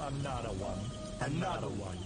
Another one. Another one.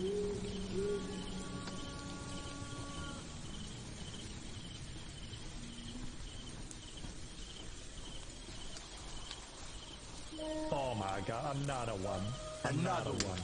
Oh my god, another one. Another one.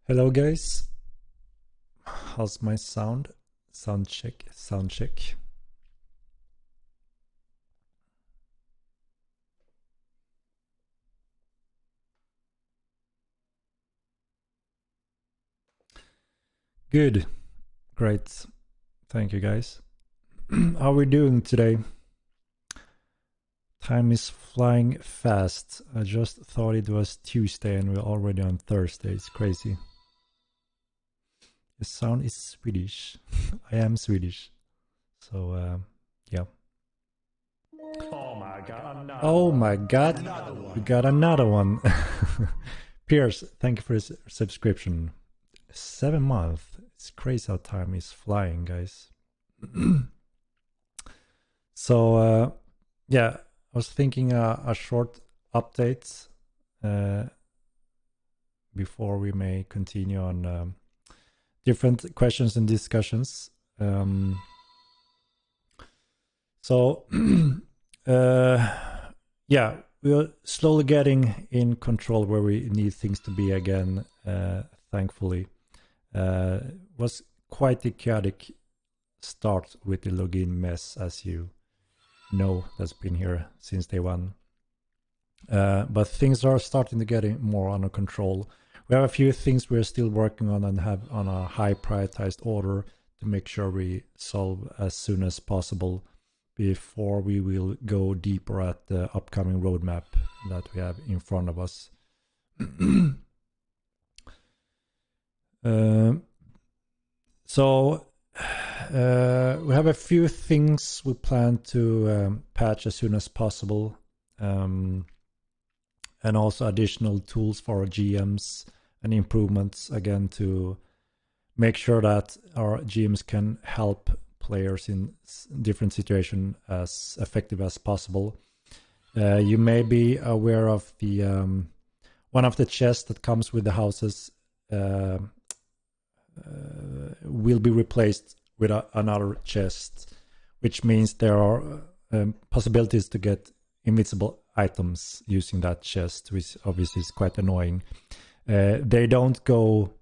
Hello guys, how's my sound? Sound check, sound check. Good, great, thank you guys. How are we doing today? Time is flying fast. I just thought it was Tuesday and we're already on Thursday, it's crazy. The sound is Swedish. I am Swedish. So, yeah. Oh my god. Oh my god. We got another one. Pierce, thank you for his subscription. 7 months. It's crazy how time is flying, guys. So, yeah, I was thinking a short update before we may continue on different questions and discussions. So, yeah, we're slowly getting in control where we need things to be again, thankfully. Was quite a chaotic start with the login mess, as you know, that's been here since day one. But things are starting to get more under control. We have a few things we're still working on and have on a high prioritized order to make sure we solve as soon as possible before we will go deeper at the upcoming roadmap that we have in front of us. So we have a few things we plan to patch as soon as possible, and also additional tools for GMs and improvements again to make sure that our GMs can help players in different situations as effective as possible. You may be aware of the one of the chests that comes with the houses will be replaced with another chest, which means there are possibilities to get invisible items using that chest, which obviously is quite annoying. They don't go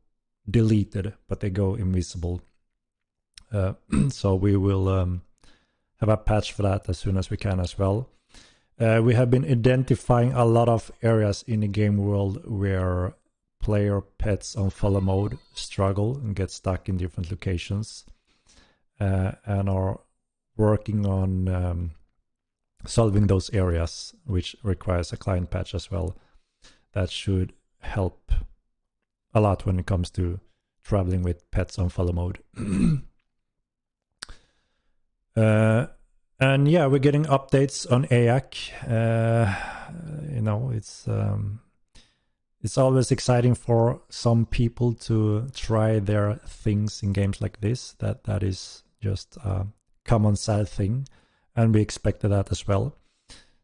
deleted, but they go invisible. So we will have a patch for that as soon as we can as well. We have been identifying a lot of areas in the game world where player pets on follow mode struggle and get stuck in different locations, and are working on solving those areas, which requires a client patch as well. That should help a lot when it comes to traveling with pets on follow mode. And yeah, we're getting updates on AIAC. It's always exciting for some people to try their things in games like this. That is just a common sad thing, and we expected that as well.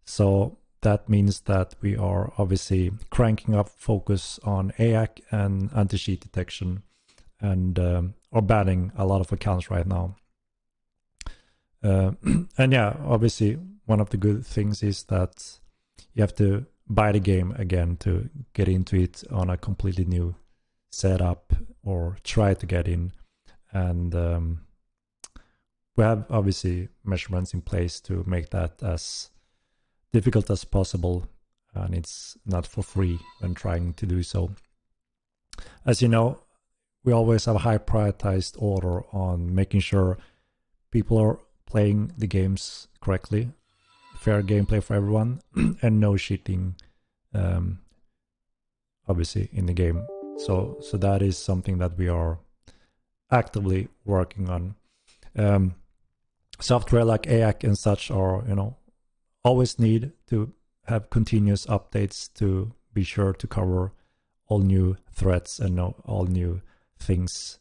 So that means that we are obviously cranking up focus on AIAC and anti-cheat detection, and are banning a lot of accounts right now. And yeah, obviously one of the good things is that you have to buy the game again to get into it on a completely new setup, or try to get in. And we have obviously measurements in place to make that as difficult as possible, and it's not for free when trying to do so. As you know, we always have a high prioritized order on making sure people are playing the games correctly, fair gameplay for everyone, and no cheating, obviously, in the game. So that is something that we are actively working on. Software like AIAC and such are, always need to have continuous updates to be sure to cover all new threats and all new things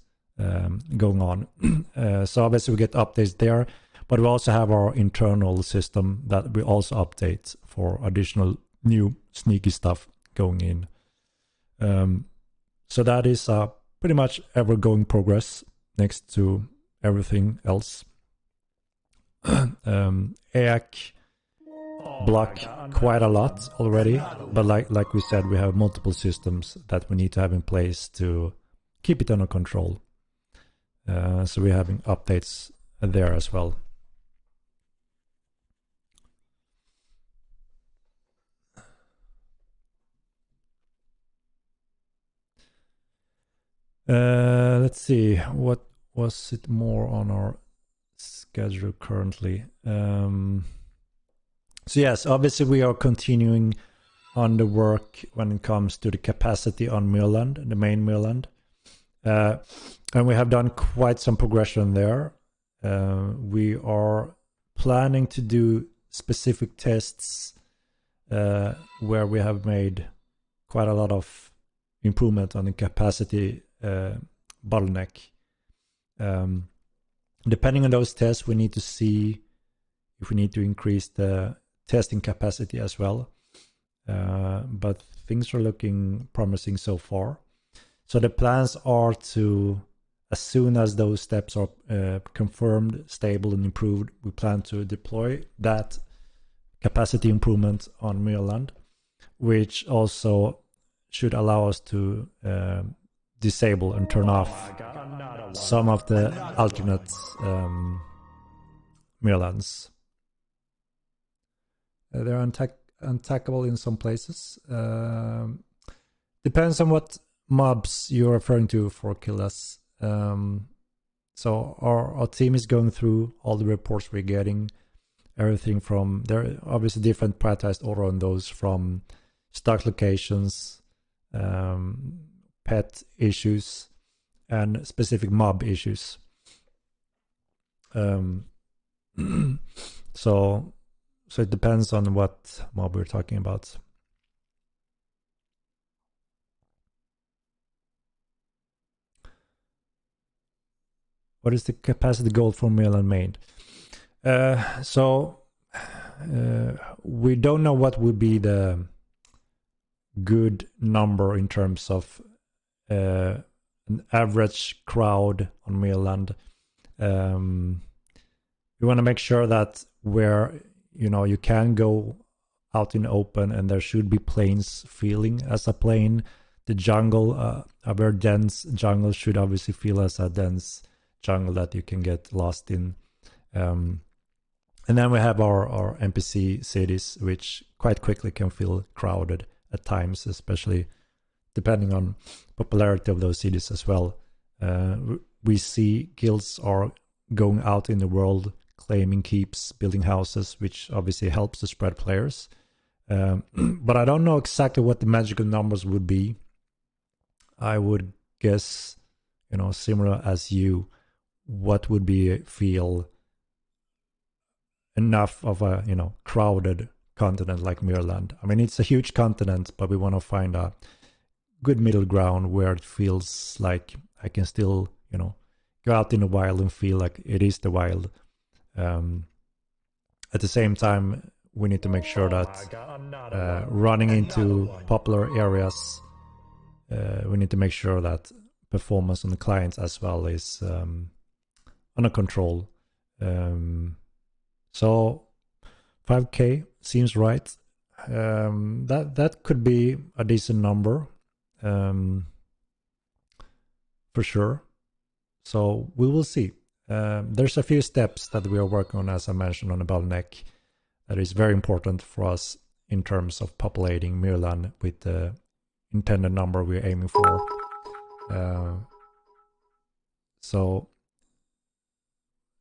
going on. So obviously we get updates there, but we also have our internal system that we also update for additional new sneaky stuff going in. So that is pretty much ever-going progress next to everything else. AIAC block quite a lot already, but like we said, we have multiple systems that we need to have in place to keep it under control. So we're having updates there as well. Let's see, what was it more on our schedule currently? So yes, obviously we are continuing on the work when it comes to the capacity on Mainland, the main Mainland. And we have done quite some progression there. We are planning to do specific tests where we have made quite a lot of improvement on the capacity bottleneck. Depending on those tests, we need to see if we need to increase the testing capacity as well. But things are looking promising so far. So the plans are to, as soon as those steps are confirmed, stable, and improved, we plan to deploy that capacity improvement on Mainland, which also should allow us to disable and turn off some of the alternate Mainlands. They're untackable in some places. Depends on what mobs you're referring to for kills. So our team is going through all the reports we're getting, everything from, there are obviously different prioritized order on those, from stock locations, pet issues, and specific mob issues. So it depends on what mob we're talking about. what is the capacity goal for Mainland main? So we don't know what would be the good number in terms of an average crowd on Mainland. We want to make sure that where you can go out in open and there should be plains feeling as a plain. The jungle, a very dense jungle, should obviously feel as a dense jungle that you can get lost in. And then we have our NPC cities, which quite quickly can feel crowded at times, especially depending on popularity of those cities as well. We see guilds are going out in the world, claiming keeps, building houses, which obviously helps to spread players. But I don't know exactly what the magical numbers would be. I would guess, similar as you, what would be feel enough of a, crowded continent like Mainland. I mean, it's a huge continent, but we want to find a good middle ground where it feels like I can still, go out in the wild and feel like it is the wild. At the same time, we need to make sure that running into popular areas, we need to make sure that performance on the clients as well is under control. So 5K seems right. That could be a decent number, for sure. So we will see. There's a few steps that we are working on, as I mentioned, on the bottleneck, that is very important for us in terms of populating Mainland with the intended number we're aiming for. So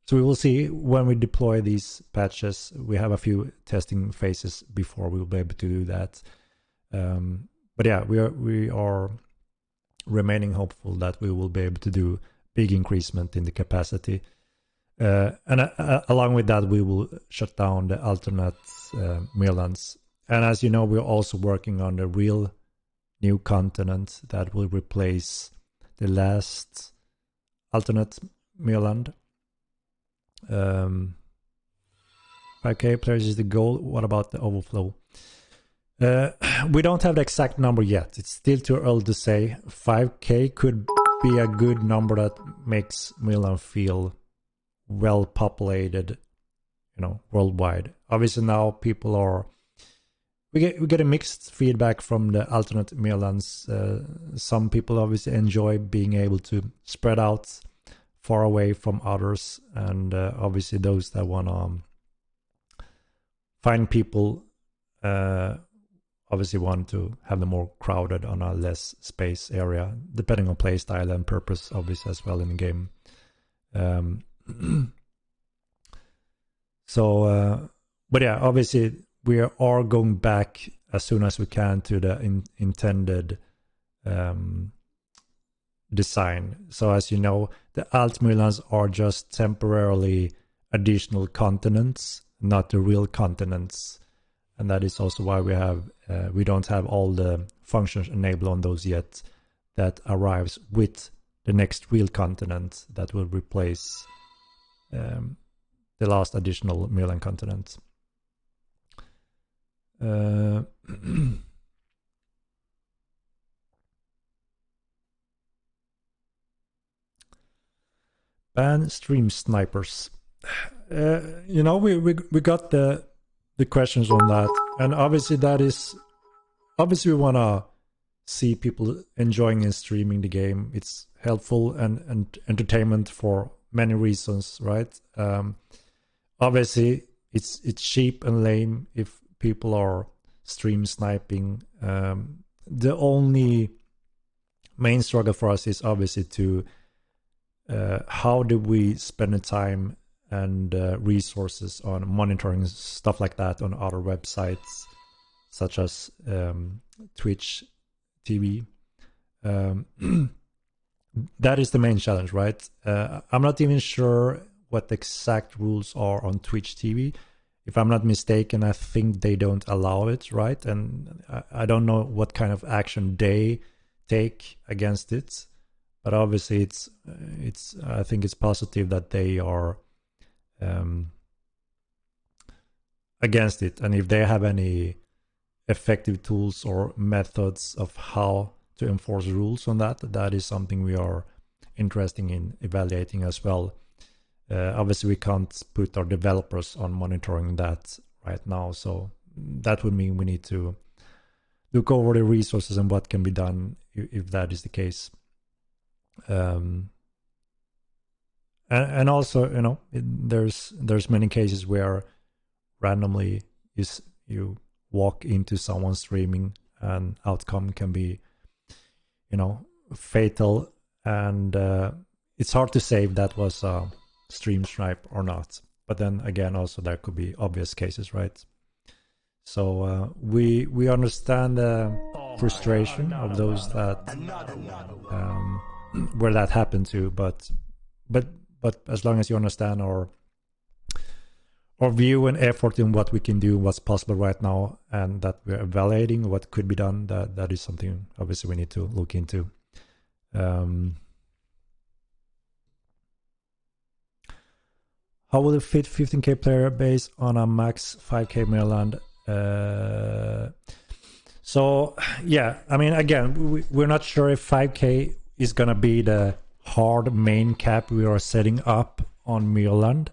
we will see when we deploy these patches. We have a few testing phases before we will be able to do that. But yeah, we are remaining hopeful that we will be able to do big increasement in the capacity. And along with that, we will shut down the alternate Mainlands. And as you know, we're also working on the real new continent that will replace the last alternate Mainland. 5K players is the goal. What about the overflow? We don't have the exact number yet. It's still too early to say. 5K could be a good number that makes Mainland feel well populated, worldwide. Obviously now people are, we get a mixed feedback from the alternate Mainlands. Some people obviously enjoy being able to spread out far away from others, and obviously those that want to find people obviously want to have them more crowded on a less space area, depending on play style and purpose, obviously, as well in the game. But yeah, obviously we are going back as soon as we can to the intended design. So as you know, the alt Mainlands are just temporarily additional continents, not the real continents. And that is also why we don't have all the functions enabled on those yet. That arrives with the next real continent that will replace the last additional Mainland continent. Ban stream snipers. We got the questions on that, and obviously we want to see people enjoying and streaming the game. It's helpful and entertainment for many reasons, right? Obviously it's cheap and lame if people are stream sniping. The only main struggle for us is obviously to how do we spend the time and resources on monitoring stuff like that on other websites such as Twitch TV. That is the main challenge, right? I'm not even sure what the exact rules are on Twitch TV. If I'm not mistaken, I think they don't allow it, right? And I don't know what kind of action they take against it. but obviously it's I think it's positive that they are against it, and if they have any effective tools or methods of how to enforce rules on that, that is something we are interested in evaluating as well. Obviously we can't put our developers on monitoring that right now, so that would mean we need to look over the resources and what can be done if that is the case. And also, you know, there's many cases where randomly you walk into someone streaming and outcome can be, you know, fatal, and it's hard to say if that was a stream snipe or not. But then again, also there could be obvious cases, right? So we understand the frustration of those that where that happened to, but as long as you understand our view and effort in what we can do, what's possible right now, and that we're evaluating what could be done, that is something obviously we need to look into. How will it fit 15k player base on a max 5k Mainland? So yeah, I mean, again, we're not sure if 5k is gonna be the hard main cap we are setting up on Mainland.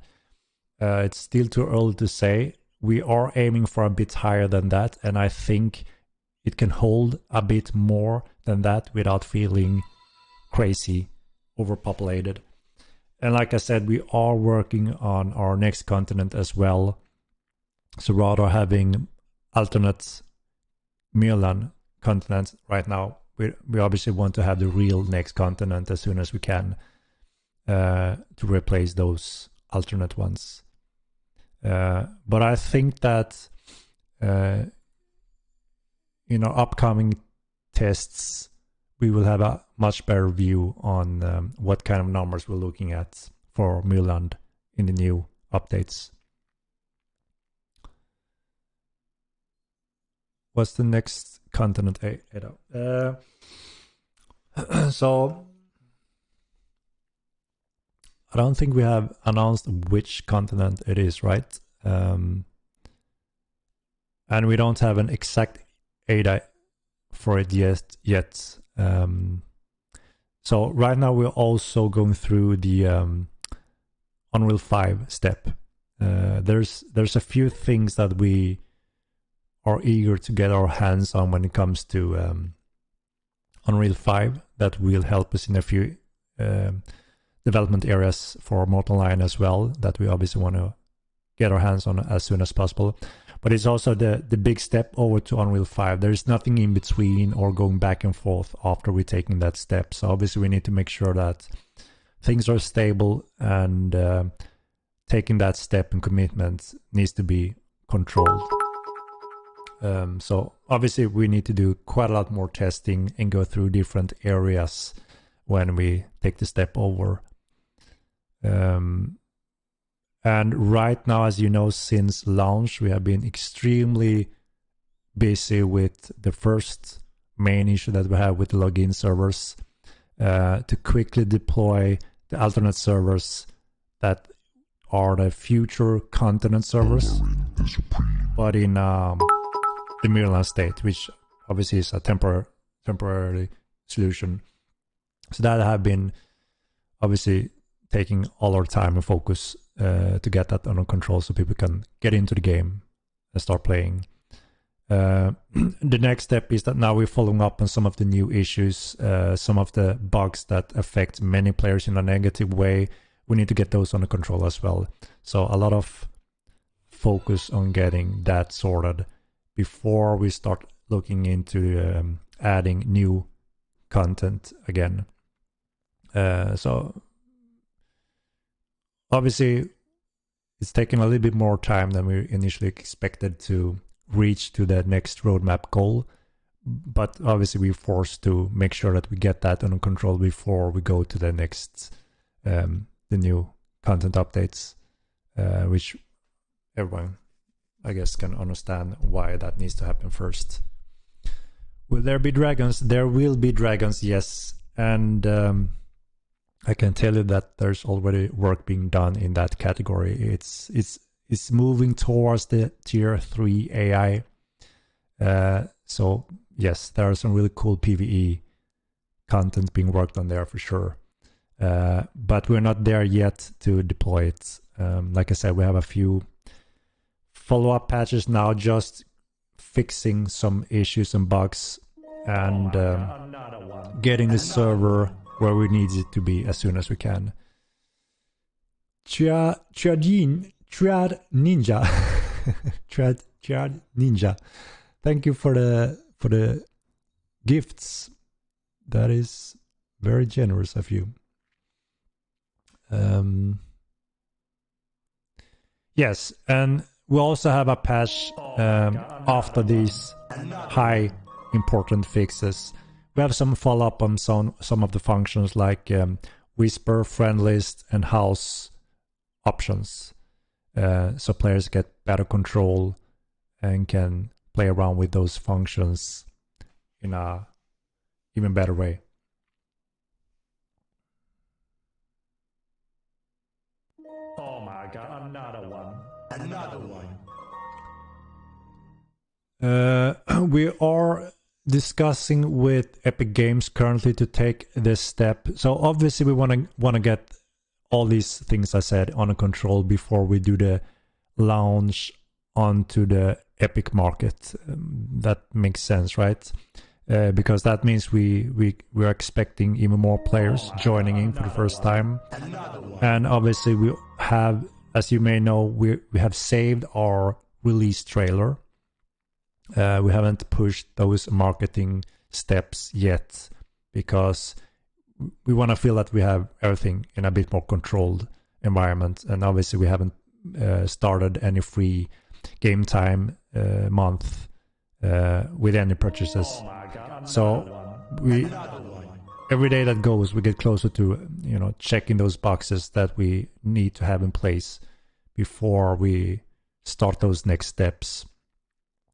It's still too early to say. We are aiming for a bit higher than that, and I think it can hold a bit more than that without feeling crazy overpopulated. And like I said, we are working on our next continent as well. So rather having alternate Mainland continents right now, we obviously want to have the real next continent as soon as we can to replace those alternate ones. But I think that in our upcoming tests, we will have a much better view on what kind of numbers we're looking at for Mainland in the new updates. What's the next continent, Ada? So I don't think we have announced which continent it is, right? And we don't have an exact ADA for it yet. So right now we're also going through the Unreal 5 step. There's a few things that we are eager to get our hands on when it comes to Unreal 5 that will help us in a few development areas for Mortal Lion as well, that we obviously want to get our hands on as soon as possible. But it's also the big step over to Unreal 5. There's nothing in between or going back and forth after we're taking that step. So obviously we need to make sure that things are stable, and taking that step and commitment needs to be controlled. So obviously we need to do quite a lot more testing and go through different areas when we take the step over. And right now, as you know, since launch, we have been extremely busy with the first main issue that we have with the login servers, to quickly deploy the alternate servers that are the future continent servers, but in the Mainland state, which obviously is a temporary solution. So that have been obviously taking all our time and focus to get that under control so people can get into the game and start playing. The next step is that now we're following up on some of the new issues, some of the bugs that affect many players in a negative way. We need to get those under control as well. So a lot of focus on getting that sorted before we start looking into adding new content again. So obviously it's taken a little bit more time than we initially expected to reach to the next roadmap goal, but obviously we're forced to make sure that we get that under control before we go to the next the new content updates, which everyone I guess can understand why that needs to happen first. Will there be dragons? There will be dragons, yes. And I can tell you that there's already work being done in that category. It's moving towards the tier 3 AI. So yes, there are some really cool PvE content being worked on there for sure. But we're not there yet to deploy it. Like I said, we have a few follow-up patches now, just fixing some issues and bugs and getting the server where we need it to be as soon as we can. Triad Ninja. Triad Ninja. Thank you for the gifts. That is very generous of you. Yes, and we also have a patch after these high important fixes. We have some follow-up on some of the functions like whisper, friend list, and house options. So players get better control and can play around with those functions in a even better way. Oh my god, another one. Another one. We are discussing with Epic Games currently to take this step. So obviously we want to get all these things I said under control before we do the launch onto the Epic market. That makes sense, right? Because that means we're expecting even more players joining in for the first time. And obviously we have, as you may know, we have saved our release trailer. We haven't pushed those marketing steps yet because we want to feel that we have everything in a bit more controlled environment. And obviously we haven't started any free game time month with any purchases. So we every day that goes, we get closer to checking those boxes that we need to have in place before we start those next steps.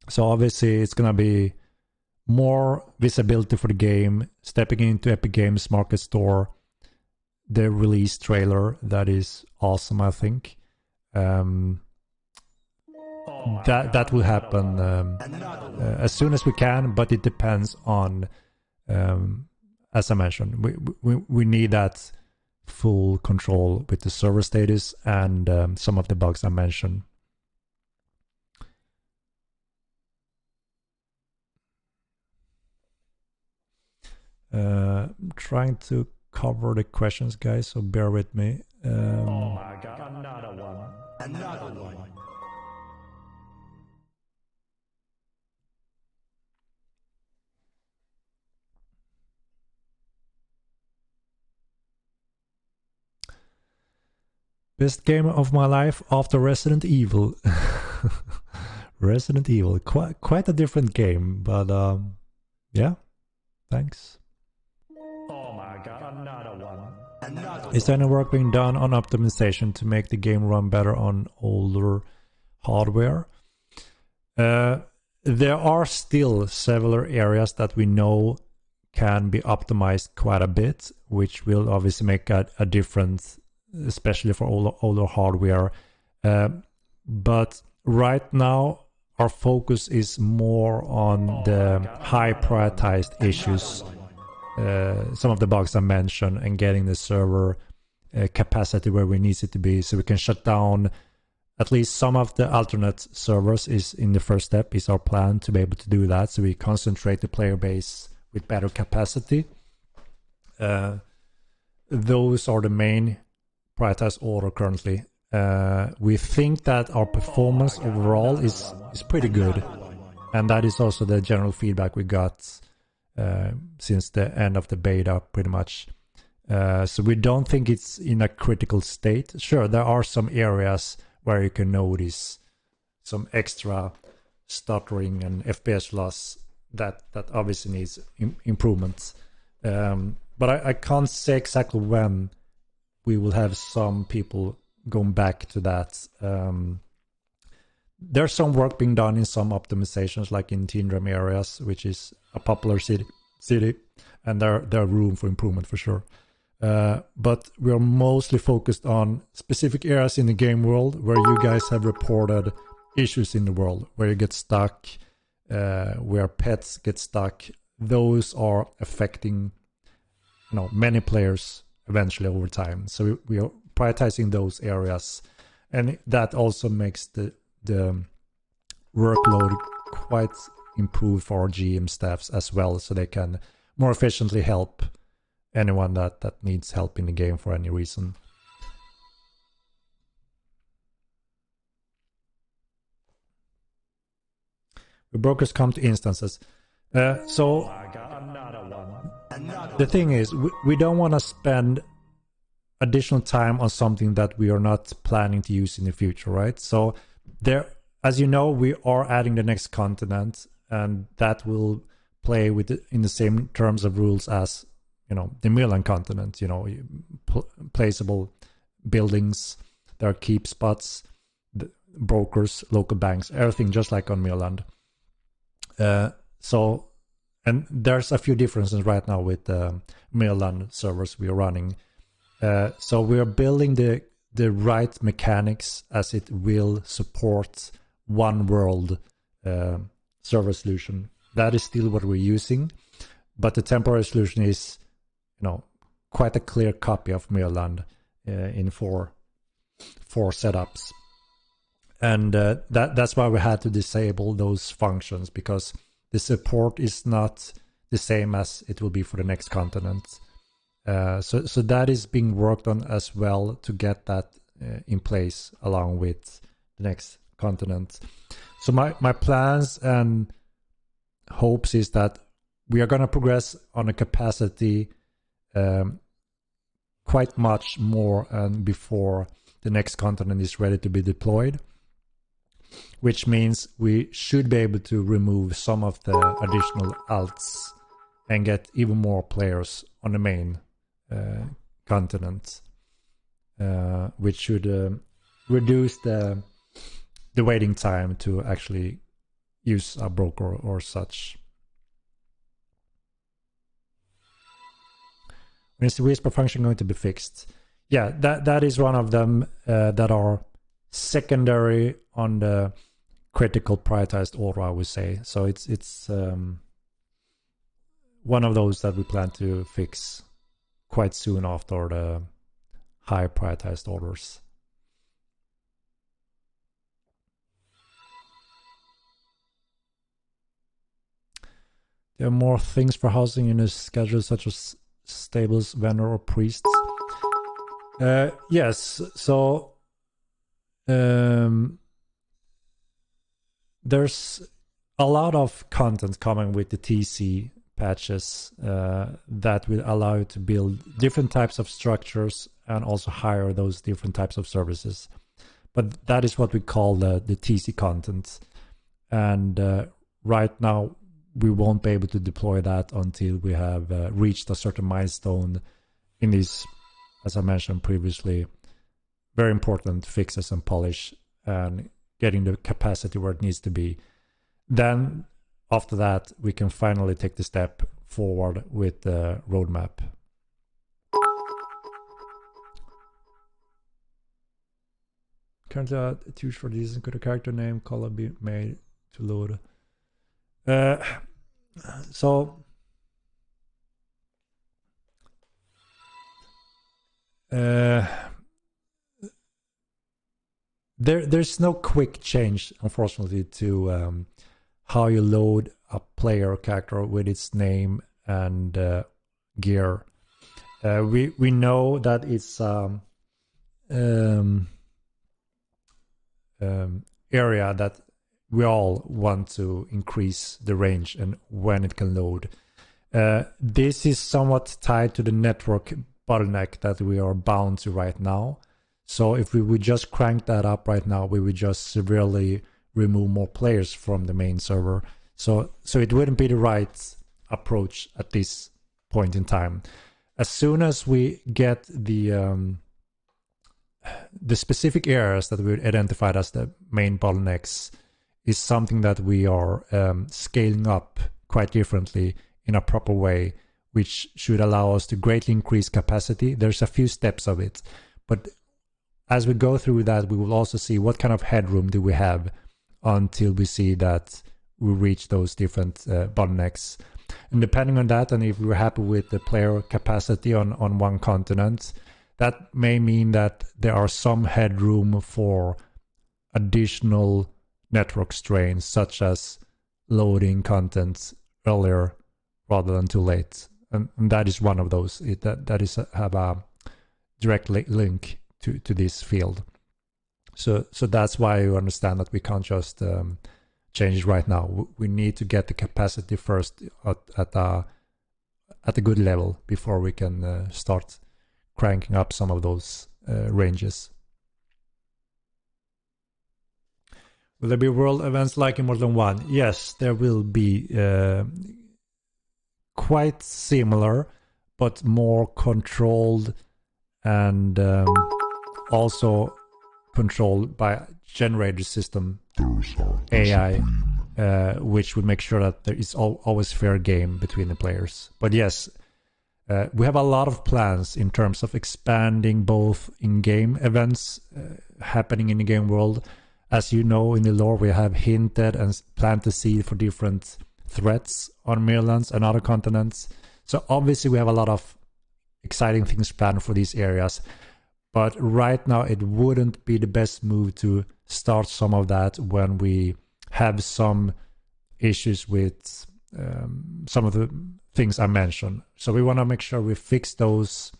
So obviously it's gonna be more visibility for the game, stepping into Epic Games Market Store, the release trailer. That is awesome, I think. That will happen as soon as we can, but it depends on, as I mentioned, we need that full control with the server status and some of the bugs I mentioned. I'm trying to cover the questions, guys, so bear with me. Oh my god, another one. Another one. Best game of my life after Resident Evil. Resident Evil, quite a different game, but yeah, thanks. Oh my god, another one. Another Is there any work being done on optimization to make the game run better on older hardware? There are still several areas that we know can be optimized quite a bit, which will obviously make a difference, especially for older hardware. But right now, our focus is more on the high prioritized issues. Some of the bugs I mentioned, and getting the server capacity where we need it to be, so we can shut down at least some of the alternate servers. Is in the first step, is our plan to be able to do that, so we concentrate the player base with better capacity. Those are the main prioritized order currently. We think that our performance overall is pretty good, and that is also the general feedback we got since the end of the beta, pretty much. So we don't think it's in a critical state. Sure, there are some areas where you can notice some extra stuttering and FPS loss that obviously needs improvements. But I can't say exactly when we will have some people going back to that. There's some work being done in some optimizations, like in Tindram areas, which is a popular city, and there are room for improvement for sure. but we're mostly focused on specific areas in the game world where you guys have reported issues in the world, where you get stuck, where pets get stuck. Those are affecting, many players eventually over time. So we are prioritizing those areas, and that also makes the workload quite improved for our GM staffs as well, so they can more efficiently help anyone that needs help in the game for any reason. The brokers come to instances. So the thing is, we don't want to spend additional time on something that we are not planning to use in the future, right? So there, as you know, we are adding the next continent, and that will play in the same terms of rules as the Mainland continent. Placeable buildings, there are keep spots, brokers, local banks, everything just like on Mainland. And there's a few differences right now with the Mainland servers we are running. So we are building the right mechanics as it will support one world server solution. That is still what we're using, but the temporary solution is quite a clear copy of Mainland in four setups. And that's why we had to disable those functions, because the support is not the same as it will be for the next continent. So that is being worked on as well to get that in place along with the next continent. So my plans and hopes is that we are going to progress on a capacity quite much more and before the next continent is ready to be deployed, which means we should be able to remove some of the additional alts and get even more players on the main continent, which should reduce the waiting time to actually use a broker or such. When is the whisper function going to be fixed? Yeah, that is one of them that are secondary on the critical prioritized order, I would say. So it's one of those that we plan to fix quite soon after the high prioritized orders. There are more things for housing in the schedule, such as stables, vendor, or priests. Yes, so there's a lot of content coming with the TC patches that will allow you to build different types of structures and also hire those different types of services. But that is what we call the TC content. And right now, we won't be able to deploy that until we have reached a certain milestone in these, as I mentioned previously, very important fixes and polish and getting the capacity where it needs to be. Then after that, we can finally take the step forward with the roadmap. Currently, a tutor for this could a character name column be made to load? So there's no quick change, unfortunately, to how you load a player character with its name and gear. We know that it's area that we all want to increase the range and when it can load. This is somewhat tied to the network bottleneck that we are bound to right now. So if we would just crank that up right now, we would just severely remove more players from the main server. So it wouldn't be the right approach at this point in time. As soon as we get the specific areas that we identified as the main bottlenecks is something that we are scaling up quite differently in a proper way. which should allow us to greatly increase capacity. There's a few steps of it, but as we go through that, we will also see what kind of headroom do we have until we see that we reach those different bottlenecks. And depending on that, and if we're happy with the player capacity on one continent, that may mean that there are some headroom for additional network strains, such as loading content earlier rather than too late. And that is one of those. That is have a direct link to this field. So that's why you understand that we can't just change it right now. We need to get the capacity first at a good level before we can start cranking up some of those ranges. Will there be world events like in Immortal 1? Yes, there will be quite similar, but more controlled and also controlled by generated system AI, which would make sure that there is always fair game between the players. But yes, we have a lot of plans in terms of expanding both in-game events happening in the game world. As you know, in the lore, we have hinted and planted the seed for different threats on Mainlands and other continents. So obviously we have a lot of exciting things planned for these areas. But right now, it wouldn't be the best move to start some of that when we have some issues with some of the things I mentioned. So we want to make sure we fix those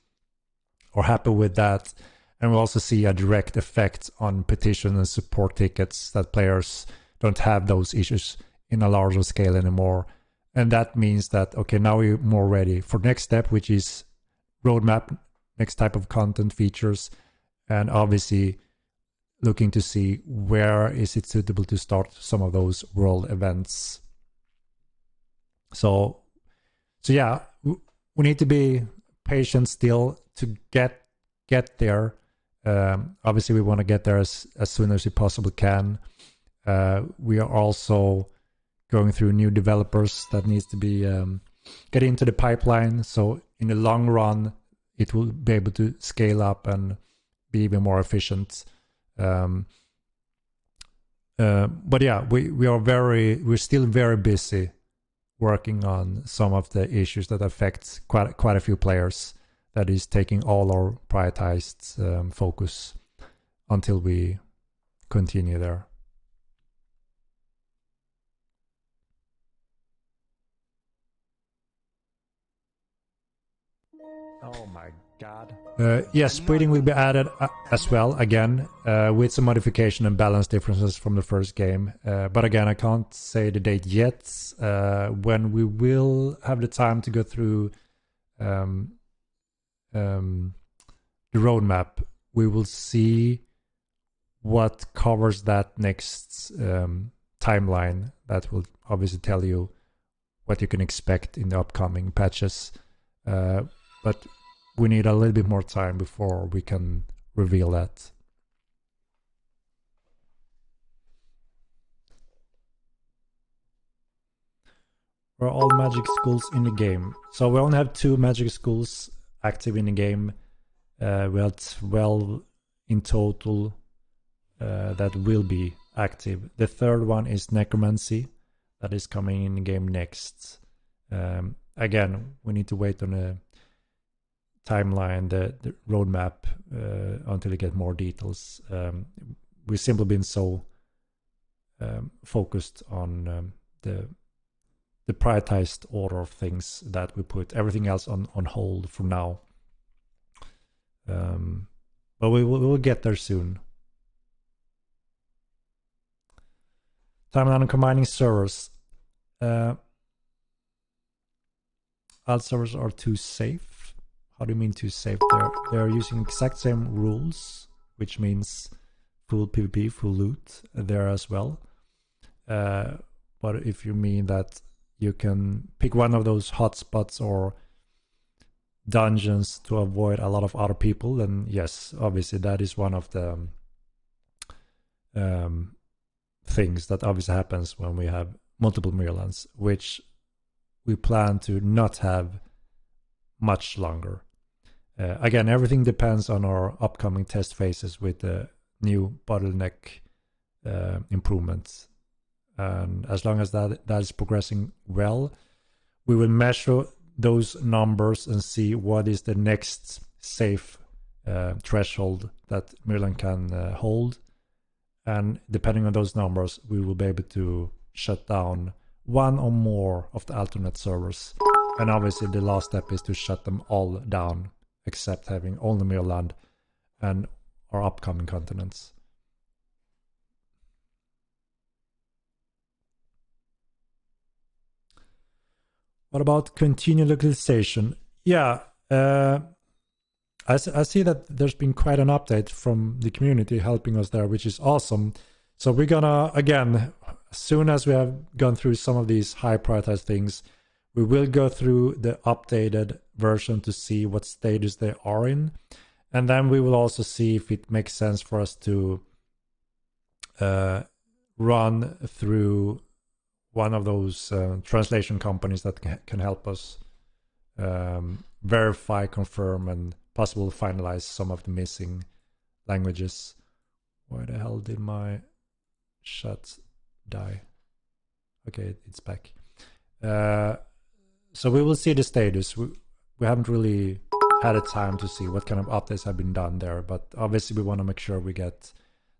or happy with that. And we also see a direct effect on petition and support tickets that players don't have those issues in a larger scale anymore. And that means that, okay, now we're more ready for next step, which is roadmap, next type of content features, and obviously looking to see where is it suitable to start some of those world events. So yeah, we need to be patient still to get there. Obviously, we want to get there as soon as we possibly can. We are also going through new developers that needs to be get into the pipeline. So in the long run, it will be able to scale up and be even more efficient. But yeah, we're still very busy working on some of the issues that affect quite a few players. That is taking all our prioritized focus until we continue there. Oh my god. Yes, breeding will be added as well, again, with some modification and balance differences from the first game. But again, I can't say the date yet. When we will have the time to go through the roadmap, we will see what covers that next timeline. That will obviously tell you what you can expect in the upcoming patches. But we need a little bit more time before we can reveal that. Are all magic schools in the game? So we only have 2 magic schools active in the game. We have 12 in total that will be active. The third one is necromancy, that is coming in the game next. Again, we need to wait on a timeline, the roadmap, until we get more details. We've simply been so focused on the prioritized order of things that we put everything else on hold for now. But we will get there soon. Timeline on combining servers. Alt servers are too safe. How do you mean too safe? They're using exact same rules, which means full PvP, full loot there as well. But if you mean that you can pick one of those hotspots or dungeons to avoid a lot of other people, then yes, obviously that is one of the things that obviously happens when we have multiple Mainlands, which we plan to not have much longer. Again, everything depends on our upcoming test phases with the new bottleneck improvements. And as long as that is progressing well, we will measure those numbers and see what is the next safe threshold that Mainland can hold. And depending on those numbers, we will be able to shut down one or more of the alternate servers. And obviously the last step is to shut them all down, except having only Mainland and our upcoming continents. What about continued localization? Yeah, I see that there's been quite an update from the community helping us there, which is awesome. So we're gonna, again, as soon as we have gone through some of these high prioritized things, we will go through the updated version to see what status they are in. And then we will also see if it makes sense for us to run through one of those translation companies that can help us verify, confirm, and possibly finalize some of the missing languages. Why the hell did my shut die? Okay, it's back. So we will see the status. We haven't really had a time to see what kind of updates have been done there, but obviously we want to make sure we get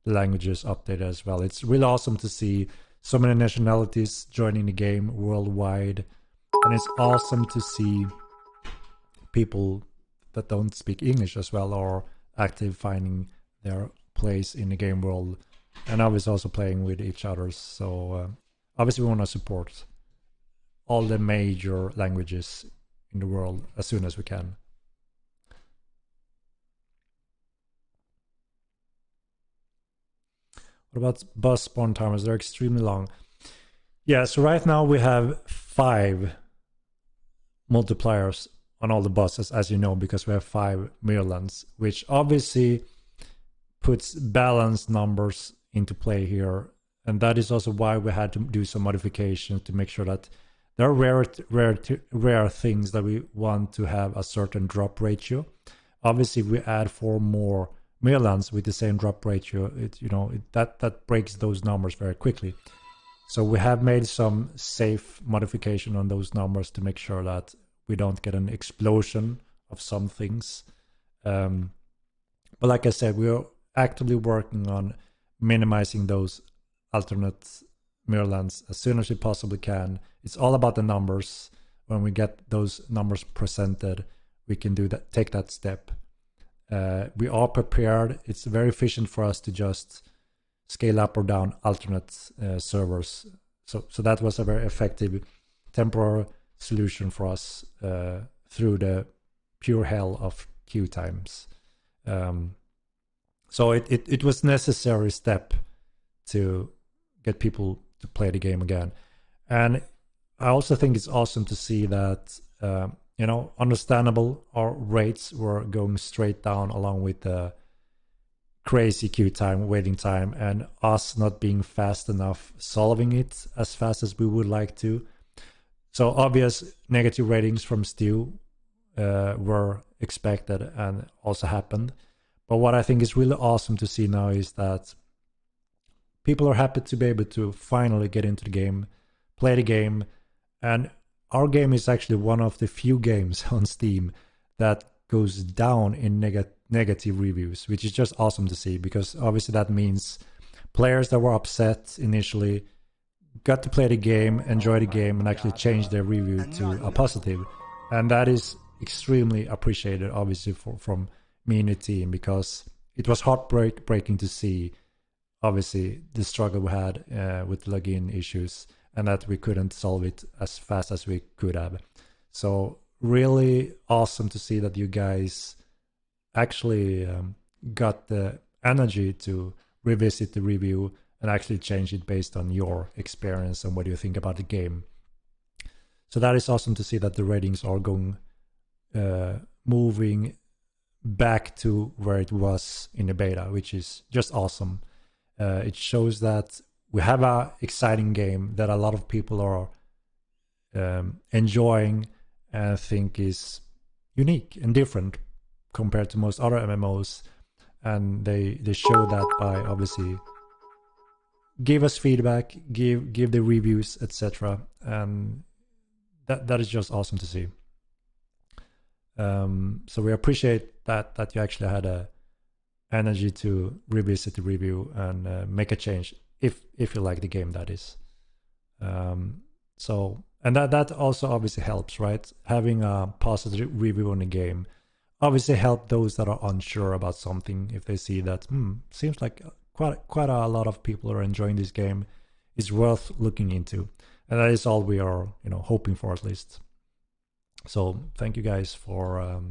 the languages updated as well. It's really awesome to see so many nationalities joining the game worldwide, and it's awesome to see people that don't speak English as well are active, finding their place in the game world, and obviously also playing with each other. So obviously we want to support all the major languages in the world as soon as we can. What about bus spawn timers? They're extremely long. Yeah, so right now we have 5 multipliers on all the buses, as you know, because we have 5 Mainlands, which obviously puts balanced numbers into play here. And that is also why we had to do some modifications to make sure that there are rare things that we want to have a certain drop ratio. Obviously, if we add 4 more Mainlands with the same drop ratio, that breaks those numbers very quickly. So we have made some safe modification on those numbers to make sure that we don't get an explosion of some things. But like I said, we are actively working on minimizing those alternate Mainlands as soon as we possibly can. It's all about the numbers. When we get those numbers presented, we can do that, take that step. We are prepared. It's very efficient for us to just scale up or down alternate servers. So that was a very effective temporary solution for us through the pure hell of queue times. So it was necessary step to get people to play the game again. And I also think it's awesome to see that understandable, our rates were going straight down along with the crazy queue time, waiting time, and us not being fast enough solving it as fast as we would like to. So obvious negative ratings from Stu were expected and also happened. But what I think is really awesome to see now is that people are happy to be able to finally get into the game, play the game, and our game is actually one of the few games on Steam that goes down in negative reviews, which is just awesome to see, because obviously that means players that were upset initially got to play the game, enjoy the game, and actually change their review to a positive. And that is extremely appreciated, obviously, from me and the team, because it was heartbreaking to see, obviously, the struggle we had with login issues, and that we couldn't solve it as fast as we could have. So really awesome to see that you guys actually got the energy to revisit the review and actually change it based on your experience and what you think about the game. So that is awesome to see that the ratings are going moving back to where it was in the beta, which is just awesome. It shows that we have an exciting game that a lot of people are enjoying and think is unique and different compared to most other MMOs, and they show that by obviously give us feedback, give the reviews, etc. And that is just awesome to see. So we appreciate that you actually had a energy to revisit the review and make a change if you like the game, that is. So, and that also obviously helps, right? Having a positive review on the game obviously help those that are unsure about something. If they see that seems like quite a lot of people are enjoying this game, it's worth looking into, and that is all we are hoping for, at least. So thank you guys for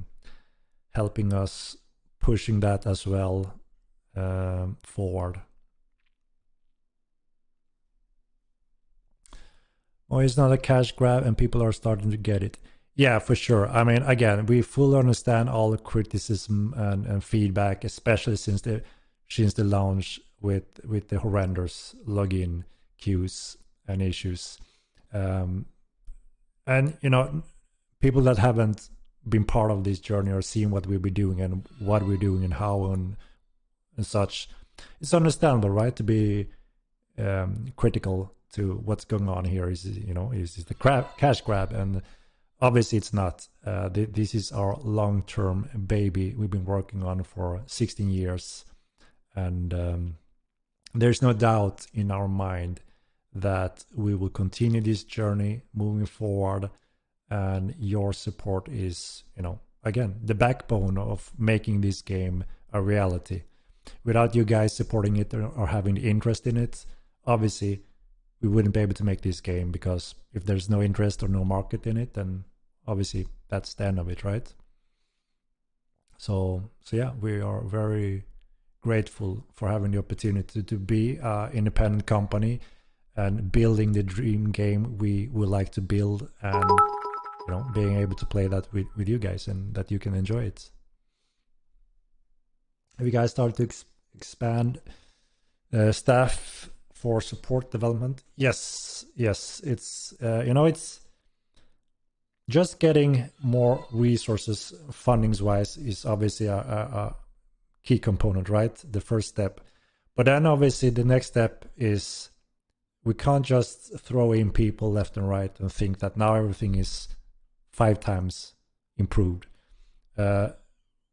helping us pushing that as well forward. Oh, it's not a cash grab and people are starting to get it. Yeah, for sure. I mean, again, we fully understand all the criticism and feedback, especially since the launch with the horrendous login queues and issues. And people that haven't been part of this journey or seen what we'll be doing and what we're doing and how and such, it's understandable, right, to be critical to what's going on here. Is the cash grab? And obviously it's not. This is our long-term baby we've been working on for 16 years, and there's no doubt in our mind that we will continue this journey moving forward, and your support is, again, the backbone of making this game a reality. Without you guys supporting it or having the interest in it, obviously we wouldn't be able to make this game, because if there's no interest or no market in it, then obviously that's the end of it, right? So yeah, we are very grateful for having the opportunity to be an independent company and building the dream game we would like to build, and being able to play that with you guys and that you can enjoy it. Have you guys started to expand staff for support development? Yes. It's it's just getting more resources fundings wise is obviously a key component, right? The first step. But then obviously the next step is we can't just throw in people left and right and think that now everything is 5 times improved.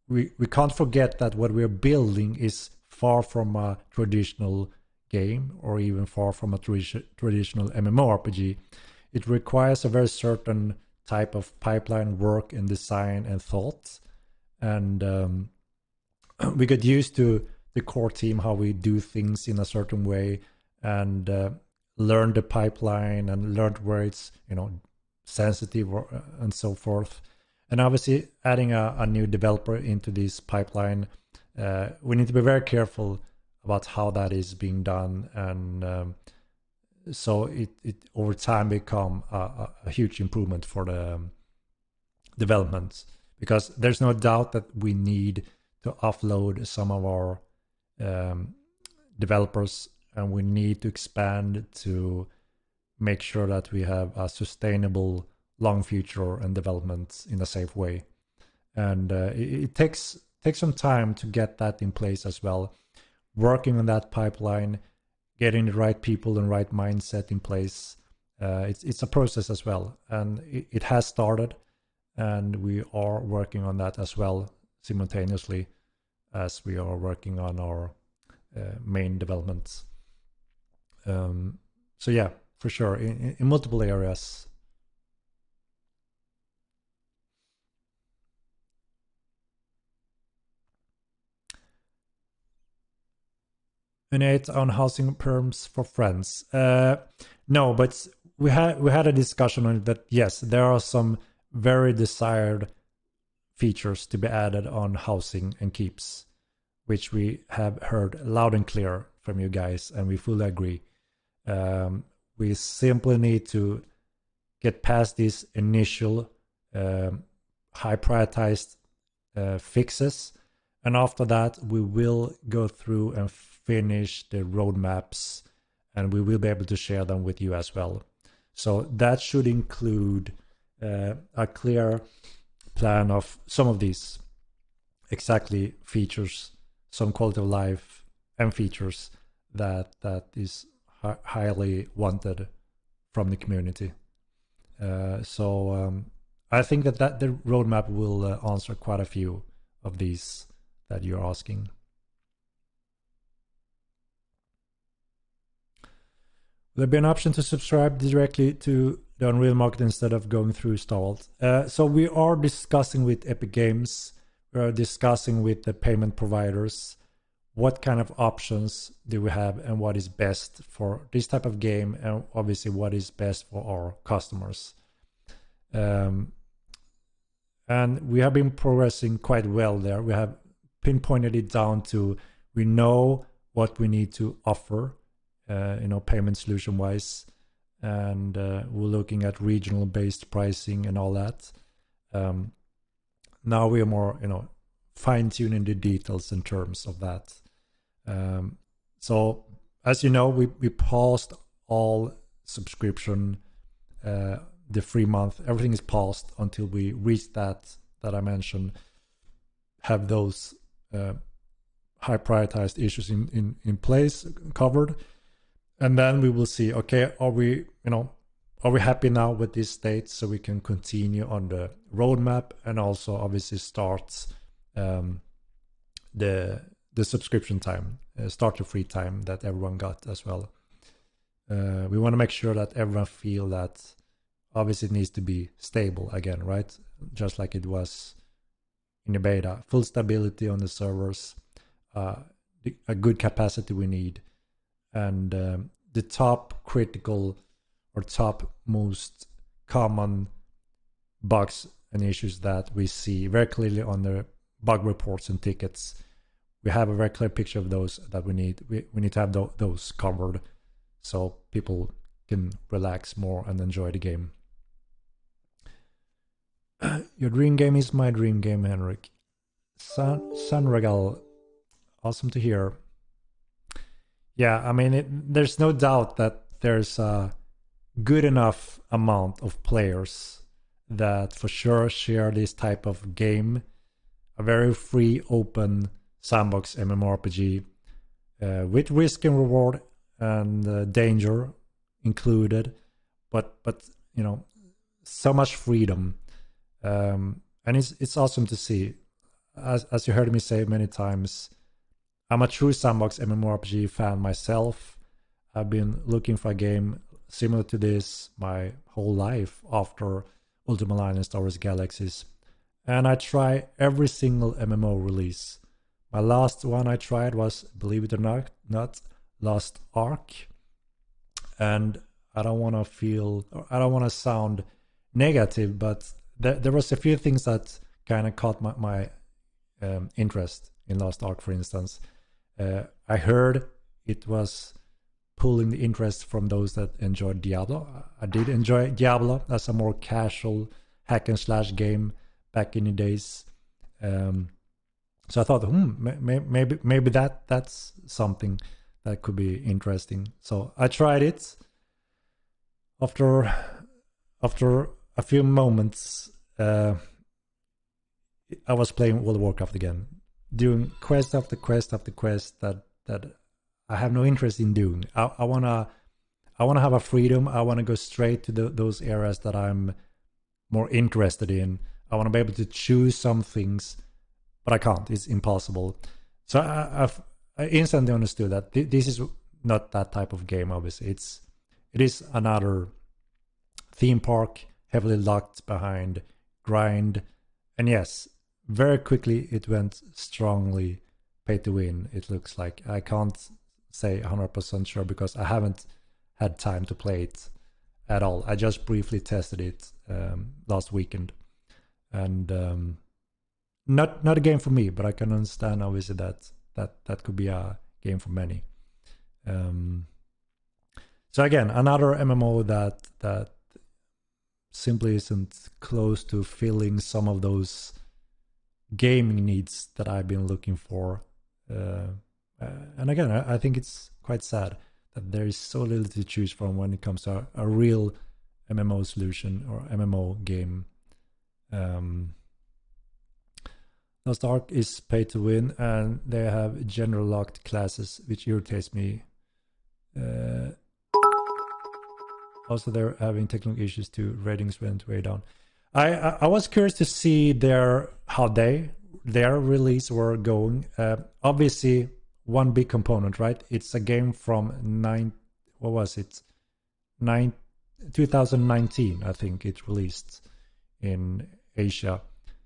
We can't forget that what we're building is far from a traditional game, or even far from a traditional MMORPG. It requires a very certain type of pipeline work and design and thought. And we got used to the core team, how we do things in a certain way, and learn the pipeline and learned where it's sensitive and so forth. And obviously adding a new developer into this pipeline, we need to be very careful about how that is being done, and so it over time become a huge improvement for the development, because there's no doubt that we need to offload some of our developers, and we need to expand to make sure that we have a sustainable long future and development in a safe way. And it takes some time to get that in place as well, working on that pipeline, getting the right people and right mindset in place. It's a process as well, and it has started, and we are working on that as well simultaneously as we are working on our main developments. So yeah, for sure, in multiple areas. Unite on housing perms for friends. No, but we had a discussion on it that yes, there are some very desired features to be added on housing and keeps, which we have heard loud and clear from you guys, and we fully agree. We simply need to get past these initial high prioritized fixes, and after that we will go through and finish the roadmaps, and we will be able to share them with you as well. So that should include a clear plan of some of these exactly features, some quality of life and features that is highly wanted from the community. So I think that the roadmap will answer quite a few of these that you're asking. There'll be an option to subscribe directly to the Unreal Market instead of going through stalls. So we are discussing with Epic Games, we are discussing with the payment providers, what kind of options do we have and what is best for this type of game, and obviously what is best for our customers. And we have been progressing quite well there. We have pinpointed it down to, we know what we need to offer, payment solution wise, and we're looking at regional based pricing and all that. Now we are more fine tuning the details in terms of that. So as you know, we paused all subscription, the free month, everything is paused until we reach that I mentioned, have those high prioritized issues in place, covered. And then we will see, okay, are we happy now with this state, so we can continue on the roadmap, and also obviously start the subscription time, start the free time that everyone got as well. We want to make sure that everyone feel that obviously it needs to be stable again, right? Just like it was in the beta, full stability on the servers, a good capacity we need. And the top critical or top most common bugs and issues that we see very clearly on the bug reports and tickets, we have a very clear picture of those that we need. We need to have those covered so people can relax more and enjoy the game. Your dream game is my dream game, Henrik. Sunregal, awesome to hear. Yeah, I mean, there's no doubt that there's a good enough amount of players that for sure share this type of game, a very free, open sandbox MMORPG with risk and reward and danger included, but so much freedom, and it's awesome to see. As you heard me say many times, I'm a true sandbox MMORPG fan myself. I've been looking for a game similar to this my whole life after Ultima Online and Star Wars Galaxies. And I try every single MMO release. My last one I tried was, believe it or not, Lost Ark. And I don't want to sound negative, but there was a few things that kind of caught my interest in Lost Ark, for instance. I heard it was pulling the interest from those that enjoyed Diablo. I did enjoy Diablo as a more casual hack and slash game back in the days. So I thought, maybe that's something that could be interesting. So I tried it. After a few moments, I was playing World of Warcraft again, doing quest after quest after quest that I have no interest in doing. I wanna have a freedom. I wanna go straight to those areas that I'm more interested in. I wanna be able to choose some things, but I can't. It's impossible. So I instantly understood that this is not that type of game. Obviously, it is another theme park, heavily locked behind grind, and yes, very quickly it went strongly pay to win. It looks like. I can't say 100% sure because I haven't had time to play it at all. I just briefly tested it last weekend, and not a game for me, but I can understand obviously that could be a game for many. So again, another MMO that simply isn't close to filling some of those gaming needs that I've been looking for. And again, I think it's quite sad that there is so little to choose from when it comes to a real MMO solution or MMO game. Lost Ark is pay to win, and they have general locked classes, which irritates me. Also, they're having technical issues too. Ratings went way down. I was curious to see how their release were going. Obviously, one big component, right? It's a game from 2019, I think it released in Asia.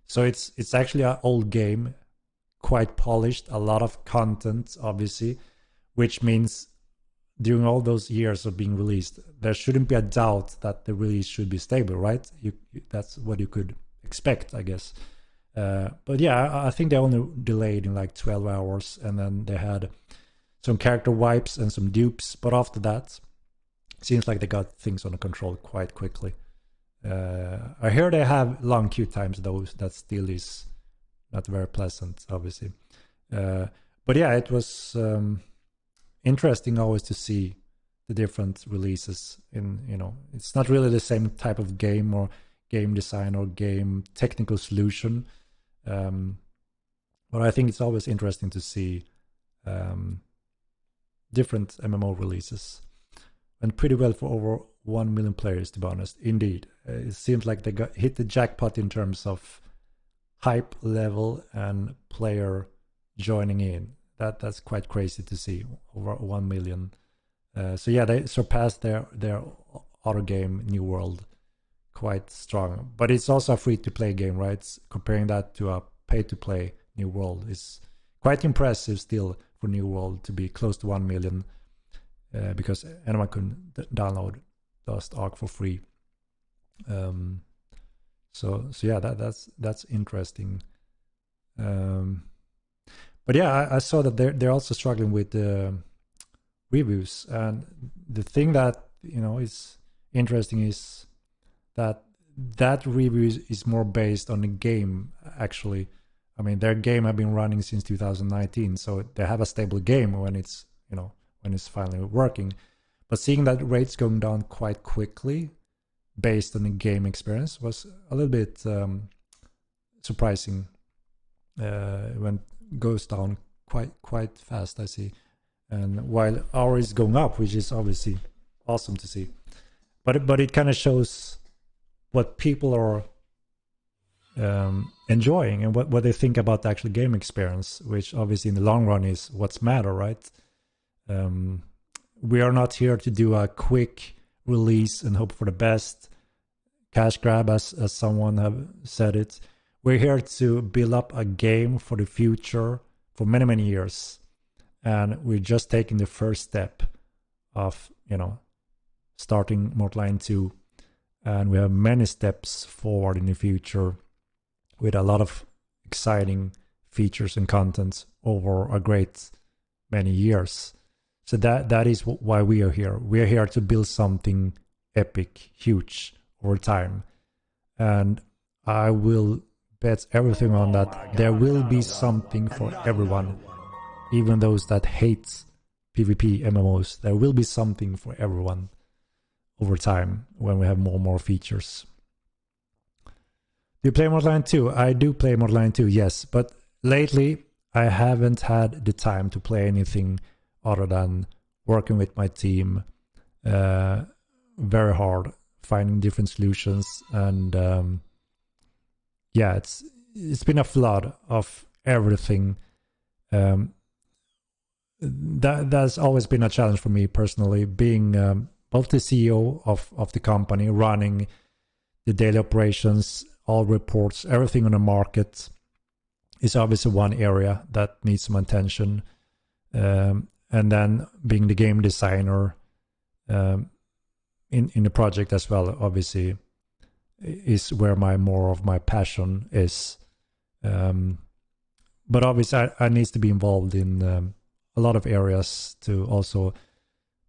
So it's actually an old game, quite polished, a lot of content, obviously, which means during all those years of being released, there shouldn't be a doubt that the release should be stable, right? That's what you could expect, I guess. But yeah, I think they only delayed in like 12 hours, and then they had some character wipes and some dupes. But after that, it seems like they got things under control quite quickly. I hear they have long queue times, though. That still is not very pleasant, obviously. But yeah, it was interesting always to see the different releases. It's not really the same type of game or game design or game technical solution. But I think it's always interesting to see different MMO releases. Went pretty well for over 1 million players, to be honest. Indeed, it seems like they hit the jackpot in terms of hype level and player joining in. That's quite crazy to see, over 1 million. So yeah, they surpassed their other game, New World, quite strong. But it's also a free-to-play game, right? Comparing that to a pay-to-play New World is quite impressive still for New World to be close to 1 million, because anyone can download Lost Ark for free. So yeah, that's interesting. But yeah, I saw that they're also struggling with reviews, and the thing that is interesting is that review is more based on the game. Actually, I mean, their game have been running since 2019, so they have a stable game when it's finally working. But seeing that rates going down quite quickly based on the game experience was a little bit surprising. When it goes down quite fast, I see, and while our is going up, which is obviously awesome to see. But it kind of shows what people are enjoying and what they think about the actual game experience, which obviously in the long run is what's matter, right? We are not here to do a quick release and hope for the best, cash grab, as someone have said it. We're here to build up a game for the future for many, many years. And we're just taking the first step of, starting Monetization 2. And we have many steps forward in the future with a lot of exciting features and content over a great many years. So that is why we are here. We are here to build something epic, huge over time. And I will bet everything on that. There will be something for everyone. Even those that hate PvP MMOs, there will be something for everyone over time when we have more and more features. Do you play Monetization 2? I do play Monetization 2, yes. But lately, I haven't had the time to play anything other than working with my team very hard, finding different solutions. And yeah, it's been a flood of everything. That's always been a challenge for me personally, being both the CEO of the company, running the daily operations, all reports, everything on the market is obviously one area that needs some attention. And then being the game designer in the project as well, obviously, is where more of my passion is. But obviously, I need to be involved in a lot of areas to also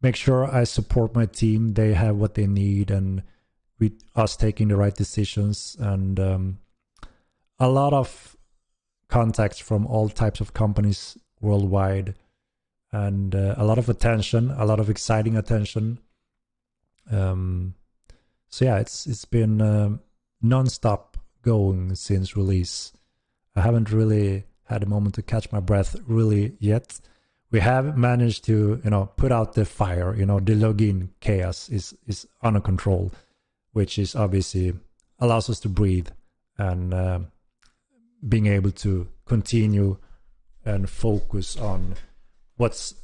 make sure I support my team. They have what they need, and with us taking the right decisions, and a lot of contacts from all types of companies worldwide, and a lot of attention, a lot of exciting attention. So yeah, it's been non-stop going since release, I haven't really had a moment to catch my breath really yet. We have managed to, put out the fire. The login chaos is under control, which is obviously allows us to breathe and being able to continue and focus on what's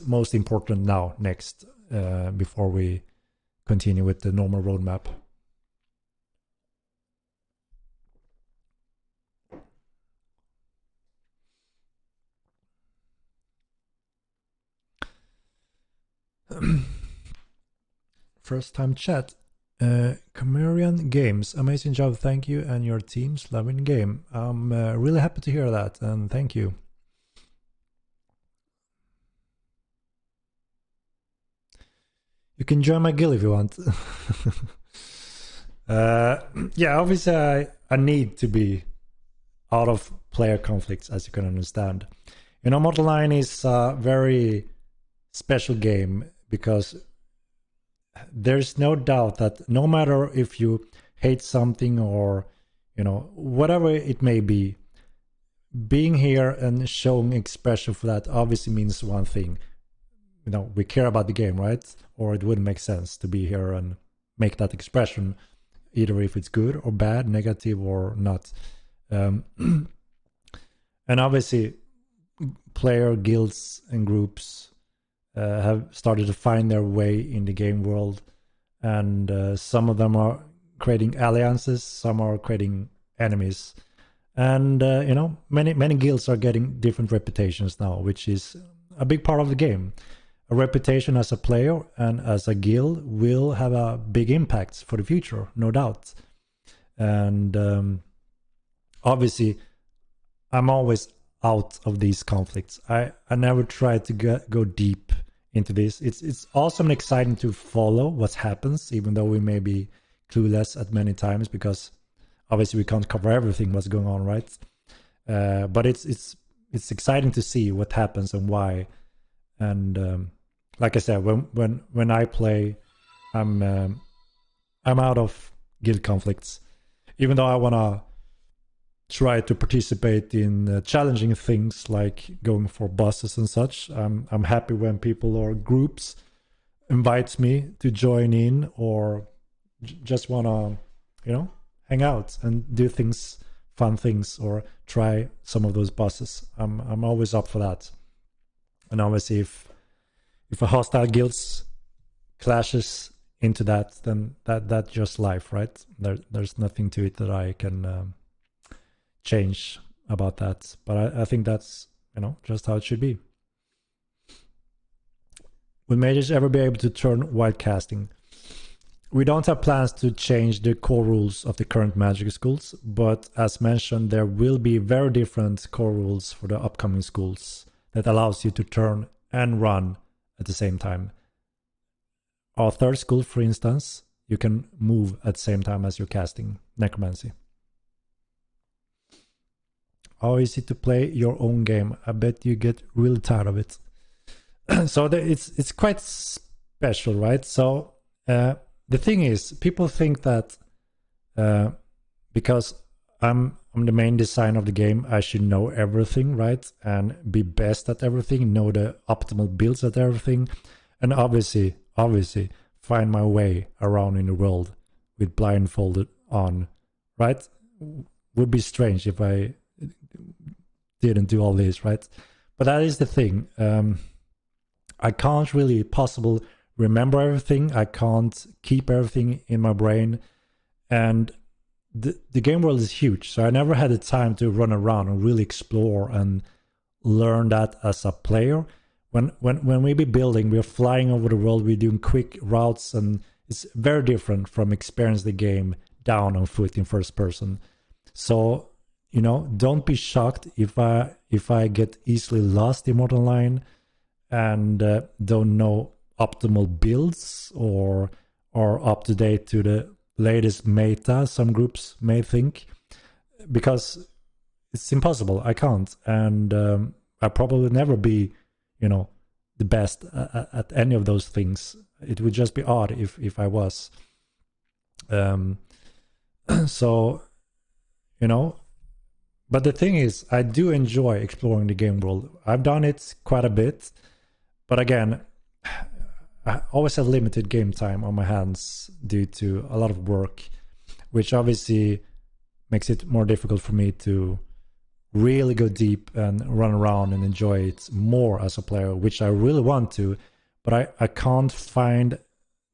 most important now next before we continue with the normal roadmap. First time chat. Chameleon Games, amazing job, thank you, and your team's loving game. I'm really happy to hear that, and thank you. You can join my guild if you want. Yeah, obviously I need to be out of player conflicts, as you can understand. Monetization is a very special game because there's no doubt that no matter if you hate something or whatever it may be, being here and showing expression for that obviously means one thing. We care about the game, right? Or it wouldn't make sense to be here and make that expression, either if it's good or bad, negative or not. And obviously player guilds and groups have started to find their way in the game world, and some of them are creating alliances, some are creating enemies, and many guilds are getting different reputations now, which is a big part of the game. A reputation as a player and as a guild will have a big impact for the future, no doubt. And obviously I'm always out of these conflicts. I never try to go deep into this. It's awesome and exciting to follow what happens, even though we may be clueless at many times, because obviously we can't cover everything what's going on, right? But it's exciting to see what happens and why. And like I said, when I play, I'm out of guild conflicts, even though I wanna try to participate in challenging things like going for bosses and such. I'm happy when people or groups invites me to join in, or just wanna hang out and do things, fun things, or try some of those bosses. I'm always up for that. And obviously if a hostile guilds clashes into that, then that's just life, right? There's nothing to it that I can change about that. But I think that's just how it should be. Will mages ever be able to turn wild casting? We don't have plans to change the core rules of the current magic schools, but as mentioned, there will be very different core rules for the upcoming schools that allows you to turn and run at the same time. Our third school, for instance, you can move at the same time as you're casting necromancy. How easy to play your own game? I bet you get really tired of it. So it's quite special, right? So the thing is, people think that because I'm the main designer of the game, I should know everything, right? And be best at everything, know the optimal builds at everything, and obviously find my way around in the world with blindfolded on, right? Would be strange if I didn't do all this, right? But that is the thing. I can't really possibly remember everything. I can't keep everything in my brain, and the game world is huge, so I never had the time to run around and really explore and learn that as a player. When we be building, we're flying over the world, we're doing quick routes, and it's very different from experience the game down on foot in first person. So don't be shocked if I get easily lost in Mortal Line and don't know optimal builds or up to date to the latest meta, some groups may think, because it's impossible. I can't, and I probably never be the best at any of those things. It would just be odd if I was. So But the thing is, I do enjoy exploring the game world. I've done it quite a bit, but again, I always have limited game time on my hands due to a lot of work, which obviously makes it more difficult for me to really go deep and run around and enjoy it more as a player, which I really want to, but I can't find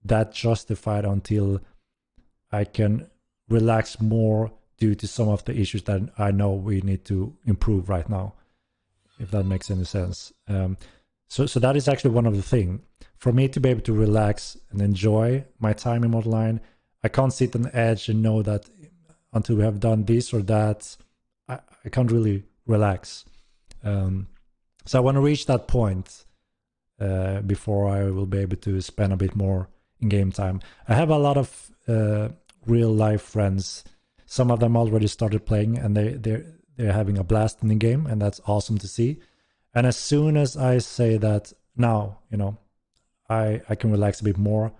that justified until I can relax more due to some of the issues that I know we need to improve right now, if that makes any sense. So that is actually one of the things. For me to be able to relax and enjoy my time in Online, I can't sit on the edge and know that until we have done this or that, I can't really relax. So I want to reach that point before I will be able to spend a bit more in game time. I have a lot of real life friends. Some of them already started playing, and they're having a blast in the game, and that's awesome to see. And as soon as I say that now, I can relax a bit more,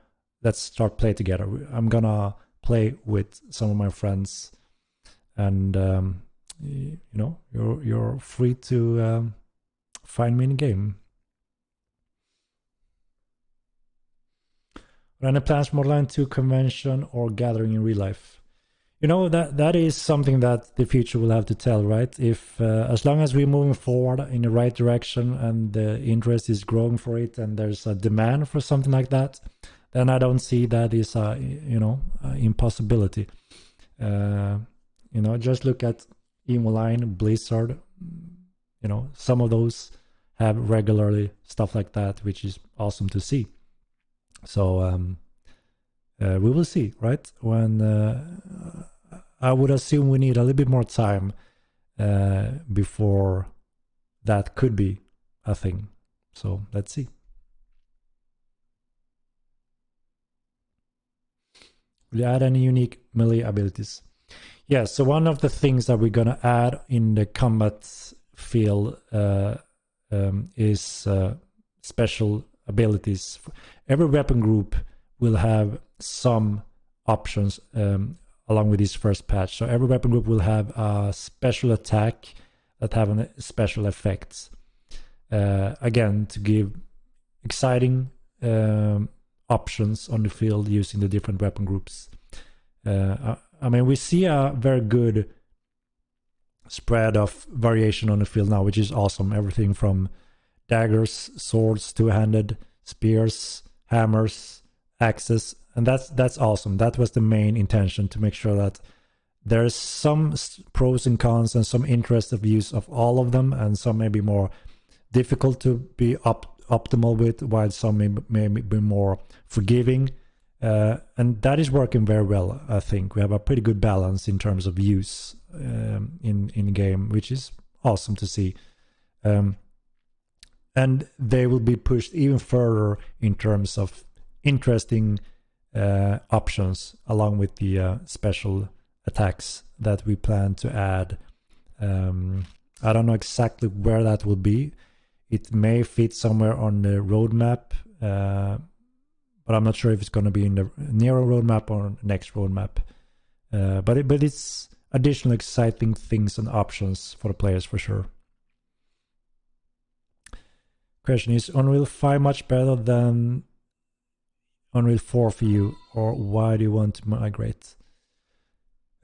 let's start play together. I'm gonna play with some of my friends, and you're free to find me in the game. Any plans for Modline 2 convention or gathering in real life? That is something that the future will have to tell, right? If as long as we're moving forward in the right direction and the interest is growing for it, and there's a demand for something like that, then I don't see that is a impossibility. Just look at Online, Blizzard. Some of those have regularly stuff like that, which is awesome to see. So we will see, right? When I would assume we need a little bit more time before that could be a thing. So let's see. Will you add any unique melee abilities? Yeah, so one of the things that we're going to add in the combat field is special abilities. Every weapon group will have some options along with this first patch. So every weapon group will have a special attack that have special effects. Again, to give exciting options on the field using the different weapon groups. We see a very good spread of variation on the field now, which is awesome. Everything from daggers, swords, two-handed, spears, hammers, axes, and that's awesome. That was the main intention, to make sure that there's some pros and cons and some interesting use of all of them, and some may be more difficult to be optimal with, while some may be more forgiving. And that is working very well, I think. We have a pretty good balance in terms of use in game, which is awesome to see. And they will be pushed even further in terms of interesting options, along with the special attacks that we plan to add. I don't know exactly where that will be. It may fit somewhere on the roadmap, but I'm not sure if it's going to be in the nearer roadmap or next roadmap. But it's additional exciting things and options for the players for sure. Question: is Unreal 5 much better than Unreal 4 for you, or why do you want to migrate?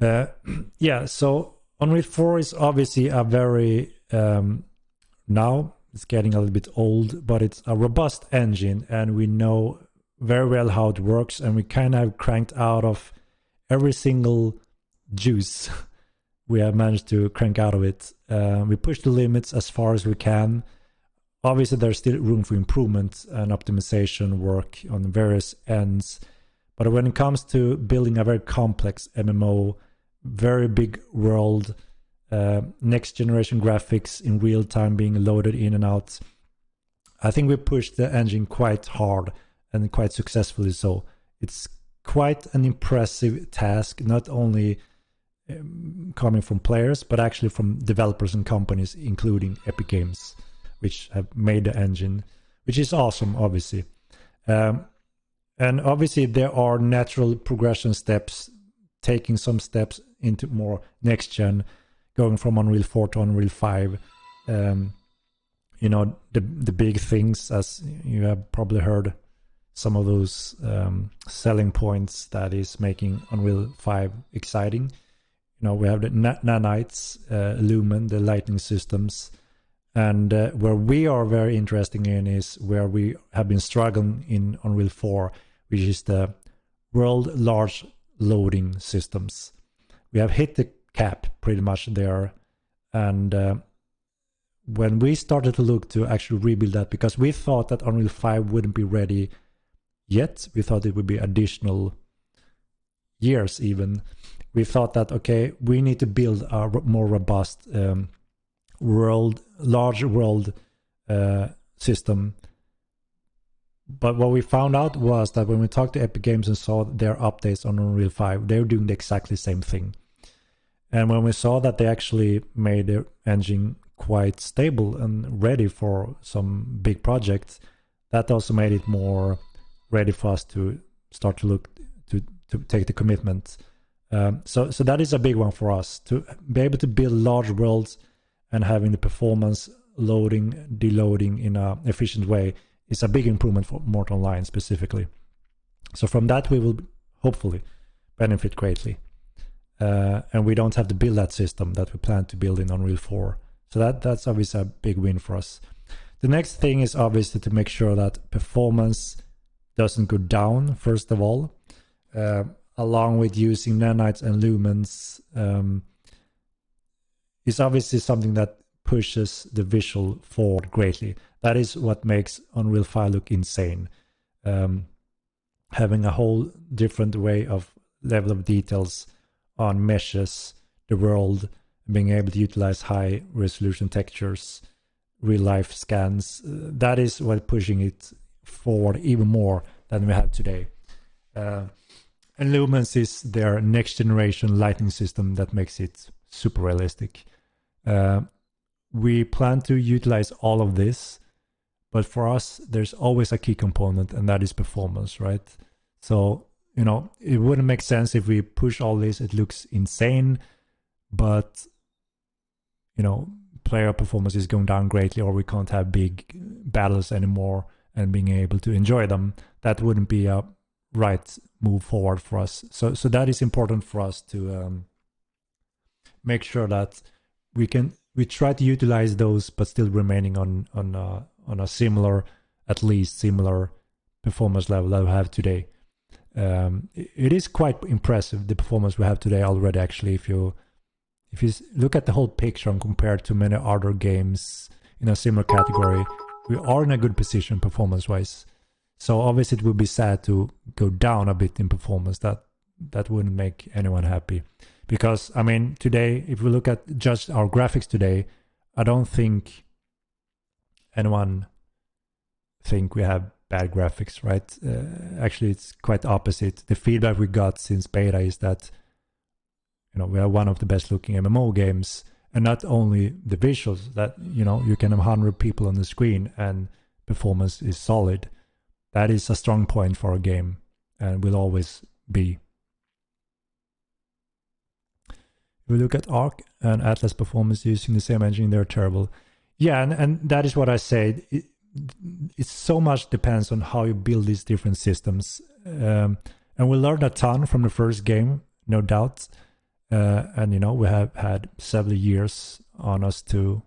Yeah, so Unreal 4 is obviously a very now it's getting a little bit old, but it's a robust engine, and we know very well how it works, and we kind of cranked out of every single juice we have managed to crank out of it. We push the limits as far as we can. Obviously, there's still room for improvement and optimization work on various ends. But when it comes to building a very complex MMO, very big world, next generation graphics in real time being loaded in and out, I think we pushed the engine quite hard and quite successfully so. It's quite an impressive task, not only coming from players, but actually from developers and companies, including Epic Games, which have made the engine, which is awesome, obviously. And obviously there are natural progression steps, taking some steps into more next gen, going from Unreal 4 to Unreal 5. You know, the big things, as you have probably heard, some of those selling points that is making Unreal 5 exciting. You know, we have the nanites, Lumen, the lighting systems, and where we are very interested in is where we have been struggling in Unreal 4, which is the world large loading systems. We have hit the cap pretty much there, and when we started to look to actually rebuild that, because we thought that Unreal 5 wouldn't be ready yet, we thought it would be additional years even. We thought that, okay, we need to build a more robust large world system. But what we found out was that when we talked to Epic Games and saw their updates on Unreal 5, they were doing the exactly same thing. And when we saw that they actually made their engine quite stable and ready for some big projects, that also made it more ready for us to start to look to take the commitment. So that is a big one for us, to be able to build large worlds and having the performance loading, deloading in an efficient way is a big improvement for Mortal Online specifically. So from that we will hopefully benefit greatly. And we don't have to build that system that we plan to build in Unreal 4. So that's obviously a big win for us. The next thing is obviously to make sure that performance doesn't go down, first of all, along with using nanites and lumens. Is obviously something that pushes the visual forward greatly. That is what makes Unreal 5 look insane. Having a whole different way of level of details on meshes, the world, being able to utilize high resolution textures, real life scans, that is what pushing it forward even more than we have today. And Lumens is their next generation lighting system that makes it super realistic. We plan to utilize all of this, but for us, there's always a key component, and that is performance, right? So, you know, it wouldn't make sense if we push all this. It looks insane, but, you know, player performance is going down greatly, or we can't have big battles anymore and being able to enjoy them. That wouldn't be a right move forward for us. So that is important for us to make sure that we try to utilize those, but still remaining on a similar, at least similar performance level that we have today. It is quite impressive, the performance we have today already. Actually, if you look at the whole picture and compare it to many other games in a similar category, we are in a good position performance wise. So obviously it would be sad to go down a bit in performance. That wouldn't make anyone happy. Because, I mean, today, if we look at just our graphics today, I don't think anyone think we have bad graphics, right? Actually, it's quite opposite. The feedback we got since beta is that, you know, we are one of the best looking MMO games, and not only the visuals, that, you know, you can have 100 people on the screen and performance is solid. That is a strong point for a game and will always be. If we look at Arc and Atlas performance using the same engine, they're terrible. Yeah, and that is what I said. It so much depends on how you build these different systems. And we learned a ton from the first game, no doubt. And, you know, we have had several years on us to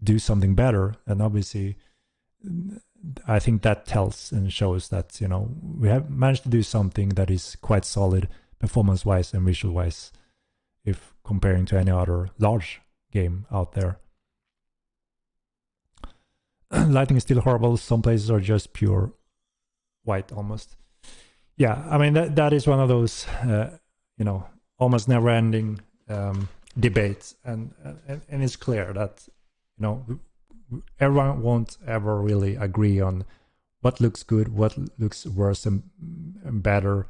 do something better. And obviously, I think that tells and shows that, you know, we have managed to do something that is quite solid performance-wise and visual-wise, if comparing to any other large game out there. Lighting is still horrible. Some places are just pure white almost. Yeah, I mean, that is one of those, you know, almost never-ending debates. And it's clear that, you know, everyone won't ever really agree on what looks good, what looks worse and better.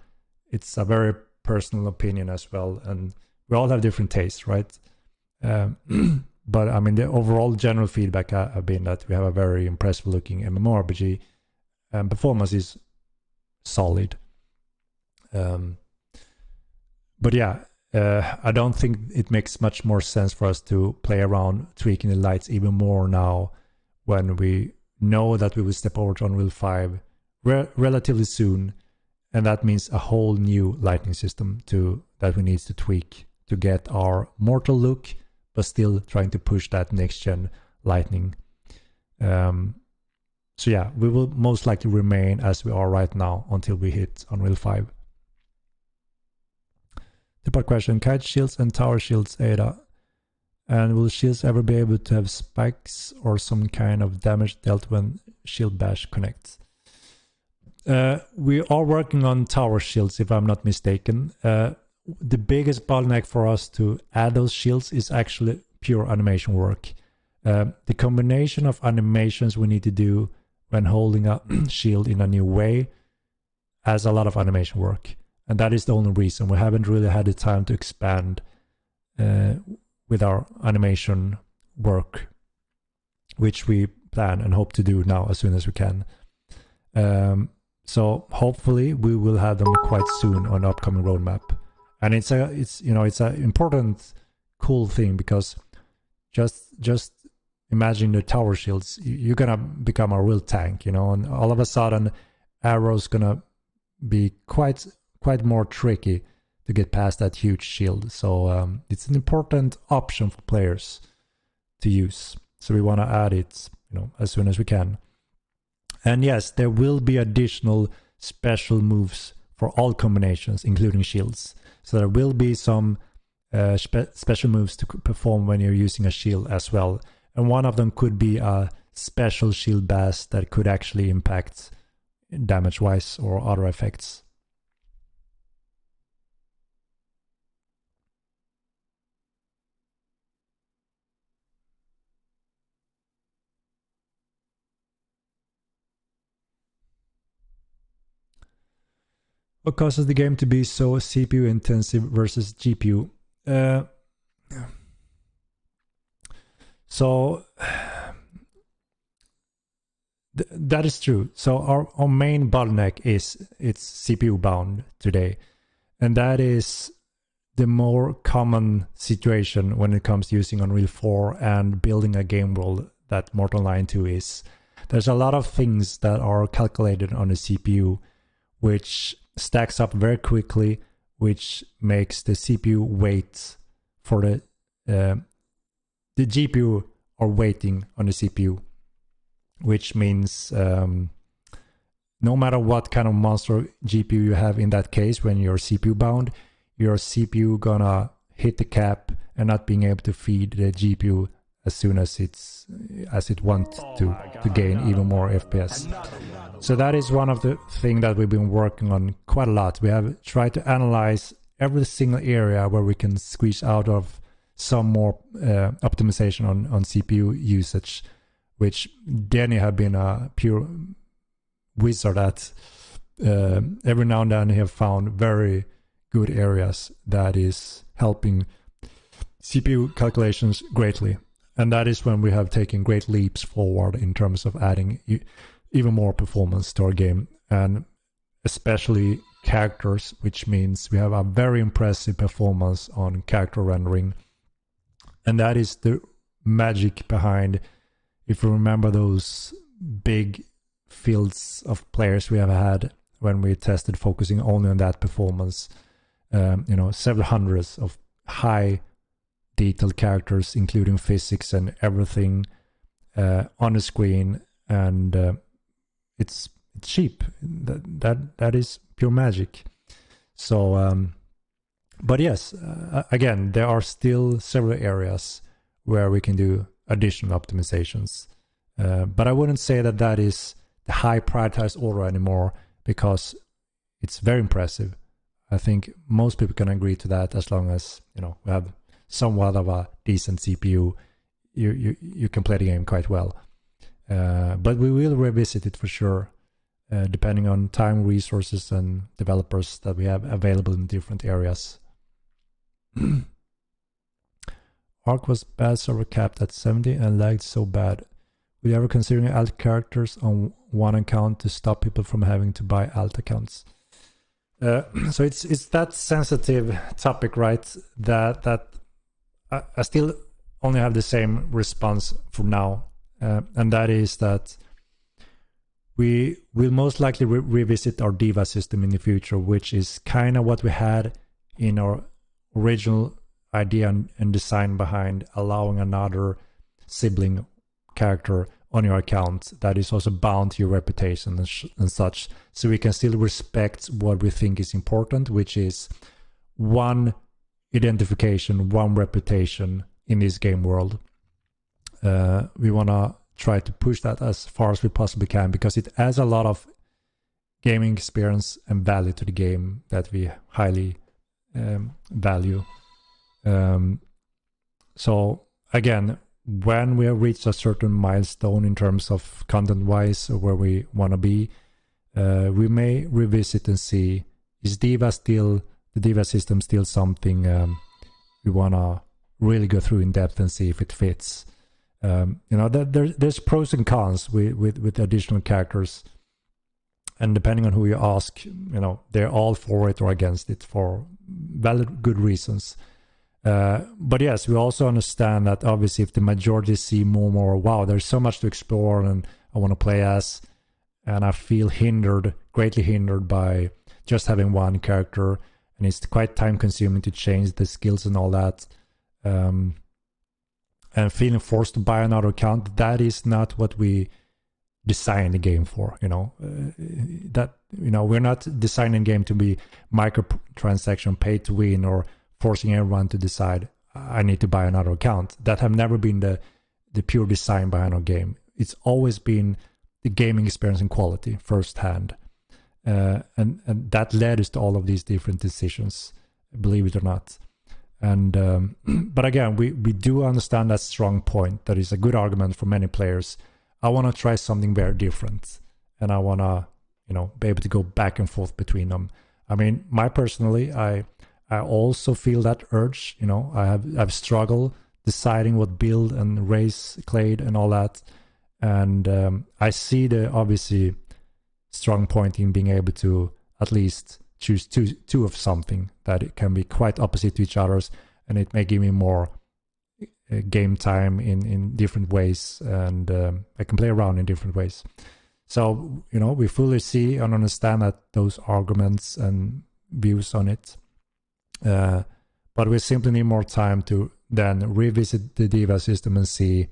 It's a very personal opinion as well. And we all have different tastes, right? But I mean, the overall general feedback have been that we have a very impressive looking MMORPG, and performance is solid. But yeah, I don't think it makes much more sense for us to play around tweaking the lights even more now when we know that we will step over to Unreal 5 relatively soon, and that means a whole new lighting system that we need to tweak to get our Mortal look, but still trying to push that next-gen lighting. So yeah, we will most likely remain as we are right now until we hit Unreal 5. Two-part question: kite shields and tower shields, Ada. And will shields ever be able to have spikes or some kind of damage dealt when shield bash connects? We are working on tower shields, if I'm not mistaken. The biggest bottleneck for us to add those shields is actually pure animation work. The combination of animations we need to do when holding a shield in a new way has a lot of animation work. And that is the only reason. We haven't really had the time to expand with our animation work, which we plan and hope to do now as soon as we can. So hopefully we will have them quite soon on the upcoming roadmap. And it's an important, cool thing, because just imagine the tower shields. You're gonna become a real tank, and all of a sudden arrows gonna be quite more tricky to get past that huge shield. So it's an important option for players to use. So we want to add it, as soon as we can. And yes, there will be additional special moves for all combinations, including shields. So there will be some special moves to perform when you're using a shield as well. And one of them could be a special shield bash that could actually impact damage-wise or other effects. What causes the game to be so CPU intensive versus GPU? So that is true. So our main bottleneck it's CPU bound today, and that is the more common situation when it comes to using Unreal 4 and building a game world that Mortal Online 2 is. There's a lot of things that are calculated on the CPU, which stacks up very quickly, which makes the CPU wait for the GPU are waiting on the CPU, which means no matter what kind of monster GPU you have in that case, when you're CPU bound, your CPU gonna hit the cap and not being able to feed the GPU as soon as it wants to gain even more FPS. So that is one of the things that we've been working on quite a lot. We have tried to analyze every single area where we can squeeze out of some more optimization on CPU usage, which Danny have been a pure wizard at. Every now and then he have found very good areas that is helping CPU calculations greatly. And that is when we have taken great leaps forward in terms of adding even more performance to our game, and especially characters, which means we have a very impressive performance on character rendering. And that is the magic behind, if you remember those big fields of players we have had when we tested focusing only on that performance, several hundreds of high detailed characters, including physics and everything on the screen, and it's cheap. That is pure magic. So but yes, again, there are still several areas where we can do additional optimizations, but I wouldn't say that is the high prioritized order anymore, because it's very impressive. I think most people can agree to that. As long as we have somewhat of a decent CPU, you can play the game quite well. But we will revisit it for sure, depending on time, resources, and developers that we have available in different areas. Arc was bad server capped at 70 and lagged so bad. Will you ever considering alt characters on one account to stop people from having to buy alt accounts? So it's that sensitive topic, right? That I still only have the same response for now, and that is that we will most likely revisit our diva system in the future, which is kind of what we had in our original idea and design behind allowing another sibling character on your account that is also bound to your reputation and such, so we can still respect what we think is important, which is one identification, one reputation in this game world. We want to try to push that as far as we possibly can, because it adds a lot of gaming experience and value to the game that we highly value. So again, when we have reached a certain milestone in terms of content-wise where we want to be, we may revisit and see, is the diva system still something we want to really go through in depth and see if it fits. There's pros and cons with additional characters, and depending on who you ask, they're all for it or against it for valid good reasons. But yes, we also understand that obviously if the majority see more, wow, there's so much to explore and I want to play as, and I feel greatly hindered by just having one character, and it's quite time consuming to change the skills and all that, and feeling forced to buy another account, that is not what we design the game for. We're not designing the game to be microtransaction, pay to win, or forcing everyone to decide I need to buy another account. That have never been the pure design behind our game. It's always been the gaming experience and quality firsthand, and that led us to all of these different decisions, believe it or not. And but again, we do understand that strong point. That is a good argument for many players. I want to try something very different, and I want to be able to go back and forth between them. I mean, personally, I also feel that urge. I've struggled deciding what build and race clade and all that, and I see the obviously strong point in being able to at least choose two of something that it can be quite opposite to each other's, and it may give me more game time in different ways, and I can play around in different ways. So we fully see and understand that those arguments and views on it. But we simply need more time to then revisit the diva system and see,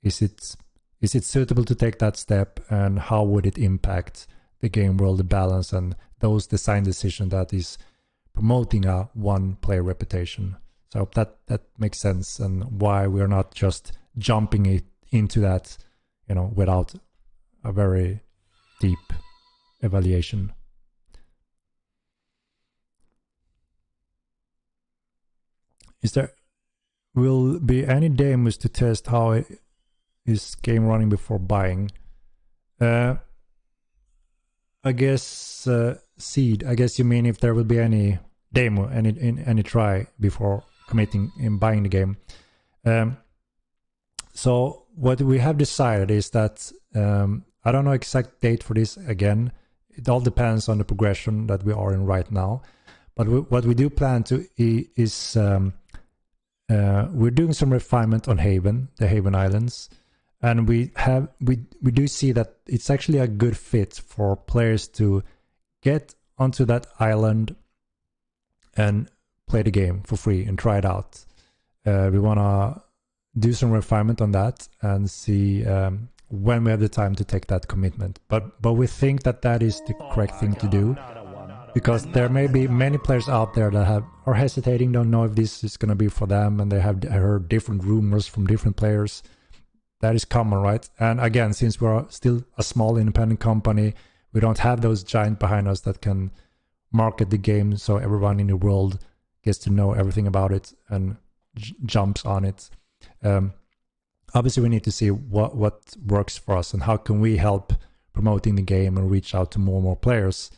is it suitable to take that step, and how would it impact the game world, the balance, and those design decisions that is promoting a one player reputation. So I hope that makes sense, and why we're not just jumping into that without a very deep evaluation. Will be any demos to test how is game running before buying? I guess seed. I guess you mean if there will be any demo, any try before committing in buying the game. So what we have decided is that I don't know exact date for this. Again, it all depends on the progression that we are in right now. But what we do plan to is we're doing some refinement on the Haven Islands, and we do see that it's actually a good fit for players to get onto that island and play the game for free and try it out. We want to do some refinement on that and see when we have the time to take that commitment. But we think that is the correct thing to do, because there may be many players out there that are hesitating, don't know if this is going to be for them, and they have heard different rumors from different players. That is common, right? And again, since we're still a small independent company, we don't have those giants behind us that can market the game so everyone in the world gets to know everything about it and jumps on it. Obviously, we need to see what works for us and how can we help promoting the game and reach out to more and more players.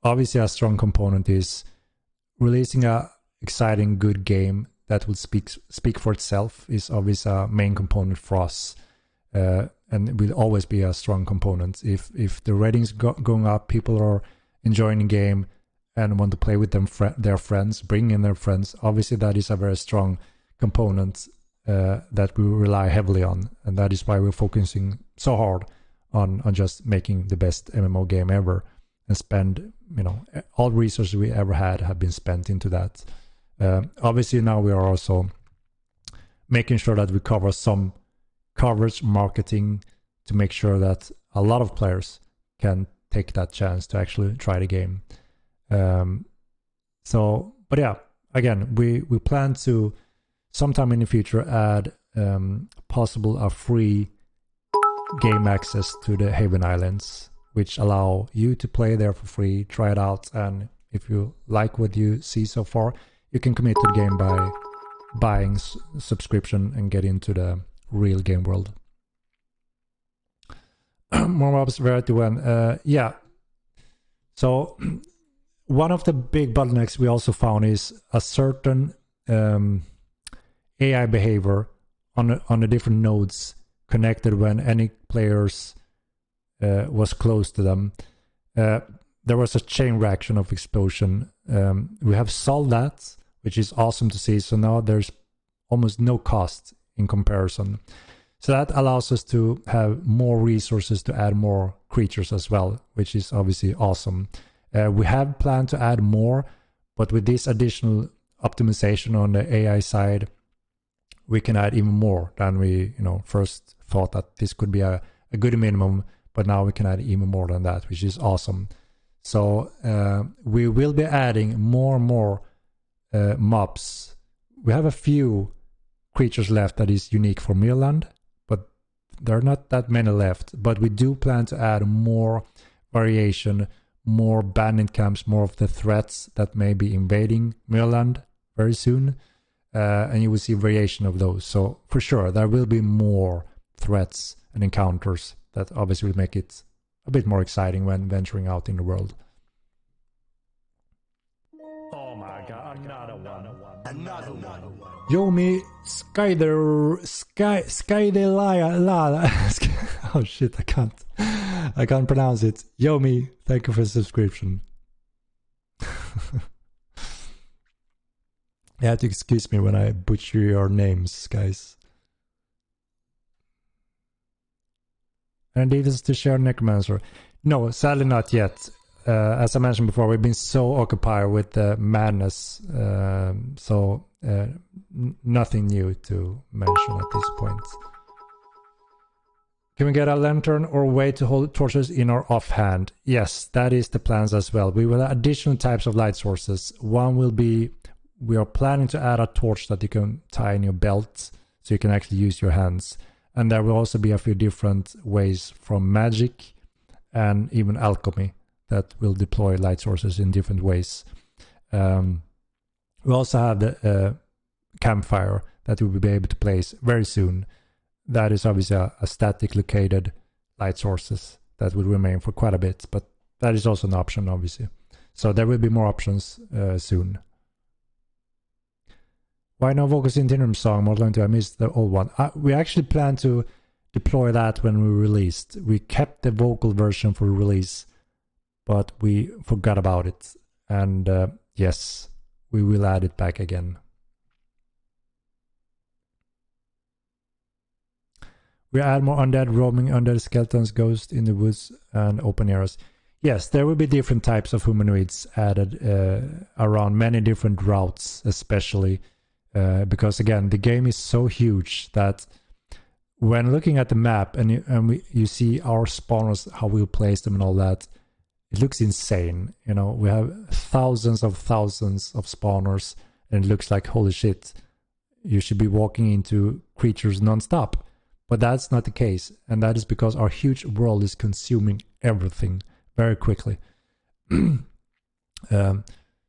Obviously, a strong component is releasing a exciting, good game that will speak for itself is obviously a main component for us, and will always be a strong component. If the ratings going up, people are enjoying the game, and want to play with them, their friends, bring in their friends. Obviously, that is a very strong component that we rely heavily on, and that is why we're focusing so hard on just making the best MMO game ever, and spend, you know, all resources we ever had have been spent into that. Obviously, now we are also making sure that we cover some coverage marketing to make sure that a lot of players can take that chance to actually try the game. But yeah, again, we plan to sometime in the future add possible a free game access to the Haven Islands, which allow you to play there for free, try it out, and if you like what you see so far, you can commit to the game by buying subscription and get into the real game world. More mobs, variety when yeah. So one of the big bottlenecks we also found is a certain AI behavior on the different nodes connected when any players was close to them. There was a chain reaction of explosion. We have solved that, which is awesome to see. So now there's almost no cost in comparison. So that allows us to have more resources to add more creatures as well, which is obviously awesome. We have planned to add more, but with this additional optimization on the AI side, we can add even more than we, first thought that this could be a good minimum, but now we can add even more than that, which is awesome. So we will be adding more and more mobs. We have a few creatures left that is unique for Mainland, but there are not that many left. But we do plan to add more variation, more bandit camps, more of the threats that may be invading Mainland very soon. And you will see variation of those. So for sure, there will be more threats and encounters that obviously will make it a bit more exciting when venturing out in the world. Oh my god, another one. Another one. Yomi Skyder oh shit, I can't pronounce it. Yomi, thank you for the subscription. You have to excuse me when I butcher your names, guys. And it is to share Necromancer. No, sadly not yet. As I mentioned before, we've been so occupied with the madness, so nothing new to mention at this point. Can we get a lantern or way to hold torches in our offhand? Yes, that is the plans as well. We will add additional types of light sources. One will be, we are planning to add a torch that you can tie in your belt, so you can actually use your hands. And there will also be a few different ways from magic and even alchemy that will deploy light sources in different ways. We also have the campfire that we will be able to place very soon. That is obviously a static located light sources that will remain for quite a bit, but that is also an option, obviously. So there will be more options soon. Why no vocals in Tinram song? More going to I missed the old one. We actually plan to deploy that when we released. We kept the vocal version for release, but we forgot about it. And yes, we will add it back again. We add more undead roaming undead skeletons, ghosts in the woods and open areas. Yes, there will be different types of humanoids added around many different routes, especially because again, the game is so huge that when looking at the map and you see our spawners, how we'll place them and all that, it looks insane. We have thousands of spawners, and it looks like, holy shit, you should be walking into creatures non-stop. But that's not the case, and that is because our huge world is consuming everything very quickly.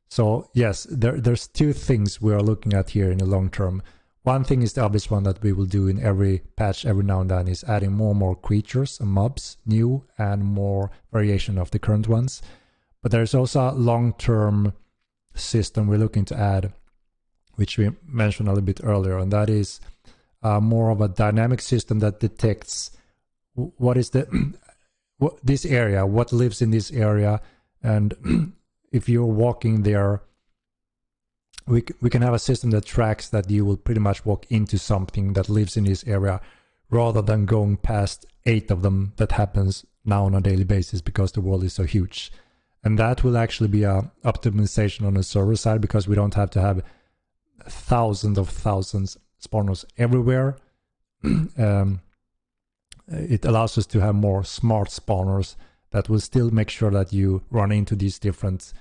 So yes, there's two things we are looking at here in the long term. One thing is the obvious one that we will do in every patch every now and then is adding more and more creatures and mobs, new and more variation of the current ones. But there's also a long-term system we're looking to add, which we mentioned a little bit earlier, and that is more of a dynamic system that detects what is this area, what lives in this area, and if you're walking there, we can have a system that tracks that you will pretty much walk into something that lives in this area, rather than going past 8 of them that happens now on a daily basis because the world is so huge. And that will actually be a optimization on the server side, because we don't have to have thousands of thousands spawners everywhere. It allows us to have more smart spawners that will still make sure that you run into these different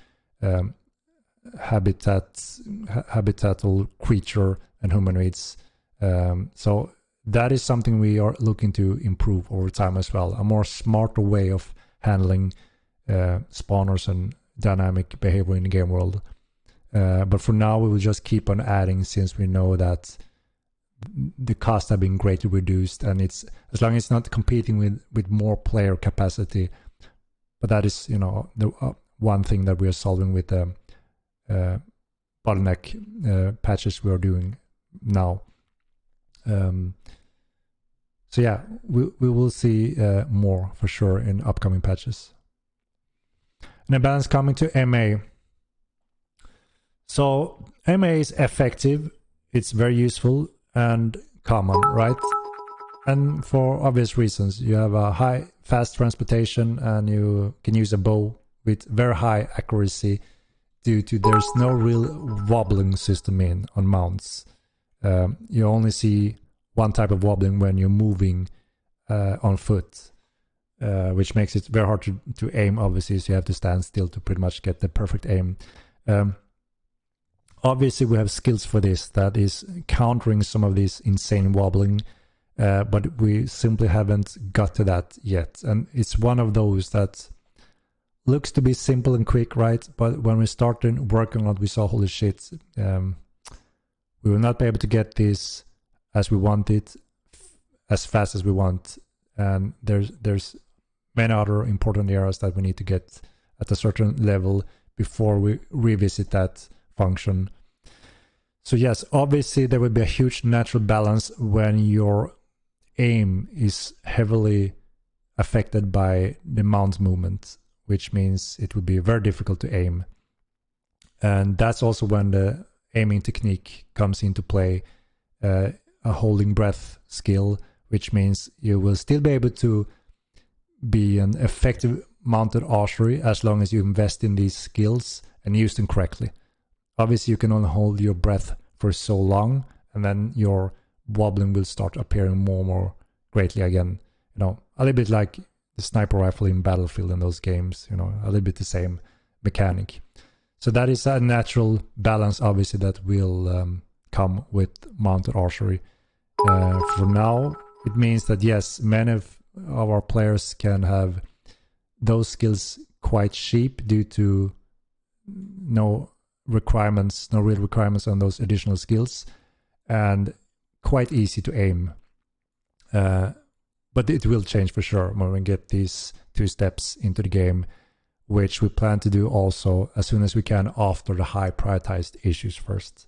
habitatal creature and humanoids. So that is something we are looking to improve over time as well. A more smarter way of handling spawners and dynamic behavior in the game world. But for now, we will just keep on adding, since we know that the costs have been greatly reduced, and it's, as long as it's not competing with more player capacity. But that is, the one thing that we are solving with the bottleneck patches we are doing now. So yeah, we will see more for sure in upcoming patches. And a balance coming to MA. So MA is effective, it's very useful and common, right? And for obvious reasons, you have a fast transportation, and you can use a bow with very high accuracy due to there's no real wobbling system on mounts. You only see one type of wobbling when you're moving on foot, which makes it very hard to aim, obviously, so you have to stand still to pretty much get the perfect aim. Obviously, we have skills for this that is countering some of this insane wobbling, but we simply haven't got to that yet. And it's one of those that looks to be simple and quick, right? But when we started working on it, we saw, holy shit, we will not be able to get this as we want it, as fast as we want. And there's many other important areas that we need to get at a certain level before we revisit that function. So yes, obviously there will be a huge natural balance when your aim is heavily affected by the mount movement, which means it will be very difficult to aim. And that's also when the aiming technique comes into play, a holding breath skill, which means you will still be able to be an effective mounted archery as long as you invest in these skills and use them correctly. Obviously, you can only hold your breath for so long, and then your wobbling will start appearing more and more greatly again. A little bit like the sniper rifle in Battlefield in those games, a little bit the same mechanic. So that is a natural balance, obviously, that will come with mounted archery. For now, it means that yes, many of our players can have those skills quite cheap due to no real requirements on those additional skills, and quite easy to aim. But it will change for sure when we get these 2 steps into the game, which we plan to do also as soon as we can after the high prioritized issues first.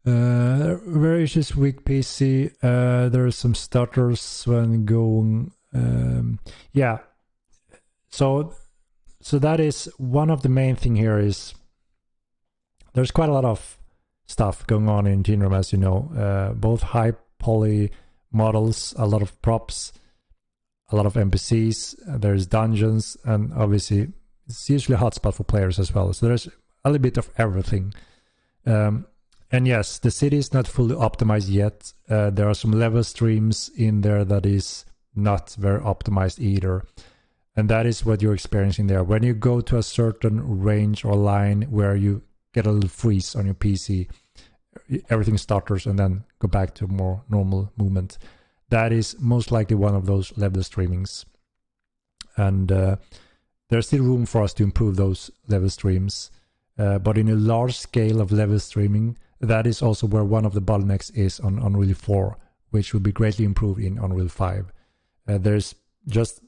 Where is this weak PC? There are some stutters when going. Yeah. So that is one of the main thing here. Is there's quite a lot of stuff going on in Team Room, as you know. Both high poly models, a lot of props, a lot of NPCs. There's dungeons, and obviously it's usually a hotspot for players as well. So there's a little bit of everything. And yes, the city is not fully optimized yet. There are some level streams in there that is not very optimized either. And that is what you're experiencing there. When you go to a certain range or line where you get a little freeze on your PC, everything stutters and then go back to more normal movement. That is most likely one of those level streamings. And there's still room for us to improve those level streams. But in a large scale of level streaming, that is also where one of the bottlenecks is on Unreal 4, which will be greatly improved in Unreal 5. There's just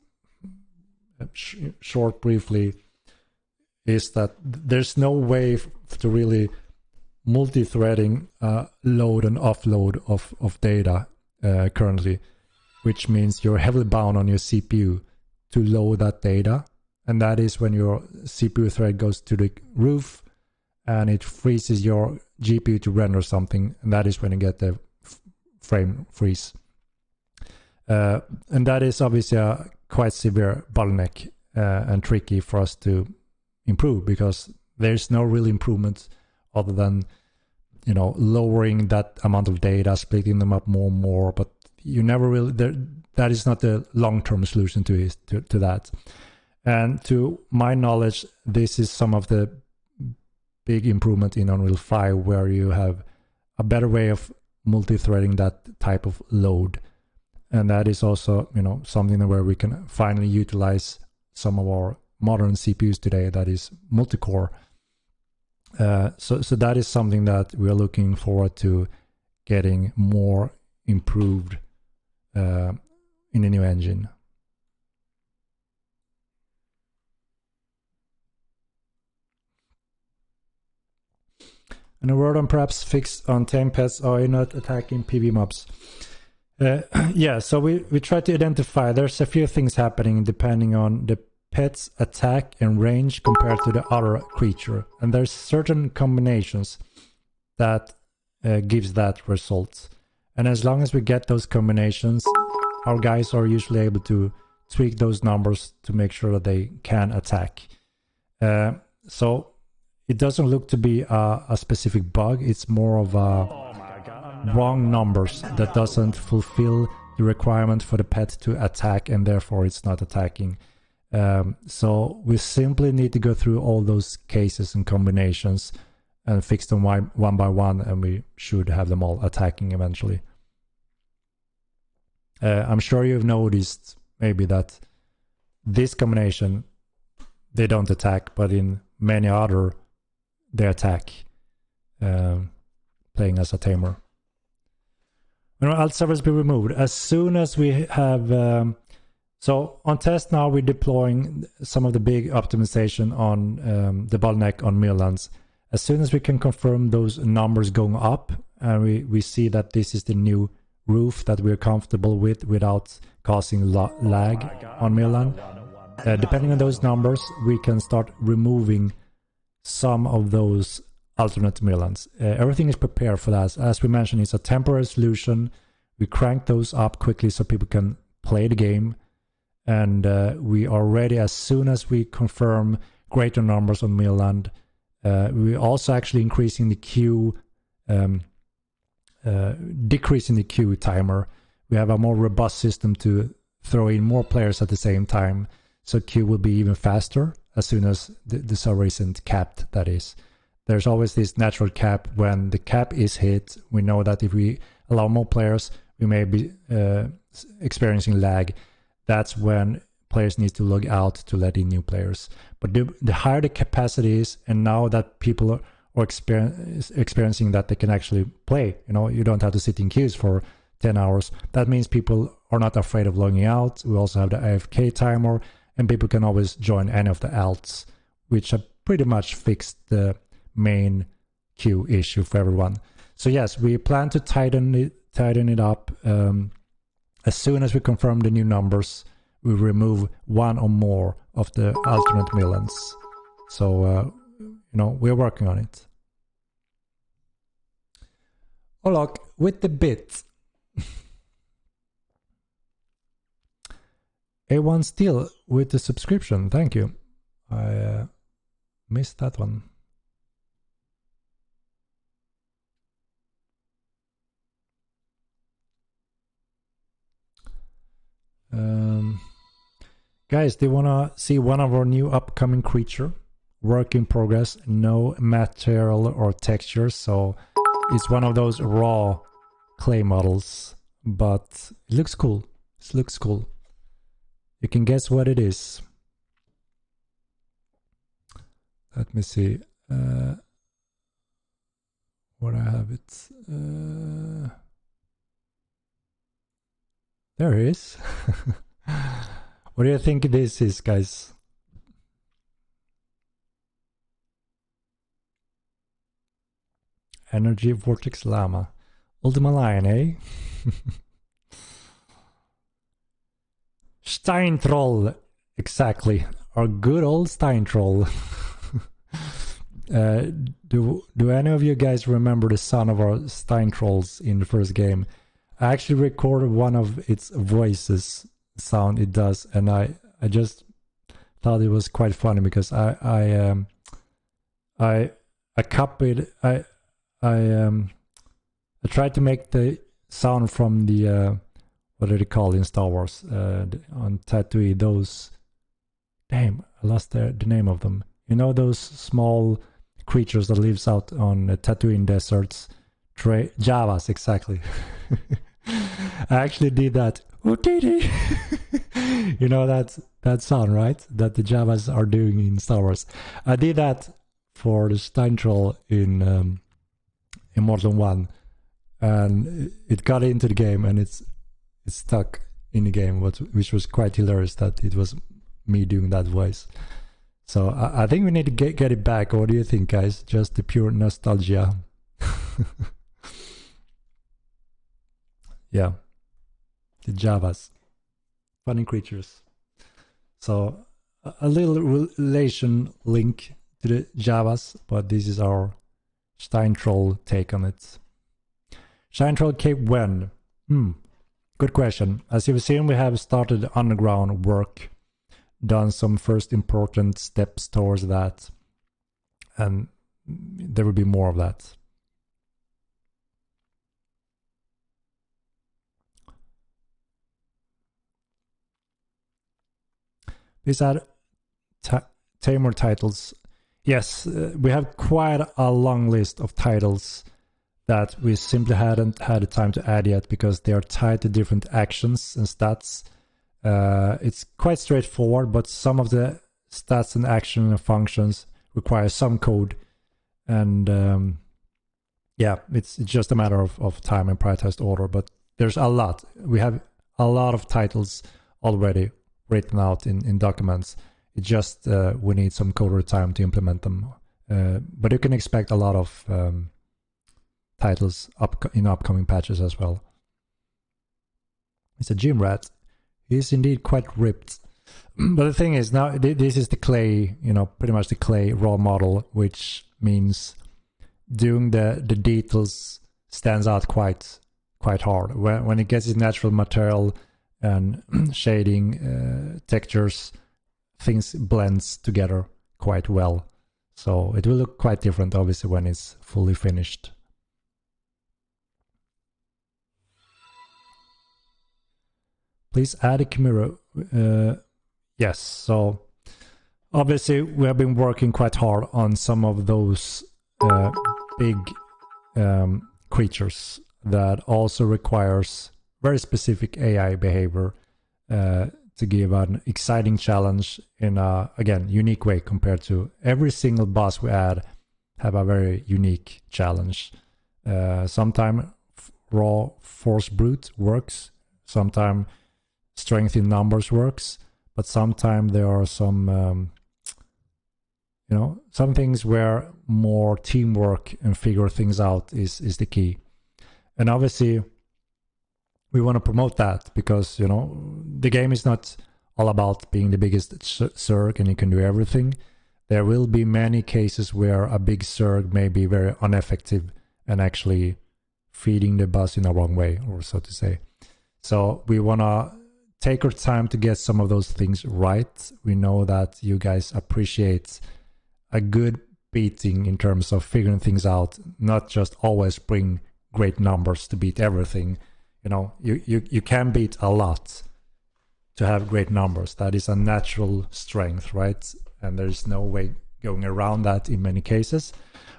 short briefly, is that there's no way to really multi-threading load and offload of data currently, which means you're heavily bound on your CPU to load that data. And that is when your CPU thread goes to the roof and it freezes your GPU to render something. And that is when you get the frame freeze. And that is obviously a quite severe bottleneck and tricky for us to improve, because there's no real improvement other than, you know, lowering that amount of data, splitting them up more and more. But you never really, that is not the long-term solution to that. And to my knowledge, this is some of the big improvement in Unreal 5, where you have a better way of multi-threading that type of load. And that is also, you know, something where we can finally utilize some of our modern CPUs today, that is multi-core. So that is something that we are looking forward to getting more improved in the new engine. And a word on perhaps fix on tame pets are not attacking PV mobs. Yeah, so we try to identify, there's a few things happening depending on the pet's attack and range compared to the other creature. And there's certain combinations that gives that result. And as long as we get those combinations, our guys are usually able to tweak those numbers to make sure that they can attack. So it doesn't look to be a specific bug, it's more of a wrong numbers that doesn't fulfill the requirement for the pet to attack, and therefore it's not attacking. So we simply need to go through all those cases and combinations and fix them one by one, and we should have them all attacking eventually. I'm sure you've noticed maybe that this combination, they don't attack, but in many other, they attack, playing as a tamer. When alt servers be removed, as soon as we have... so on test now, we're deploying some of the big optimization on the bottleneck on Mainlands. As soon as we can confirm those numbers going up, and we see that this is the new roof that we're comfortable with without causing lag on Mainland, depending on those numbers, we can start removing some of those alternate Mainlands. Everything is prepared for that. As we mentioned, it's a temporary solution. We crank those up quickly so people can play the game. And we are ready as soon as we confirm greater numbers on Mainland. We're also actually increasing the queue, decreasing the queue timer. We have a more robust system to throw in more players at the same time. So queue will be even faster as soon as the server isn't capped, that is. There's always this natural cap. When the cap is hit, we know that if we allow more players, we may be experiencing lag. That's when players need to log out to let in new players. But the higher the capacity is, and now that people are experiencing that they can actually play, you know, you don't have to sit in queues for 10 hours. That means people are not afraid of logging out. We also have the AFK timer, and people can always join any of the alts, which have pretty much fixed the main queue issue for everyone. So yes, we plan to tighten it up. As soon as we confirm the new numbers, we remove one or more of the alternate Mainlands. So, you know, we're working on it. Olok with the bit. A1 Steel with the subscription. Thank you. I missed that one. Guys, do you want to see one of our new upcoming creature? Work in progress, no material or texture, so it's one of those raw clay models, but it looks cool. It looks cool. You can guess what it is. Let me see. Where I have it. There it is. What do you think this is, guys? Energy Vortex Llama. Ultima Lion, eh? Steintroll. Exactly. Our good old Steintroll. Do any of you guys remember the sound of our Steintrolls in the first game? I actually recorded one of its voices sound it does, and I just thought it was quite funny because I copied I tried to make the sound from the what do they call in Star Wars on Tatooine, those, damn, I lost the name of them. You know, those small creatures that lives out on Tatooine deserts, Javas, exactly. I actually did that. You know that sound, right? That the Javas are doing in Star Wars. I did that for the Steintroll in Immortal 1, and it got into the game, and it's stuck in the game, which was quite hilarious that it was me doing that voice. So I think we need to get it back. What do you think, guys? Just the pure nostalgia. Yeah, the Javas, funny creatures. So a little relation link to the Javas, but this is our Steintroll take on it. Steintroll came when? Good question. As you've seen, we have started underground work, done some first important steps towards that, and there will be more of that. These are tamer titles. Yes, we have quite a long list of titles that we simply hadn't had the time to add yet because they are tied to different actions and stats. It's quite straightforward, but some of the stats and action and functions require some code, and yeah, it's just a matter of time and prioritized order. But there's a lot. We have a lot of titles already written out in documents. It just we need some coder time to implement them. But you can expect a lot of titles in upcoming patches as well. It's a gym rat. He's indeed quite ripped. But the thing is, now this is the clay, pretty much the clay raw model, which means doing the details stands out quite hard. When it gets its natural material and shading, textures, things blends together quite well. So it will look quite different, obviously, when it's fully finished. Please add a Kimura. Yes, so obviously we have been working quite hard on some of those big creatures that also requires very specific AI behavior to give an exciting challenge in a, again, unique way compared to every single boss we add have a very unique challenge. Sometimes raw force brute works, sometimes strength in numbers works, but sometimes there are some some things where more teamwork and figure things out is the key. And obviously we want to promote that because the game is not all about being the biggest Zerg and you can do everything. There will be many cases where a big Zerg may be very ineffective and actually feeding the boss in a wrong way, or so to say. So we want to take our time to get some of those things right. We know that you guys appreciate a good beating in terms of figuring things out, not just always bring great numbers to beat everything. You can beat a lot to have great numbers. That is a natural strength, right? And there's no way going around that in many cases.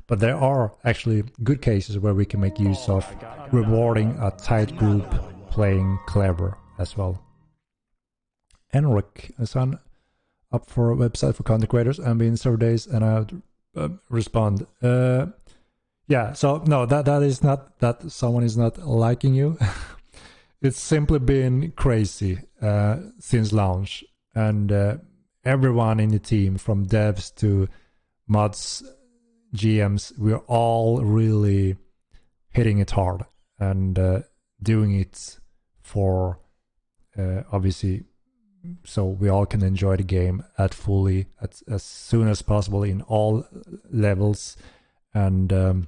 But there are actually good cases where we can make use of rewarding a tight group playing clever as well. Enric, I signed up for a website for content creators and been several days, and I have to respond. Yeah, so no, that is not that someone is not liking you. It's simply been crazy since launch. and everyone in the team, from devs to mods, GMs, we're all really hitting it hard and doing it for obviously so we all can enjoy the game at fully as soon as possible in all levels. And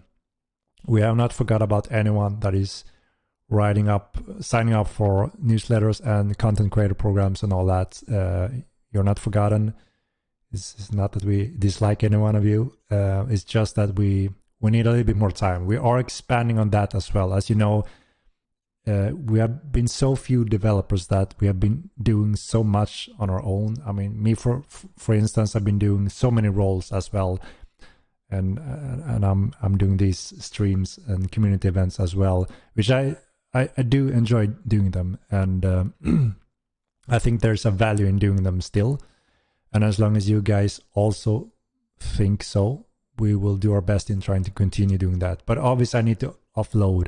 we have not forgot about anyone that is signing up for newsletters and content creator programs and all that. You're not forgotten. It's not that we dislike any one of you. It's just that we need a little bit more time. We are expanding on that as well. As you know, we have been so few developers that we have been doing so much on our own. I mean, me for instance, I've been doing so many roles as well, and I'm doing these streams and community events as well, which I do enjoy doing them, and I think there's a value in doing them still. And as long as you guys also think so, we will do our best in trying to continue doing that. But obviously, I need to offload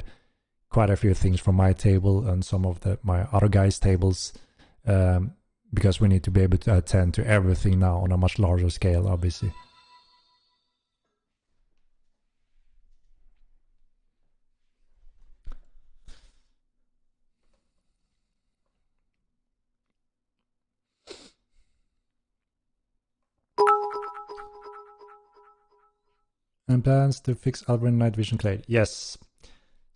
quite a few things from my table and some of my other guys' tables, because we need to be able to attend to everything now on a much larger scale, obviously. And plans to fix Alvin Night Vision Clade. Yes.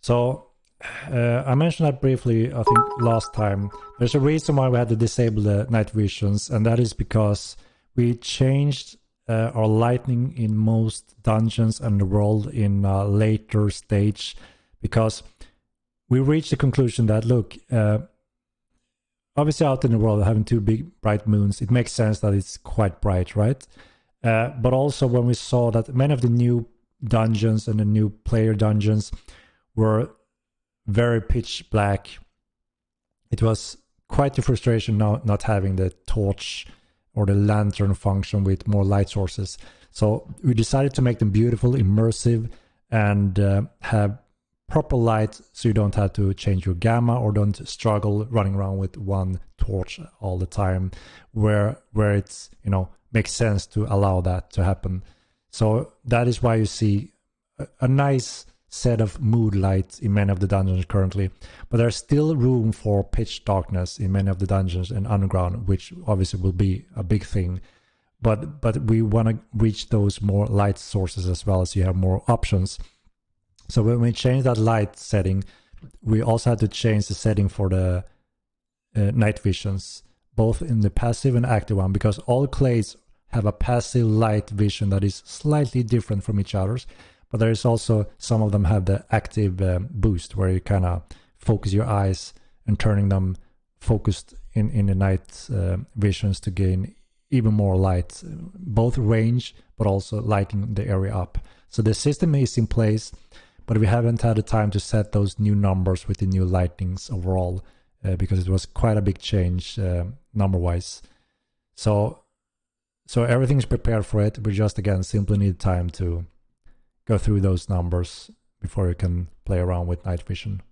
So I mentioned that briefly, I think, last time. There's a reason why we had to disable the night visions, and that is because we changed our lighting in most dungeons and the world in a later stage, because we reached the conclusion that, look, obviously out in the world, having two big bright moons, it makes sense that it's quite bright, right? But also when we saw that many of the new dungeons and the new player dungeons were very pitch black, it was quite a frustration not having the torch or the lantern function with more light sources. So we decided to make them beautiful, immersive, and have proper light, so you don't have to change your gamma or don't struggle running around with one torch all the time, where it's, you know, makes sense to allow that to happen. So that is why you see a nice set of mood lights in many of the dungeons currently, but there's still room for pitch darkness in many of the dungeons and underground, which obviously will be a big thing. But we want to reach those more light sources as well, so you have more options. So when we change that light setting, we also had to change the setting for the night visions, both in the passive and active one, because all clades have a passive light vision that is slightly different from each other's. But there is also, some of them have the active boost, where you kind of focus your eyes and turning them focused in the night visions to gain even more light, both range but also lighting the area up. So the system is in place, but we haven't had the time to set those new numbers with the new lightnings overall, because it was quite a big change number-wise. So everything's prepared for it. We just, again, simply need time to go through those numbers before you can play around with night vision.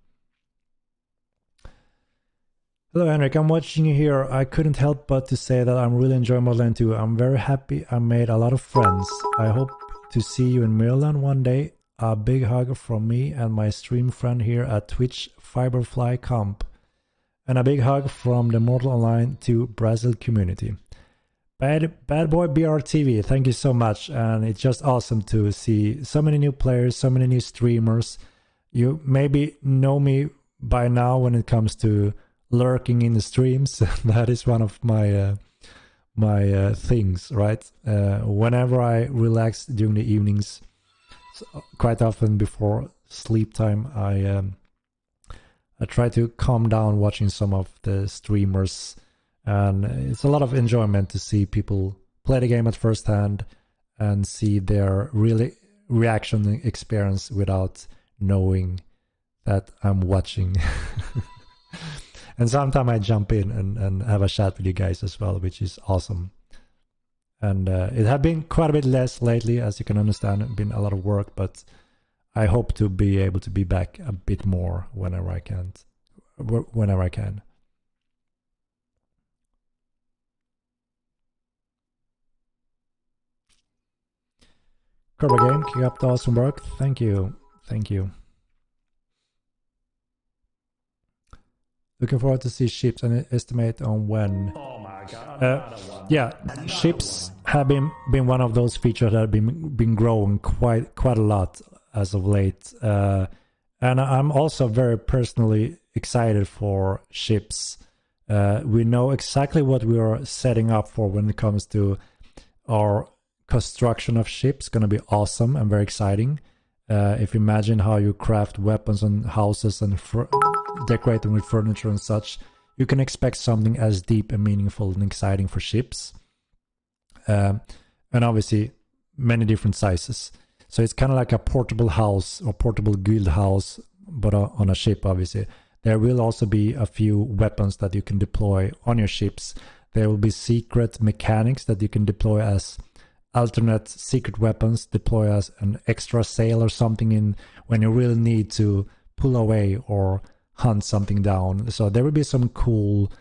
Hello, Henrik. I'm watching you here. I couldn't help but to say that I'm really enjoying Mainland too. I'm very happy I made a lot of friends. I hope to see you in Mainland one day. A big hug from me and my stream friend here at Twitch, Fiberfly Comp. And a big hug from the Mortal Online to Brazil community. Bad Boy BRTV, thank you so much. And it's just awesome to see so many new players, so many new streamers. You maybe know me by now when it comes to lurking in the streams. That is one of my my things, right? Whenever I relax during the evenings, quite often before sleep time, I try to calm down watching some of the streamers, and it's a lot of enjoyment to see people play the game at first hand and see their really reaction experience without knowing that I'm watching. And sometimes I jump in and have a chat with you guys as well, which is awesome. And it has been quite a bit less lately, as you can understand. It's been a lot of work, but I hope to be able to be back a bit more whenever I can. Cobra Game, keep up the awesome work. Thank you. Thank you. Looking forward to see ships and estimate on when. Oh my god, another one. Yeah, ships have been one of those features that have been growing quite a lot as of late. And I'm also very personally excited for ships. We know exactly what we are setting up for when it comes to our construction of ships. Going to be awesome and very exciting. If you imagine how you craft weapons and houses and decorate them with furniture and such, you can expect something as deep and meaningful and exciting for ships. And obviously, many different sizes. So it's kind of like a portable house or portable guild house, but on a ship, obviously. There will also be a few weapons that you can deploy on your ships. There will be secret mechanics that you can deploy as alternate secret weapons, deploy as an extra sail or something in when you really need to pull away or hunt something down. So there will be some cool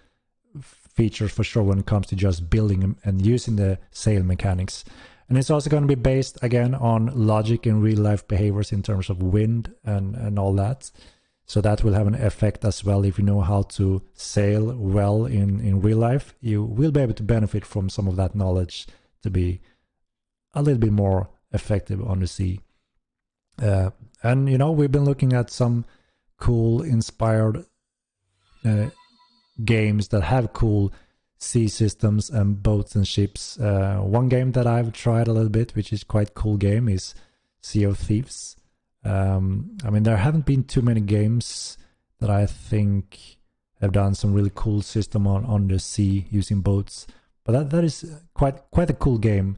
features for sure when it comes to just building and using the sail mechanics. And it's also going to be based again on logic and real life behaviors in terms of wind and all that. So that will have an effect as well. If you know how to sail well in real life, you will be able to benefit from some of that knowledge to be a little bit more effective on the sea. And you know, we've been looking at some cool inspired games that have cool sea systems and boats and ships. One game that I've tried a little bit, which is quite cool game, is Sea of Thieves. I mean, there haven't been too many games that I think have done some really cool system on the sea using boats, but that is quite a cool game.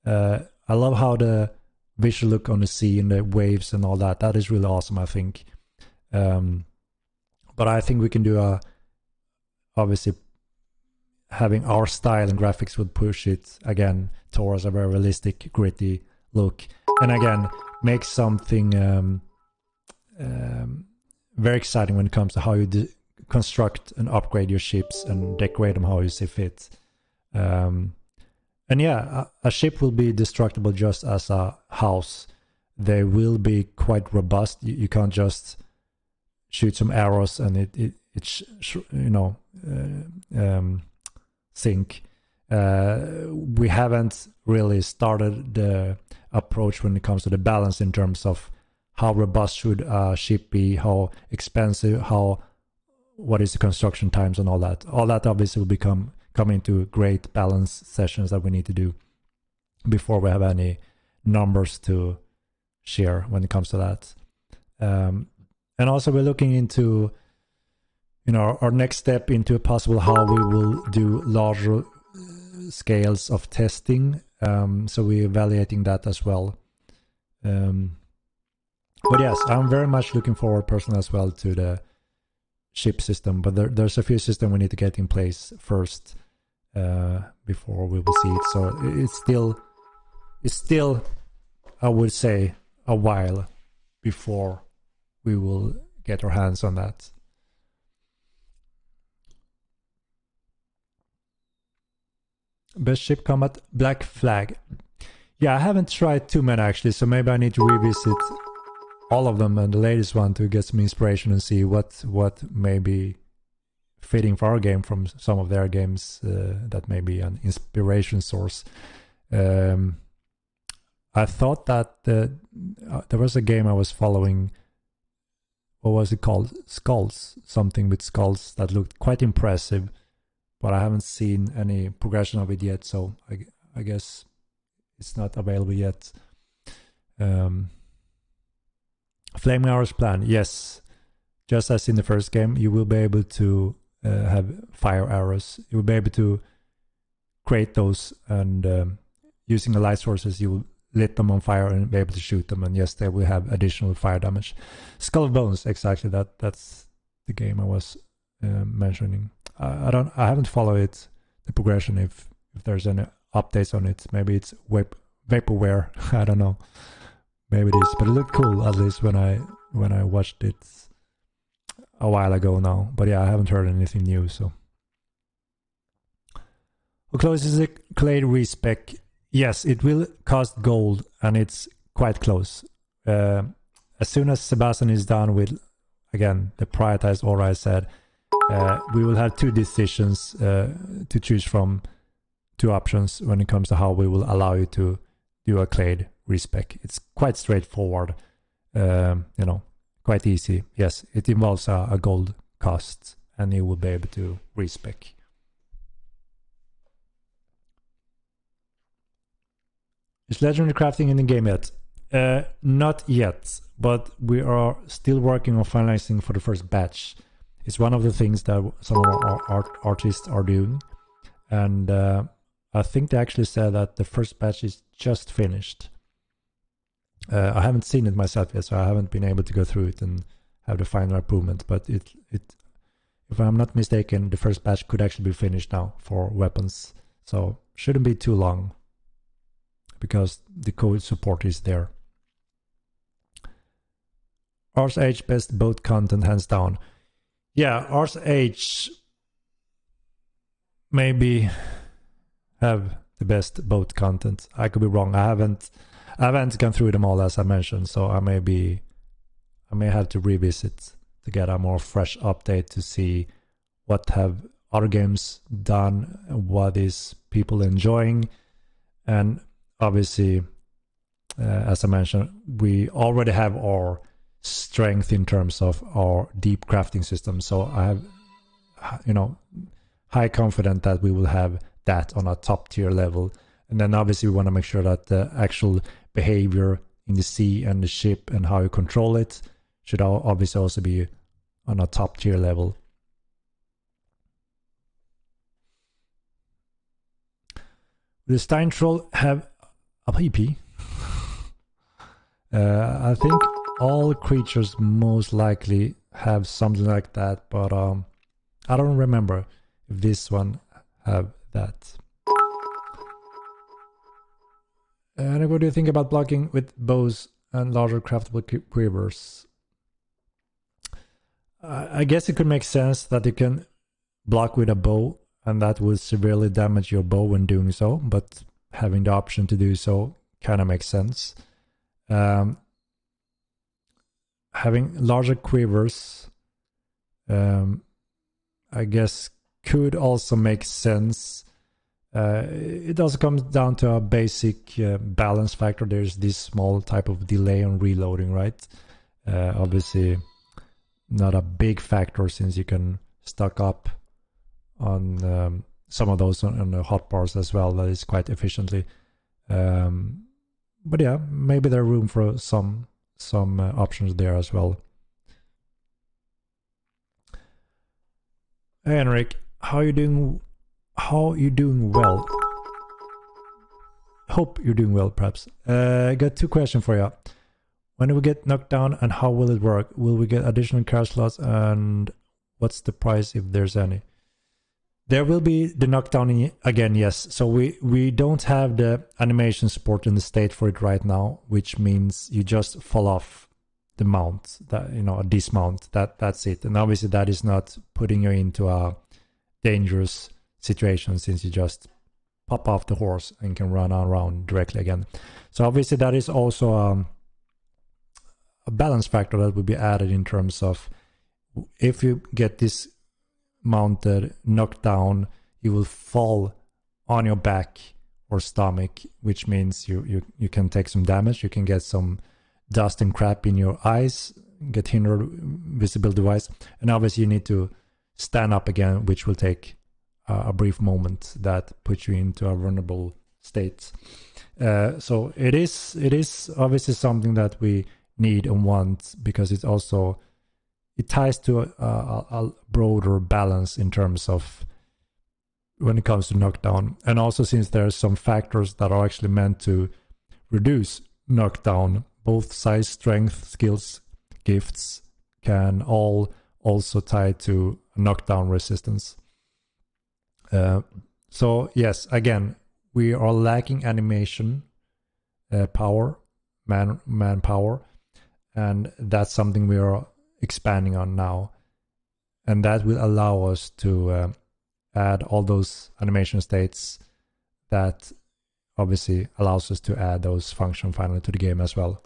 I love how the visual look on the sea and the waves and all that. That is really awesome, I think. But I think we can do obviously having our style and graphics would push it again towards a very realistic, gritty look. And again, make something very exciting when it comes to how you construct and upgrade your ships and decorate them how you see fit. And yeah, a ship will be destructible just as a house. They will be quite robust. You can't just shoot some arrows and it sink. We haven't really started the approach when it comes to the balance in terms of how robust should a ship be, how expensive, what is the construction times and all that. All that obviously will come into great balance sessions that we need to do before we have any numbers to share when it comes to that. And also we're looking into our next step into a possible how we will do larger scales of testing. So we're evaluating that as well. But yes, I'm very much looking forward personally as well to the ship system, but there's a few systems we need to get in place first before we will see it. So it's still I would say a while before we will get our hands on that. Best ship combat, Black Flag. Yeah, I haven't tried too many actually, so maybe I need to revisit all of them and the latest one to get some inspiration and see what may be fitting for our game from some of their games. That may be an inspiration source. I thought that there was a game I was following. What was it called? Skulls, something with skulls that looked quite impressive, but I haven't seen any progression of it yet, so I guess it's not available yet. Flaming Arrows plan, yes. Just as in the first game, you will be able to have fire arrows. You will be able to create those, and using the light sources, you will lit them on fire and be able to shoot them. And yes, they will have additional fire damage. Skull of Bones, exactly. That's the game I was mentioning. I haven't followed it, the progression. If there's any updates on it, maybe it's vaporware. I don't know. Maybe it is, but it looked cool at least when I watched it a while ago now. But yeah, I haven't heard anything new. So, how close is it? Clay respec? Yes, it will cost gold, and it's quite close. As soon as Sebastian is done with, again, the prioritized aura I said, we will have two decisions to choose from, two options when it comes to how we will allow you to do a clade respec. It's quite straightforward, quite easy. Yes, it involves a gold cost, and you will be able to respec. Is legendary crafting in the game yet? Not yet, but we are still working on finalizing for the first batch. It's one of the things that some of our artists are doing, and I think they actually said that the first batch is just finished. I haven't seen it myself yet, so I haven't been able to go through it and have the final improvement, but it if I'm not mistaken, the first batch could actually be finished now for weapons, so shouldn't be too long, because the code support is there. Ars H best boat content hands down. Yeah, Ars H maybe have the best boat content. I could be wrong. I haven't gone through them all, as I mentioned, so I may have to revisit to get a more fresh update to see what have other games done, what is people enjoying, and obviously, as I mentioned, we already have our strength in terms of our deep crafting system. So I have, high confidence that we will have that on a top tier level. And then obviously we want to make sure that the actual behavior in the sea and the ship and how you control it should obviously also be on a top tier level. Will the Stein Troll have a PP? I think all creatures most likely have something like that, but I don't remember if this one have that. And what do you think about blocking with bows and larger craftable quivers? I guess it could make sense that you can block with a bow, and that would severely damage your bow when doing so, but having the option to do so kind of makes sense. Having larger quivers, I guess, could also make sense. It also comes down to a basic balance factor. There's this small type of delay on reloading, right? Obviously, not a big factor since you can stock up on some of those on the hotbars as well. That is quite efficiently. But yeah, maybe there's room for some options there as well. Hey Henrik, how you doing? How you doing? Well, hope you're doing well. Perhaps. I got two questions for you. When do we get Knockdown, and how will it work? Will we get additional card slots, and what's the price if there's any? There will be the Knockdown again, yes. So we don't have the animation support in the state for it right now, which means you just fall off the mount, that a dismount. That's it. And obviously that is not putting you into a dangerous situation, since you just pop off the horse and can run around directly again. So obviously that is also a balance factor that will be added in terms of, if you get this mounted Knockdown, you will fall on your back or stomach, which means you can take some damage. You can get some dust and crap in your eyes, get hindered visibility-wise, and obviously you need to stand up again, which will take a brief moment that puts you into a vulnerable state. So it is obviously something that we need and want, because it ties to a broader balance in terms of when it comes to Knockdown. And also, since there are some factors that are actually meant to reduce Knockdown, both size, strength, skills, gifts can all also tie to Knockdown resistance. So yes, again, we are lacking animation power, manpower, and that's something we are expanding on now, and that will allow us to add all those animation states that obviously allows us to add those functions finally to the game as well.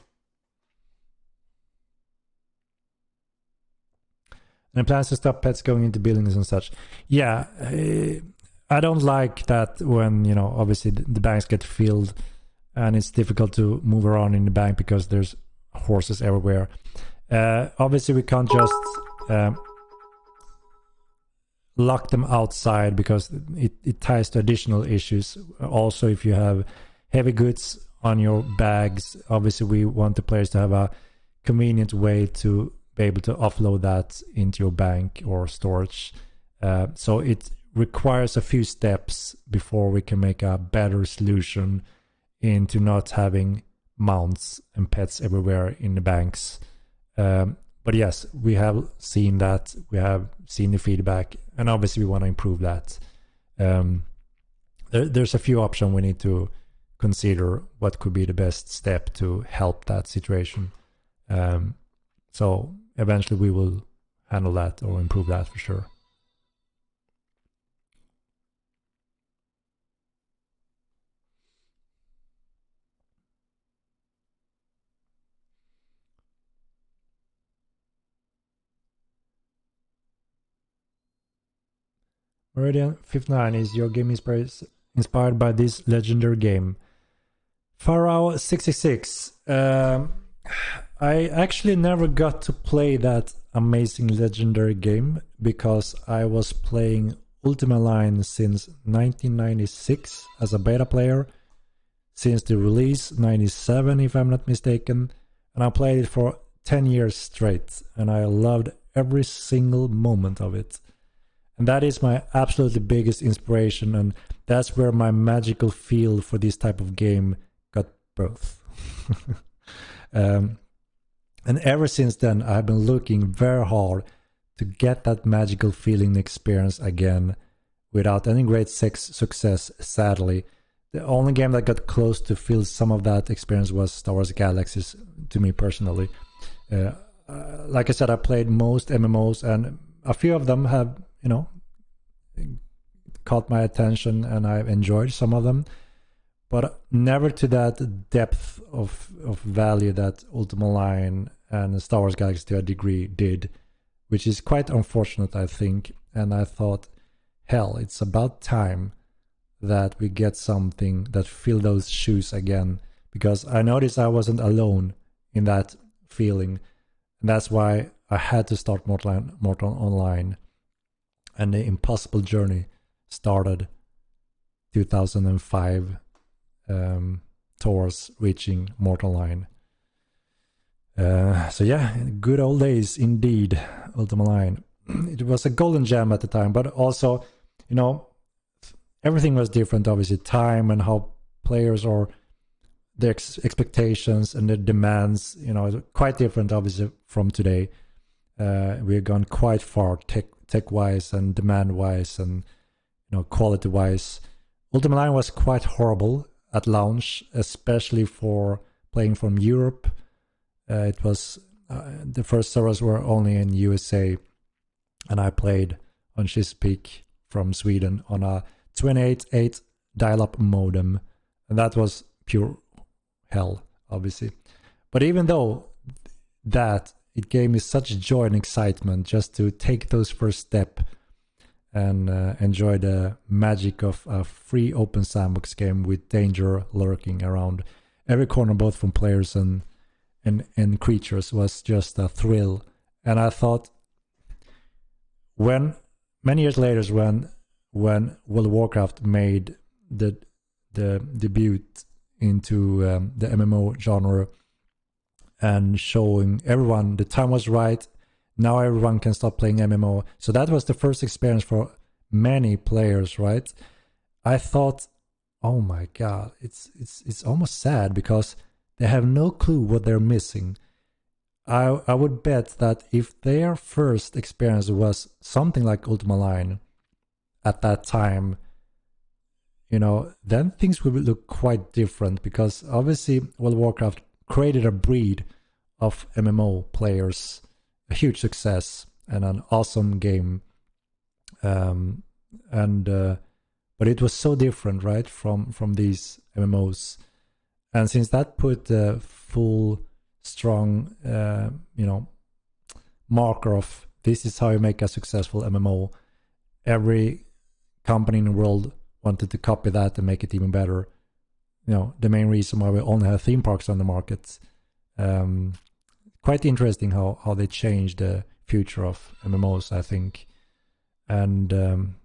And plans to stop pets going into buildings and such. Yeah, I don't like that when, you know, obviously the banks get filled and it's difficult to move around in the bank because there's horses everywhere. Obviously we can't just lock them outside because it ties to additional issues. Also, if you have heavy goods on your bags, obviously we want the players to have a convenient way to be able to offload that into your bank or storage. So it requires a few steps before we can make a better solution into not having mounts and pets everywhere in the banks. But yes, we have seen that, we have seen the feedback, and obviously we want to improve that. There's a few options we need to consider what could be the best step to help that situation. So eventually we will handle that or improve that for sure. Meridian 59 is your game inspired by this legendary game. Pharaoh 66. I actually never got to play that amazing legendary game because I was playing Ultima Online since 1996 as a beta player, since the release 97 if I'm not mistaken, and I played it for 10 years straight and I loved every single moment of it. And that is my absolutely biggest inspiration, and that's where my magical feel for this type of game got birth. And ever since then, I've been looking very hard to get that magical feeling experience again without any great success, sadly. The only game that got close to feel some of that experience was Star Wars Galaxies, to me personally. Like I said, I played most MMOs, and a few of them have, you know, caught my attention, and I've enjoyed some of them, but never to that depth of value that Ultima Online and Star Wars Galaxy to a degree did, which is quite unfortunate, I think. And I thought, hell, it's about time that we get something that fill those shoes again, because I noticed I wasn't alone in that feeling, and that's why I had to start Mortal Online. And the impossible journey started 2005 towards reaching Mortal Online. So yeah, good old days indeed, Ultima Online. It was a golden gem at the time, but also, you know, everything was different, obviously. Time and how players are, their expectations and their demands, you know, quite different, obviously, from today. We've gone quite far tech-wise and demand-wise and, you know, quality-wise. Ultima Online was quite horrible at launch, especially for playing from Europe. It was the first servers were only in USA, and I played on Chesapeake from Sweden on a 28.8 dial-up modem, and that was pure hell, obviously. But even though that, it gave me such joy and excitement just to take those first steps and enjoy the magic of a free open sandbox game with danger lurking around every corner, both from players and creatures, was just a thrill. And I thought, when many years later, when World of Warcraft made the debut into the MMO genre, and showing everyone the time was right, now everyone can start playing MMO. So that was the first experience for many players, right? I thought, oh my god, it's almost sad because they have no clue what they're missing. I would bet that if their first experience was something like Ultima Online at that time, you know, then things would look quite different, because obviously World of Warcraft created a breed of MMO players, a huge success and an awesome game. But but it was so different, right, from these MMOs. And since that put the full strong marker of this is how you make a successful MMO, every company in the world wanted to copy that and make it even better. The main reason why we only have theme parks on the market. Quite interesting how they changed the future of MMOs, I think. And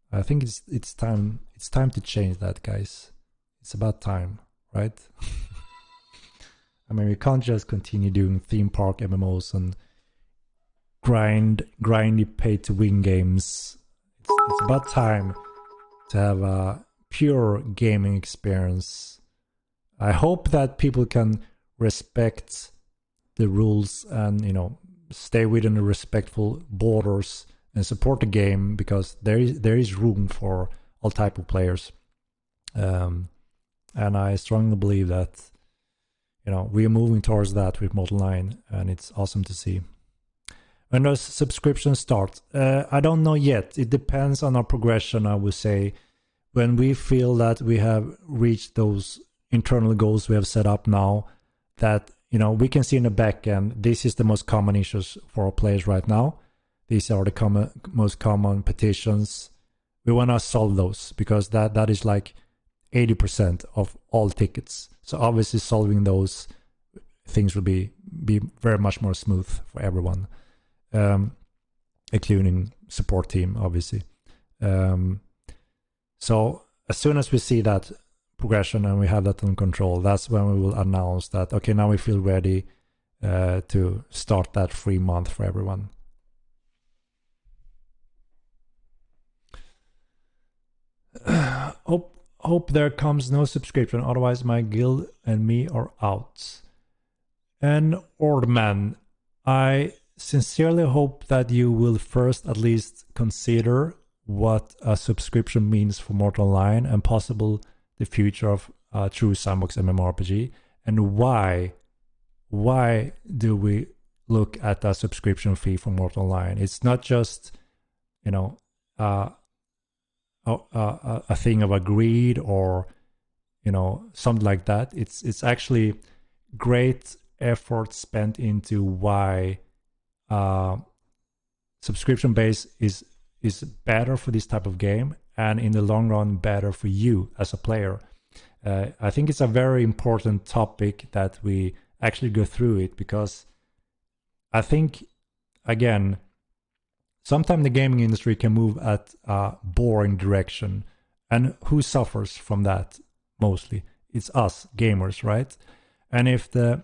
I think it's time to change that, guys. It's about time, right? I mean, we can't just continue doing theme park MMOs and grindy pay to win games. It's about time to have a pure gaming experience. I hope that people can respect the rules and stay within the respectful borders and support the game, because there is room for all type of players. And I strongly believe that we are moving towards that with Model 9, and it's awesome to see. When does subscriptions start? I don't know yet. It depends on our progression, I would say. When we feel that we have reached those internal goals we have set up now, that we can see in the back end, this is the most common issues for our players right now. These are the most common petitions. We want to solve those, because that is like 80% of all tickets. So obviously solving those things will be very much more smooth for everyone, including support team, obviously. So as soon as we see that progression and we have that under control, that's when we will announce that, okay, now we feel ready to start that free month for everyone. Hope there comes no subscription, otherwise my guild and me are out. And Ordman, I sincerely hope that you will first at least consider what a subscription means for Mortal Online and possible the future of true sandbox MMORPG, and why do we look at a subscription fee for Mortal Online. It's not just a thing of a greed or something like that. It's actually great effort spent into why subscription base is better for this type of game, and in the long run better for you as a player. I think it's a very important topic that we actually go through it, because I think, again, sometimes the gaming industry can move at a boring direction, and who suffers from that mostly? It's us gamers, right? And if the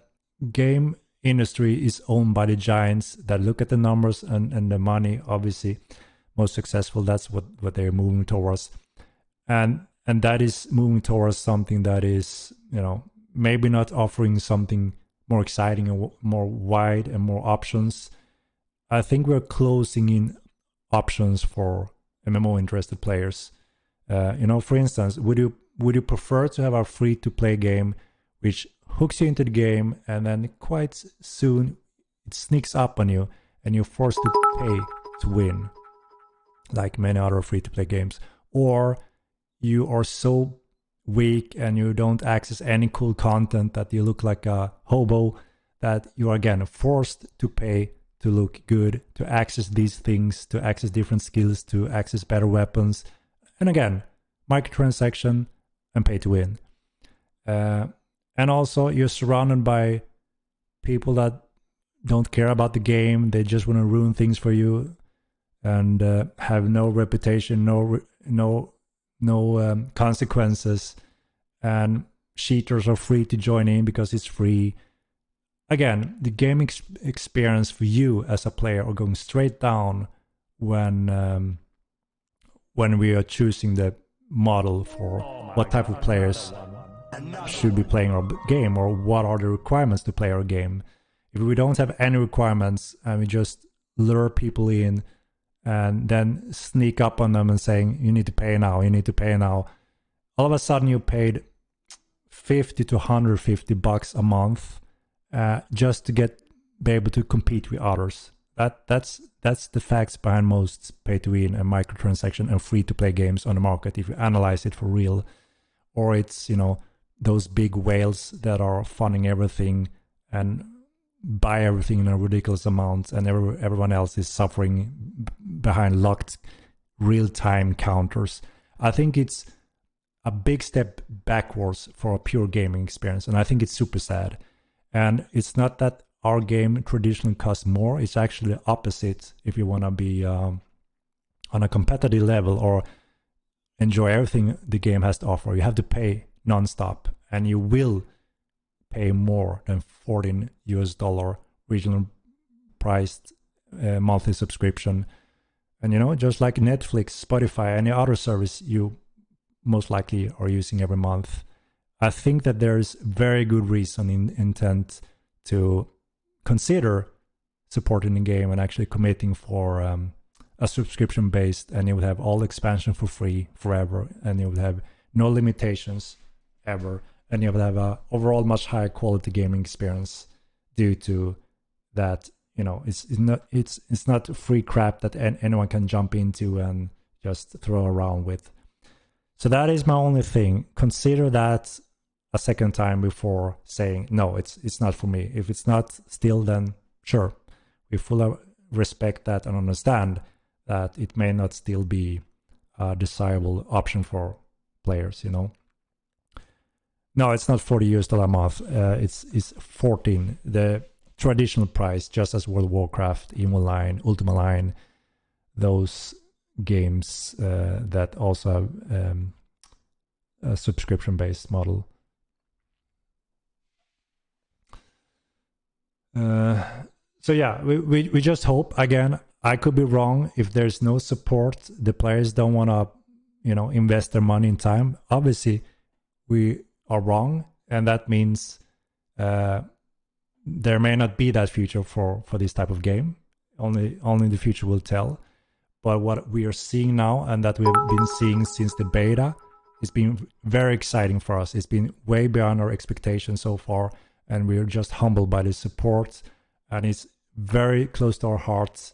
game industry is owned by the giants that look at the numbers and the money, obviously most successful, that's what they're moving towards, and that is moving towards something that is maybe not offering something more exciting and more wide and more options. I think we're closing in options for MMO interested players. For instance, would you prefer to have a free to play game which hooks you into the game and then quite soon it sneaks up on you and you're forced to pay to win, like many other free to play games? Or you are so weak and you don't access any cool content that you look like a hobo, that you are again forced to pay to look good, to access these things, to access different skills, to access better weapons, and again, microtransaction and pay to win. And also you're surrounded by people that don't care about the game. They just want to ruin things for you and have no reputation, no consequences, and cheaters are free to join in because it's free. Again, the gaming experience for you as a player are going straight down when we are choosing the model for what type of players should be playing our game, or what are the requirements to play our game. If we don't have any requirements and we just lure people in and then sneak up on them and saying, you need to pay now, all of a sudden you paid $50 to $150 a month just to be able to compete with others. That's the facts behind most pay-to-win and microtransaction and free-to-play games on the market. If you analyze it for real, or it's those big whales that are funding everything and buy everything in a ridiculous amount, and everyone else is suffering behind locked real-time counters. I think it's a big step backwards for a pure gaming experience, and I think it's super sad. And it's not that our game traditionally costs more, it's actually the opposite. If you want to be on a competitive level or enjoy everything the game has to offer, you have to pay non-stop, and you will pay more than $14 regional priced monthly subscription. And just like Netflix, Spotify, any other service you most likely are using every month, I think that there's very good reason in intent to consider supporting the game and actually committing for a subscription based, and you would have all expansion for free forever, and you would have no limitations ever, and you would have a overall much higher quality gaming experience due to that. It's not free crap that anyone can jump into and just throw around with. So that is my only thing. Consider that a second time before saying no, it's not for me. If it's not still, then sure, we fully respect that and understand that it may not still be a desirable option for players. No, it's not $40 a month. It's 14. The traditional price, just as World of Warcraft, Imo Line, Ultima Line, those games that also have a subscription-based model. So yeah, we just hope. Again, I could be wrong. If there's no support, the players don't want to, invest their money in time. Obviously, we are wrong, and that means there may not be that future for this type of game. Only the future will tell. But what we are seeing now, and that we've been seeing since the beta, it's been very exciting for us. It's been way beyond our expectations so far, and we're just humbled by the support. And it's very close to our hearts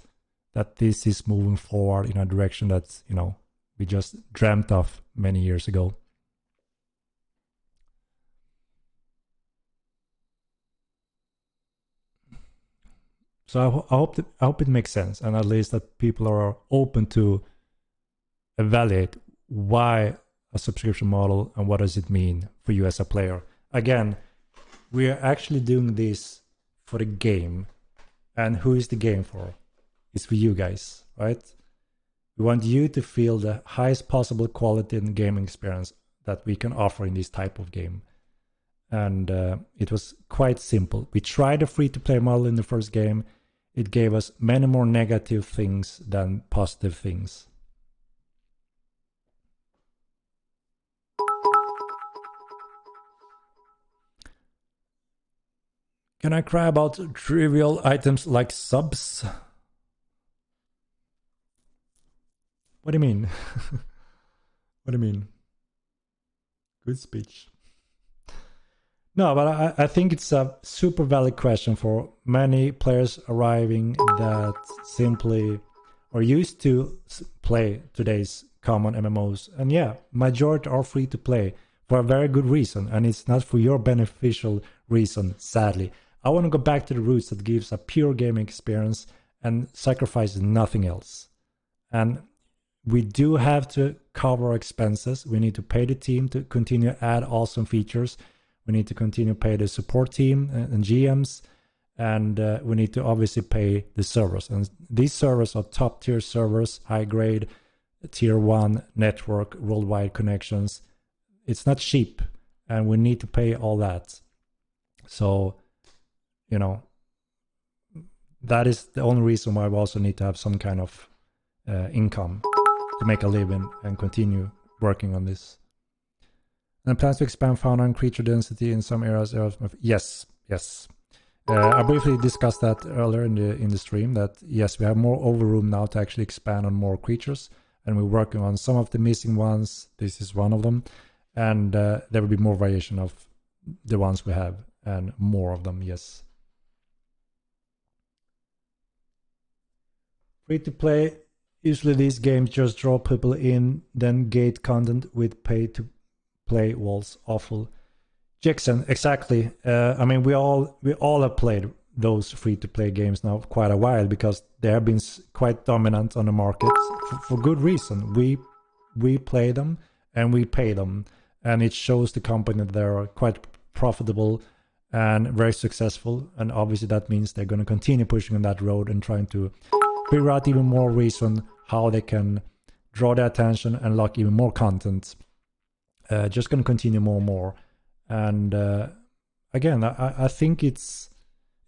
that this is moving forward in a direction that we just dreamt of many years ago. So I hope it makes sense, and at least that people are open to evaluate why a subscription model and what does it mean for you as a player. Again, we are actually doing this for the game, and who is the game for? It's for you guys, right? We want you to feel the highest possible quality in gaming experience that we can offer in this type of game. And it was quite simple. We tried a free-to-play model in the first game. It gave us many more negative things than positive things. Can I cry about trivial items like subs? What do you mean? What do you mean? Good speech. No, but I think it's a super valid question for many players arriving that simply are used to play today's common MMOs. And yeah, majority are free to play for a very good reason, and it's not for your beneficial reason, sadly. I want to go back to the roots that gives a pure gaming experience and sacrifices nothing else. And we do have to cover our expenses. We need to pay the team to continue to add awesome features. We need to continue to pay the support team and GMs, and we need to obviously pay the servers. And these servers are top tier servers, high grade, tier 1 network, worldwide connections. It's not cheap, and we need to pay all that. So, that is the only reason why we also need to have some kind of income to make a living and continue working on this. And plans to expand fauna and creature density in some areas. Yes. I briefly discussed that earlier in the stream. That yes, we have more overroom now to actually expand on more creatures, and we're working on some of the missing ones. This is one of them, and there will be more variation of the ones we have, and more of them. Yes. Free to play, usually these games just draw people in, then gate content with pay to play walls. Awful. Jackson, exactly. I mean, we all have played those free to play games now for quite a while because they have been quite dominant on the market for good reason. We play them and we pay them, and it shows the company that they're quite profitable and very successful. And obviously that means they're going to continue pushing on that road and trying to figure out even more reason how they can draw their attention and lock even more content. Just going to continue more and more. And again, I think it's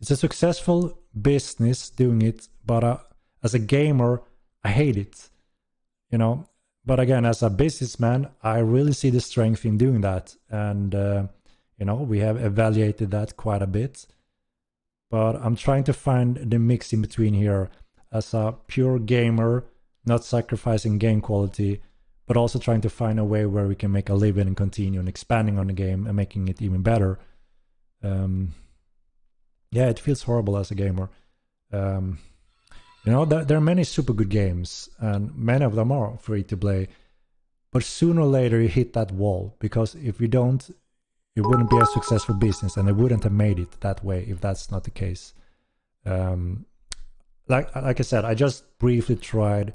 a successful business doing it, but as a gamer, I hate it, you know. But again, as a businessman, I really see the strength in doing that, and you know, we have evaluated that quite a bit. But I'm trying to find the mix in between here, as a pure gamer, not sacrificing game quality, but also trying to find a way where we can make a living and continue and expanding on the game and making it even better. Yeah, it feels horrible as a gamer. You know, there are many super good games, and many of them are free to play. But sooner or later, you hit that wall, because if you don't, it wouldn't be a successful business, and it wouldn't have made it that way if that's not the case. Like I said, I just briefly tried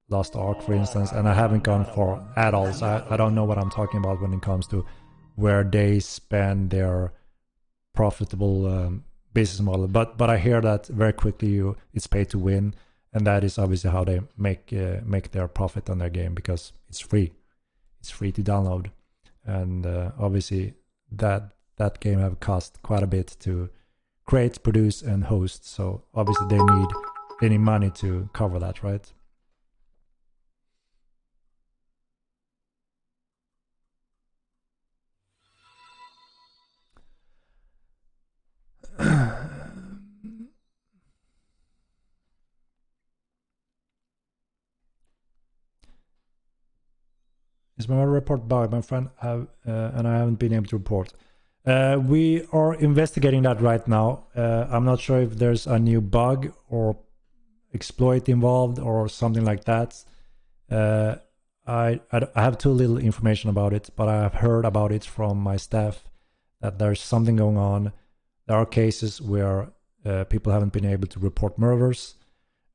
Lost Ark, for instance, and I haven't gone for at all. So I don't know what I'm talking about when it comes to where they spend their profitable business model. But I hear that very quickly it's pay to win, and that is obviously how they make their profit on their game, because it's free. It's free to download, and obviously that game have cost quite a bit to create, produce, and host. So obviously they need money to cover that, right? Is my report bugged, my friend? And I haven't been able to report. We are investigating that right now. I'm not sure if there's a new bug or exploit involved or something like that. I have too little information about it, but I have heard about it from my staff that there's something going on. There are cases where people haven't been able to report murders.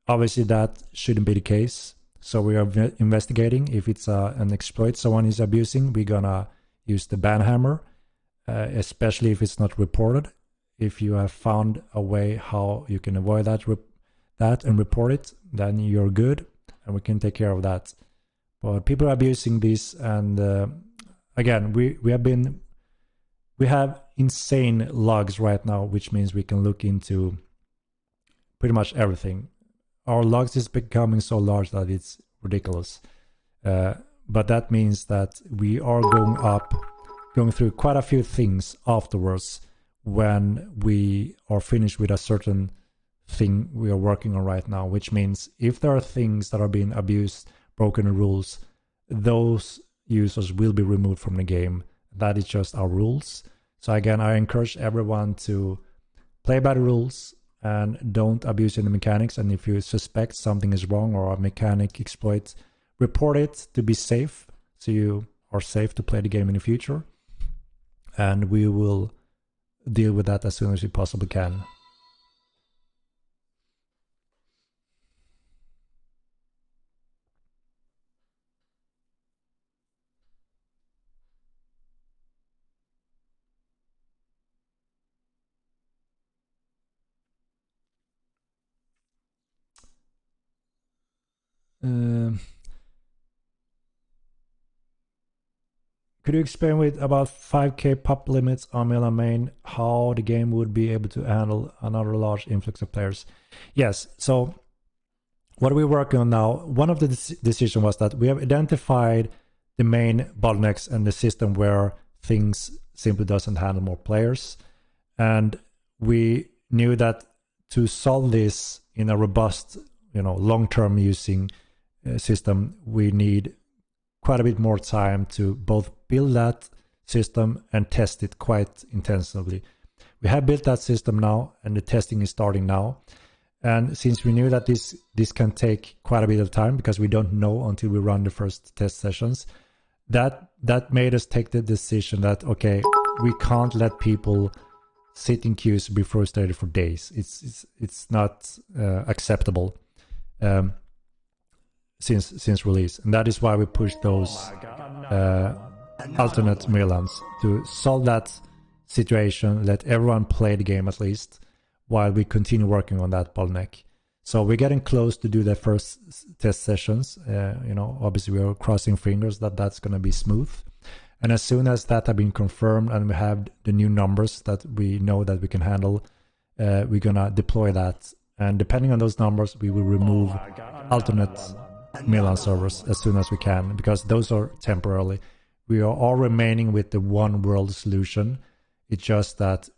Obviously, that shouldn't be the case. So we are investigating if it's an exploit someone is abusing. We're gonna use the ban hammer, especially if it's not reported. If you have found a way how you can avoid that and report it, then you're good, and we can take care of that. But people are abusing this, and again, we have insane logs right now, which means we can look into pretty much everything. Our logs is becoming so large that it's ridiculous. But that means that we are going through quite a few things afterwards when we are finished with a certain thing we are working on right now, which means if there are things that are being abused, broken rules, those users will be removed from the game. That is just our rules. So again, I encourage everyone to play by the rules and don't abuse any mechanics. And if you suspect something is wrong or a mechanic exploits, report it to be safe, so you are safe to play the game in the future. And we will deal with that as soon as we possibly can. Could you explain with about 5k pop limits on Mainland main, how the game would be able to handle another large influx of players? Yes, so what we're working on now, one of the decision was that we have identified the main bottlenecks and the system where things simply doesn't handle more players. And we knew that to solve this in a robust, long-term using system, we need quite a bit more time to both build that system and test it quite intensively. We have built that system now, and the testing is starting now. And since we knew that this can take quite a bit of time because we don't know until we run the first test sessions, that made us take the decision that, okay, we can't let people sit in queues to be frustrated for days. It's not acceptable since release, and that is why we pushed those alternate Mainlands to solve that situation, let everyone play the game at least, while we continue working on that bottleneck. So we're getting close to do the first test sessions. Obviously we are crossing fingers that that's going to be smooth. And as soon as that have been confirmed and we have the new numbers that we know that we can handle, we're going to deploy that. And depending on those numbers, we will remove alternate Mainland servers as soon as we can, because those are temporarily. We are all remaining with the one world solution. It's just that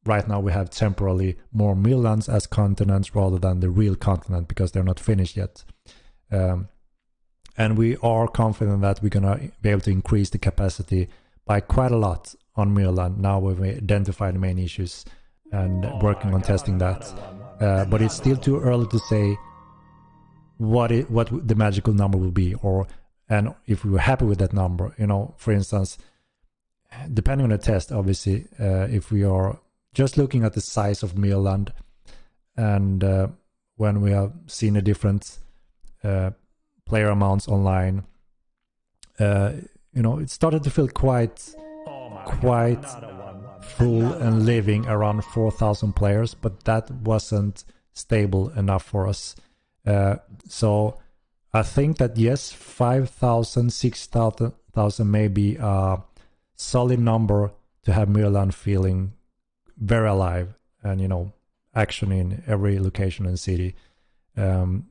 right now we have temporarily more Mainlands as continents rather than the real continent because they're not finished yet. And we are confident that we're going to be able to increase the capacity by quite a lot on Mainland now we've identified the main issues and working on testing that. But it's still too early to say what the magical number will be, and if we were happy with that number. For instance, depending on the test, obviously, if we are just looking at the size of Mainland, and when we have seen the different player amounts online, it started to feel quite full and living around 4,000 players, but that wasn't stable enough for us. So I think that yes, 5,000, 6,000 may be a solid number to have Mainland feeling very alive and action in every location and city. And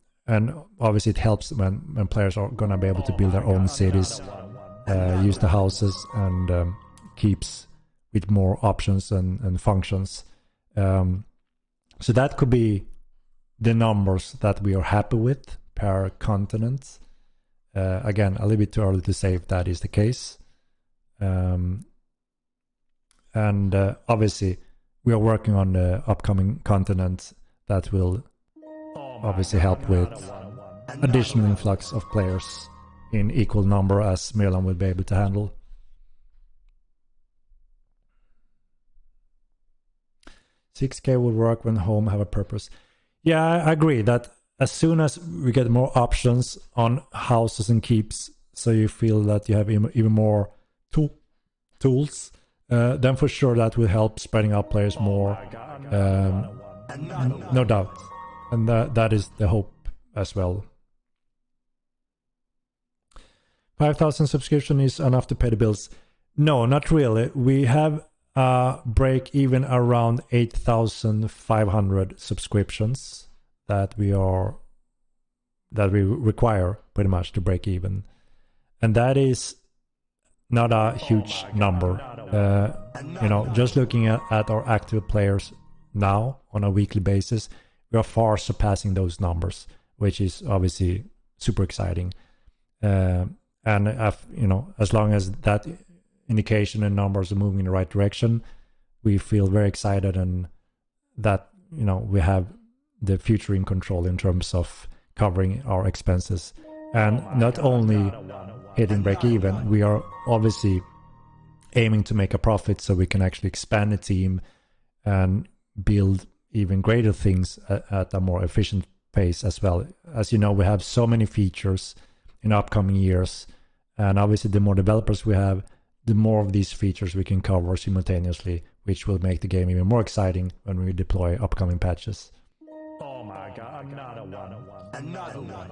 obviously it helps when players are going to be able to build their own cities, use the houses, and keeps with more options and functions. So that could be the numbers that we are happy with per continent. Again, a little bit too early to say if that is the case. And obviously we are working on the upcoming continent that will obviously help with additional influx of players in equal number as Mainland will be able to handle. $6K will work when home have a purpose. Yeah, I agree that as soon as we get more options on houses and keeps, so you feel that you have even more tools, then for sure that will help spreading out players more. No doubt. And that is the hope as well. 5,000 subscription is enough to pay the bills. No, not really. We have break even around 8,500 subscriptions that we require pretty much to break even, and that is not a huge number. Just looking at our active players now on a weekly basis, we are far surpassing those numbers, which is obviously super exciting. And as long as that indication and numbers are moving in the right direction, we feel very excited, and that we have the future in control in terms of covering our expenses, and not only hitting break even, we are obviously aiming to make a profit so we can actually expand the team and build even greater things at a more efficient pace as well. As you know, we have so many features in upcoming years, and obviously the more developers we have, the more of these features we can cover simultaneously, which will make the game even more exciting when we deploy upcoming patches. Oh my god, another one. Another one.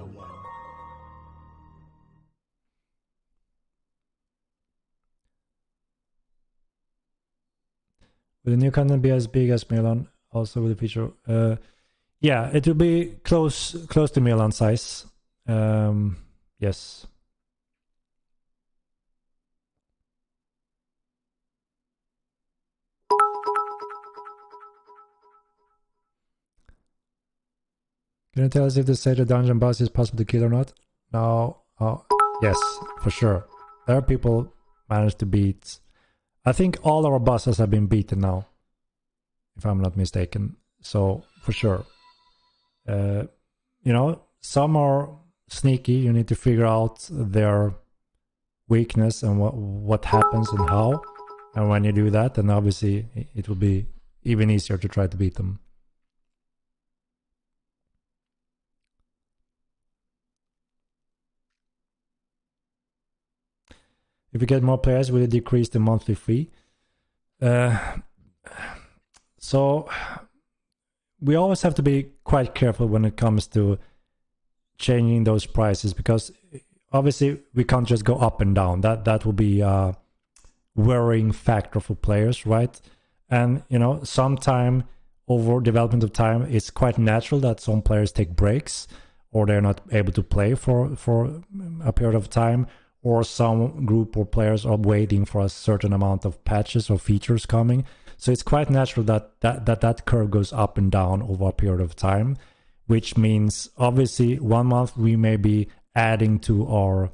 Will the new content be as big as Mainland? Also with the feature? Yeah, it will be close to Mainland size. Yes. Can you tell us if the stage of dungeon boss is possible to kill or not? No. Oh, yes, for sure. There are people managed to beat. I think all our bosses have been beaten now, if I'm not mistaken. So for sure, You know, some are sneaky. You need to figure out their weakness and what happens and how. And when you do that, then obviously it will be even easier to try to beat them. If you get more players, will it decrease the monthly fee? So we always have to be quite careful when it comes to changing those prices, because obviously we can't just go up and down. That will be a worrying factor for players, right? And you know, sometime over development of time, it's quite natural that some players take breaks, or they're not able to play for a period of time, or some group or players are waiting for a certain amount of patches or features coming. So it's quite natural that curve goes up and down over a period of time, which means obviously 1 month we may be adding to our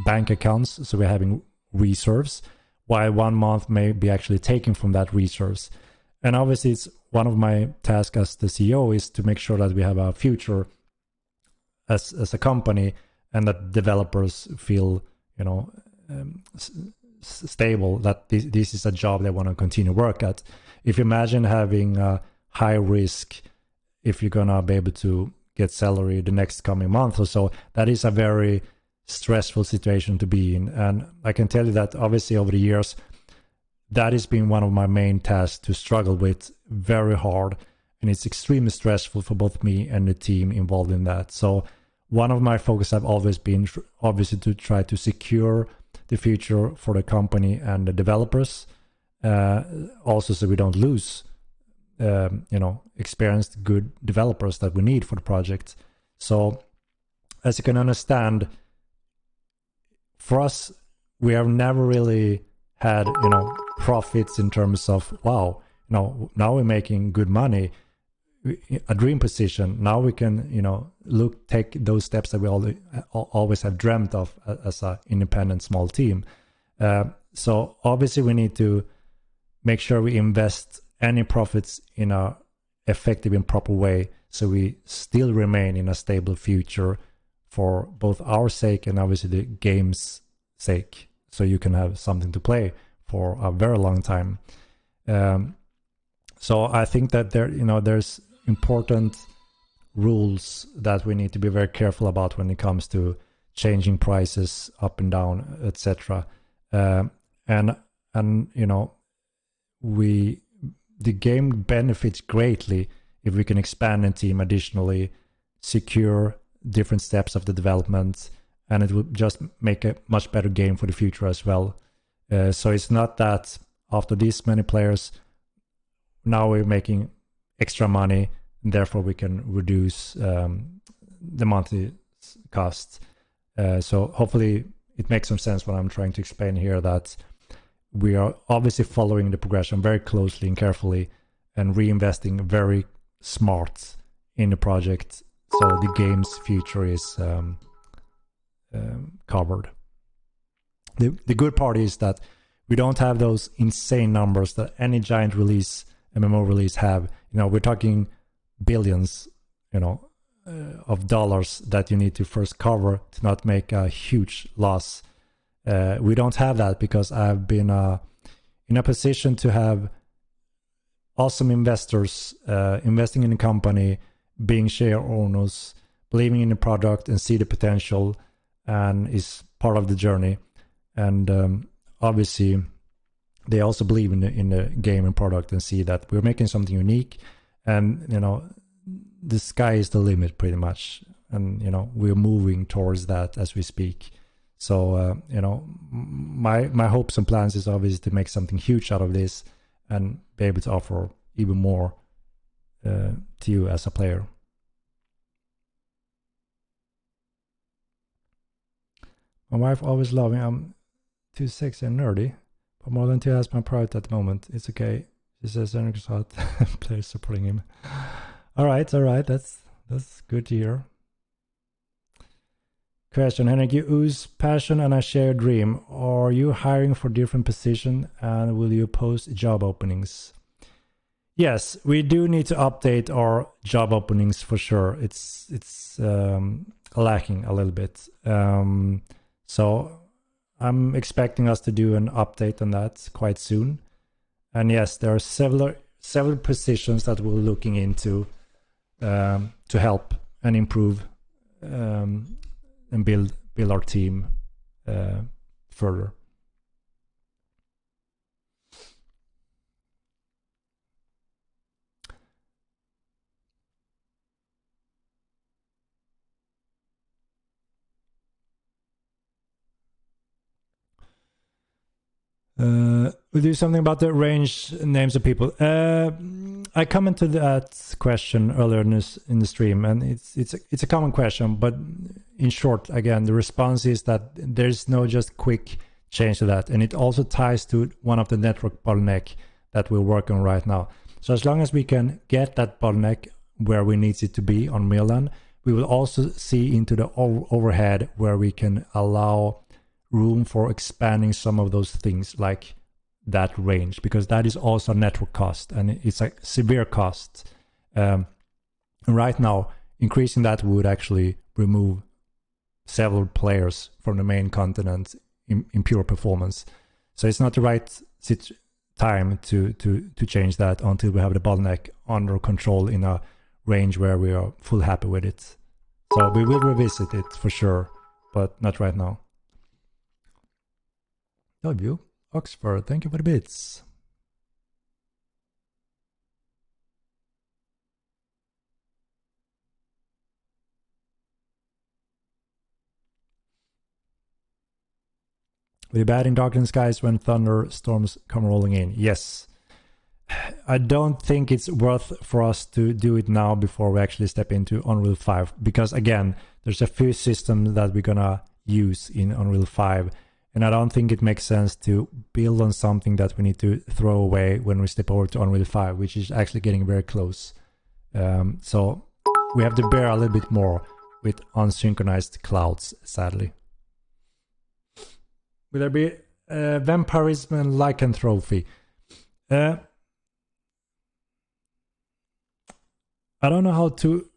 bank accounts, so we're having reserves, while 1 month may be actually taken from that reserves. And obviously it's one of my tasks as the CEO is to make sure that we have a future as a company, and that developers feel stable, that this is a job they want to continue work at. If you imagine having a high risk, if you're gonna be able to get salary the next coming month or so, that is a very stressful situation to be in. And I can tell you that obviously over the years, that has been one of my main tasks to struggle with very hard, and it's extremely stressful for both me and the team involved in that. So one of my focus have always been obviously to try to secure the future for the company and the developers, also so we don't lose experienced good developers that we need for the project. So as you can understand, for us, we have never really had profits in terms of now we're making good money, a dream position. Now we can take those steps that we always have dreamt of as an independent small team. So obviously we need to make sure we invest any profits in a effective and proper way, so we still remain in a stable future for both our sake and obviously the game's sake, so you can have something to play for a very long time. So I think that there's important rules that we need to be very careful about when it comes to changing prices up and down, etc. And the game benefits greatly if we can expand the team additionally, secure different steps of the development, and it will just make a much better game for the future as well. So it's not that after this many players, now we're making extra money, and therefore we can reduce the monthly cost. So hopefully it makes some sense what I'm trying to explain here, that we are obviously following the progression very closely and carefully, and reinvesting very smart in the project, so the game's future is covered. The good part is that we don't have those insane numbers that any giant release, MMO release, have. We're talking billions, of dollars that you need to first cover to not make a huge loss. We don't have that because I've been in a position to have awesome investors investing in the company, being share owners, believing in the product and see the potential, and is part of the journey. And obviously they also believe in the game and product and see that we're making something unique, and the sky is the limit pretty much, and we're moving towards that as we speak. So my hopes and plans is obviously to make something huge out of this and be able to offer even more to you as a player. My wife always loved me. I'm too sexy and nerdy, but more than two has my priority at the moment. It's okay. She says Henrik's hot. Players supporting him. All right. That's good to hear. Question, Henrik, you ooze passion and a shared dream. Are you hiring for different positions, and will you post job openings? Yes, we do need to update our job openings for sure. It's lacking a little bit. So I'm expecting us to do an update on that quite soon. And yes, there are several positions that we're looking into to help and improve and build our team further. We'll do something about the range names of people. I commented that question earlier in the stream, and it's a common question. But in short, again, the response is that there's no just quick change to that, and it also ties to one of the network bottleneck that we're working on right now. So as long as we can get that bottleneck where we need it to be on Mainland, we will also see into the overhead where we can allow room for expanding some of those things like that range, because that is also a network cost and it's a severe cost. Right now, increasing that would actually remove several players from the main continent in pure performance. So it's not the right time to change that until we have the bottleneck under control in a range where we are full happy with it. So we will revisit it for sure, but not right now. Love you, Oxford. Thank you for the bits. Will you bad in darkened skies when thunderstorms come rolling in? Yes. I don't think it's worth for us to do it now before we actually step into Unreal 5, because again, there's a few systems that we're gonna use in Unreal 5. And I don't think it makes sense to build on something that we need to throw away when we step over to Unreal 5, which is actually getting very close. So we have to bear a little bit more with unsynchronized clouds, sadly. Will there be vampirism and lycanthropy? I don't know how to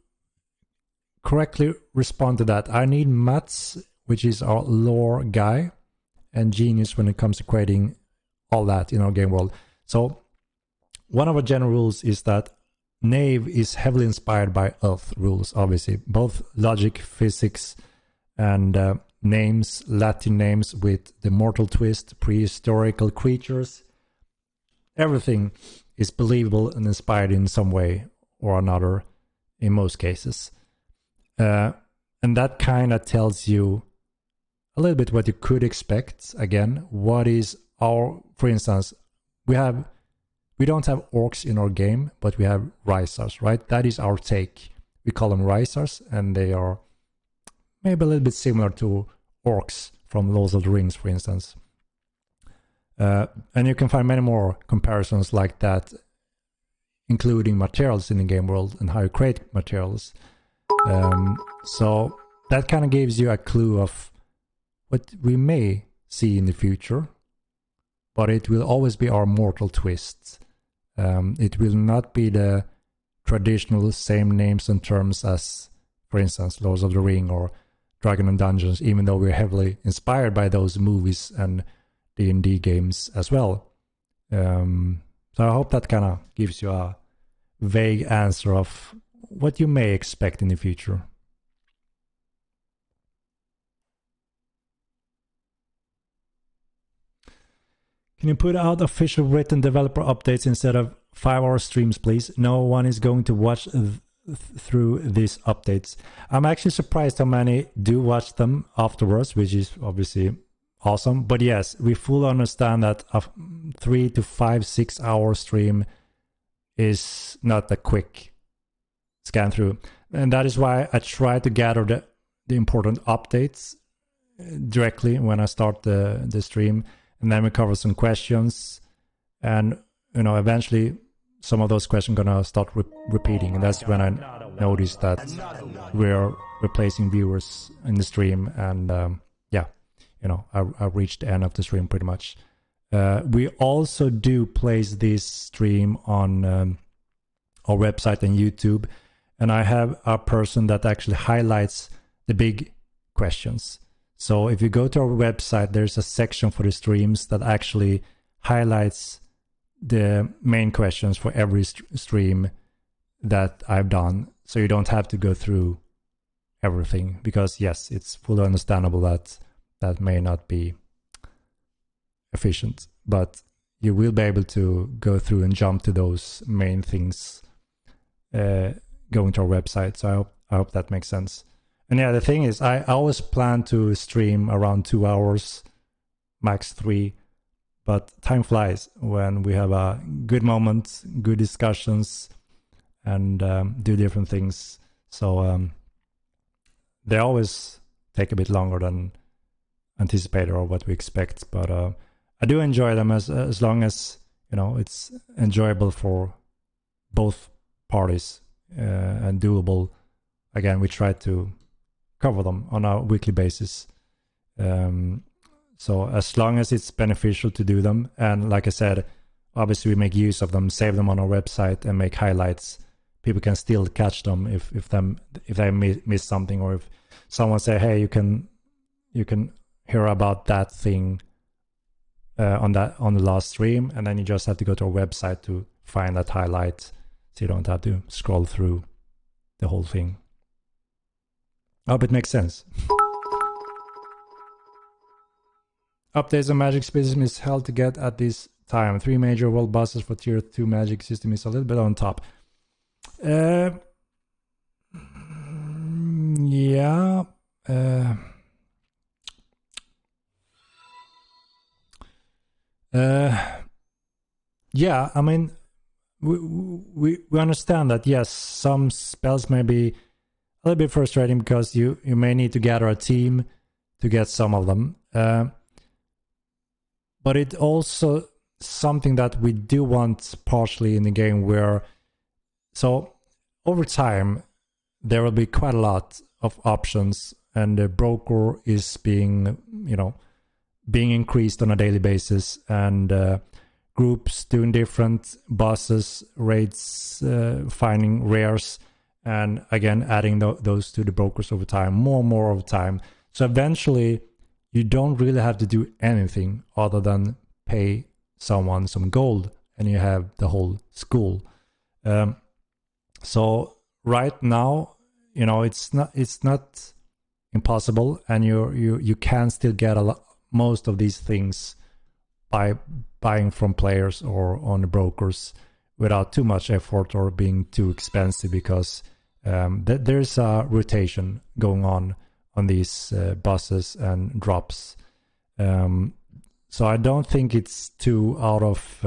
correctly respond to that. I need Mats, which is our lore guy, and genius when it comes to creating all that in our game world. So one of our general rules is that Knave is heavily inspired by Earth rules, obviously. Both logic, physics, and names, Latin names with the mortal twist, prehistorical creatures. Everything is believable and inspired in some way or another in most cases. And that kind of tells you a little bit what you could expect. Again, what is our, for instance, we don't have orcs in our game, but we have risers, right? That is our take. We call them risers, and they are maybe a little bit similar to orcs from Lord of the Rings, for instance. And you can find many more comparisons like that, including materials in the game world and how you create materials. So that kind of gives you a clue of what we may see in the future, but it will always be our mortal twists. It will not be the traditional same names and terms as, for instance, Lords of the Ring or Dragon and Dungeons, even though we're heavily inspired by those movies and D&D games as well. So I hope that kind of gives you a vague answer of what you may expect in the future. Can you put out official written developer updates instead of 5-hour streams, please? No one is going to watch through these updates. I'm actually surprised how many do watch them afterwards, which is obviously awesome. But yes, we fully understand that a 3 to 5, 6 hour stream is not a quick scan through. And that is why I try to gather the important updates directly when I start the stream. And then we cover some questions. And, eventually some of those questions are going to start repeating. And that's when I noticed that we're replacing viewers in the stream. And I reached the end of the stream pretty much. We also do place this stream on our website and YouTube, and I have a person that actually highlights the big questions. So if you go to our website, there's a section for the streams that actually highlights the main questions for every stream that I've done. So you don't have to go through everything, because yes, it's fully understandable that that may not be efficient, but you will be able to go through and jump to those main things going to our website. So I hope that makes sense. And yeah, the thing is, I always plan to stream around 2 hours, max 3, but time flies when we have a good moment, good discussions, and do different things. So they always take a bit longer than anticipated or what we expect, but I do enjoy them as long as, you know, it's enjoyable for both parties and doable. Again, we try to cover them on a weekly basis. So as long as it's beneficial to do them, and like I said, obviously we make use of them, save them on our website and make highlights. People can still catch them if they miss something, or if someone say, hey, you can hear about that thing on the last stream, and then you just have to go to our website to find that highlight, so you don't have to scroll through the whole thing. I hope it makes sense. Updates on Magic system is hell to get at this time. 3 major world bosses for tier 2 Magic system is a little bit on top. Yeah. Yeah, I mean, we understand that, yes, some spells may be a little bit frustrating because you may need to gather a team to get some of them. But it also something that we do want partially in the game, where so over time there will be quite a lot of options, and the broker is being increased on a daily basis, and groups doing different bosses, raids, finding rares, and again adding those to the brokers over time, more and more over time. So eventually you don't really have to do anything other than pay someone some gold, and you have the whole school. So right now, it's not impossible, and you can still get most of these things by buying from players or on the brokers without too much effort or being too expensive, because there's a rotation going on these buses and drops. So I don't think it's too out of,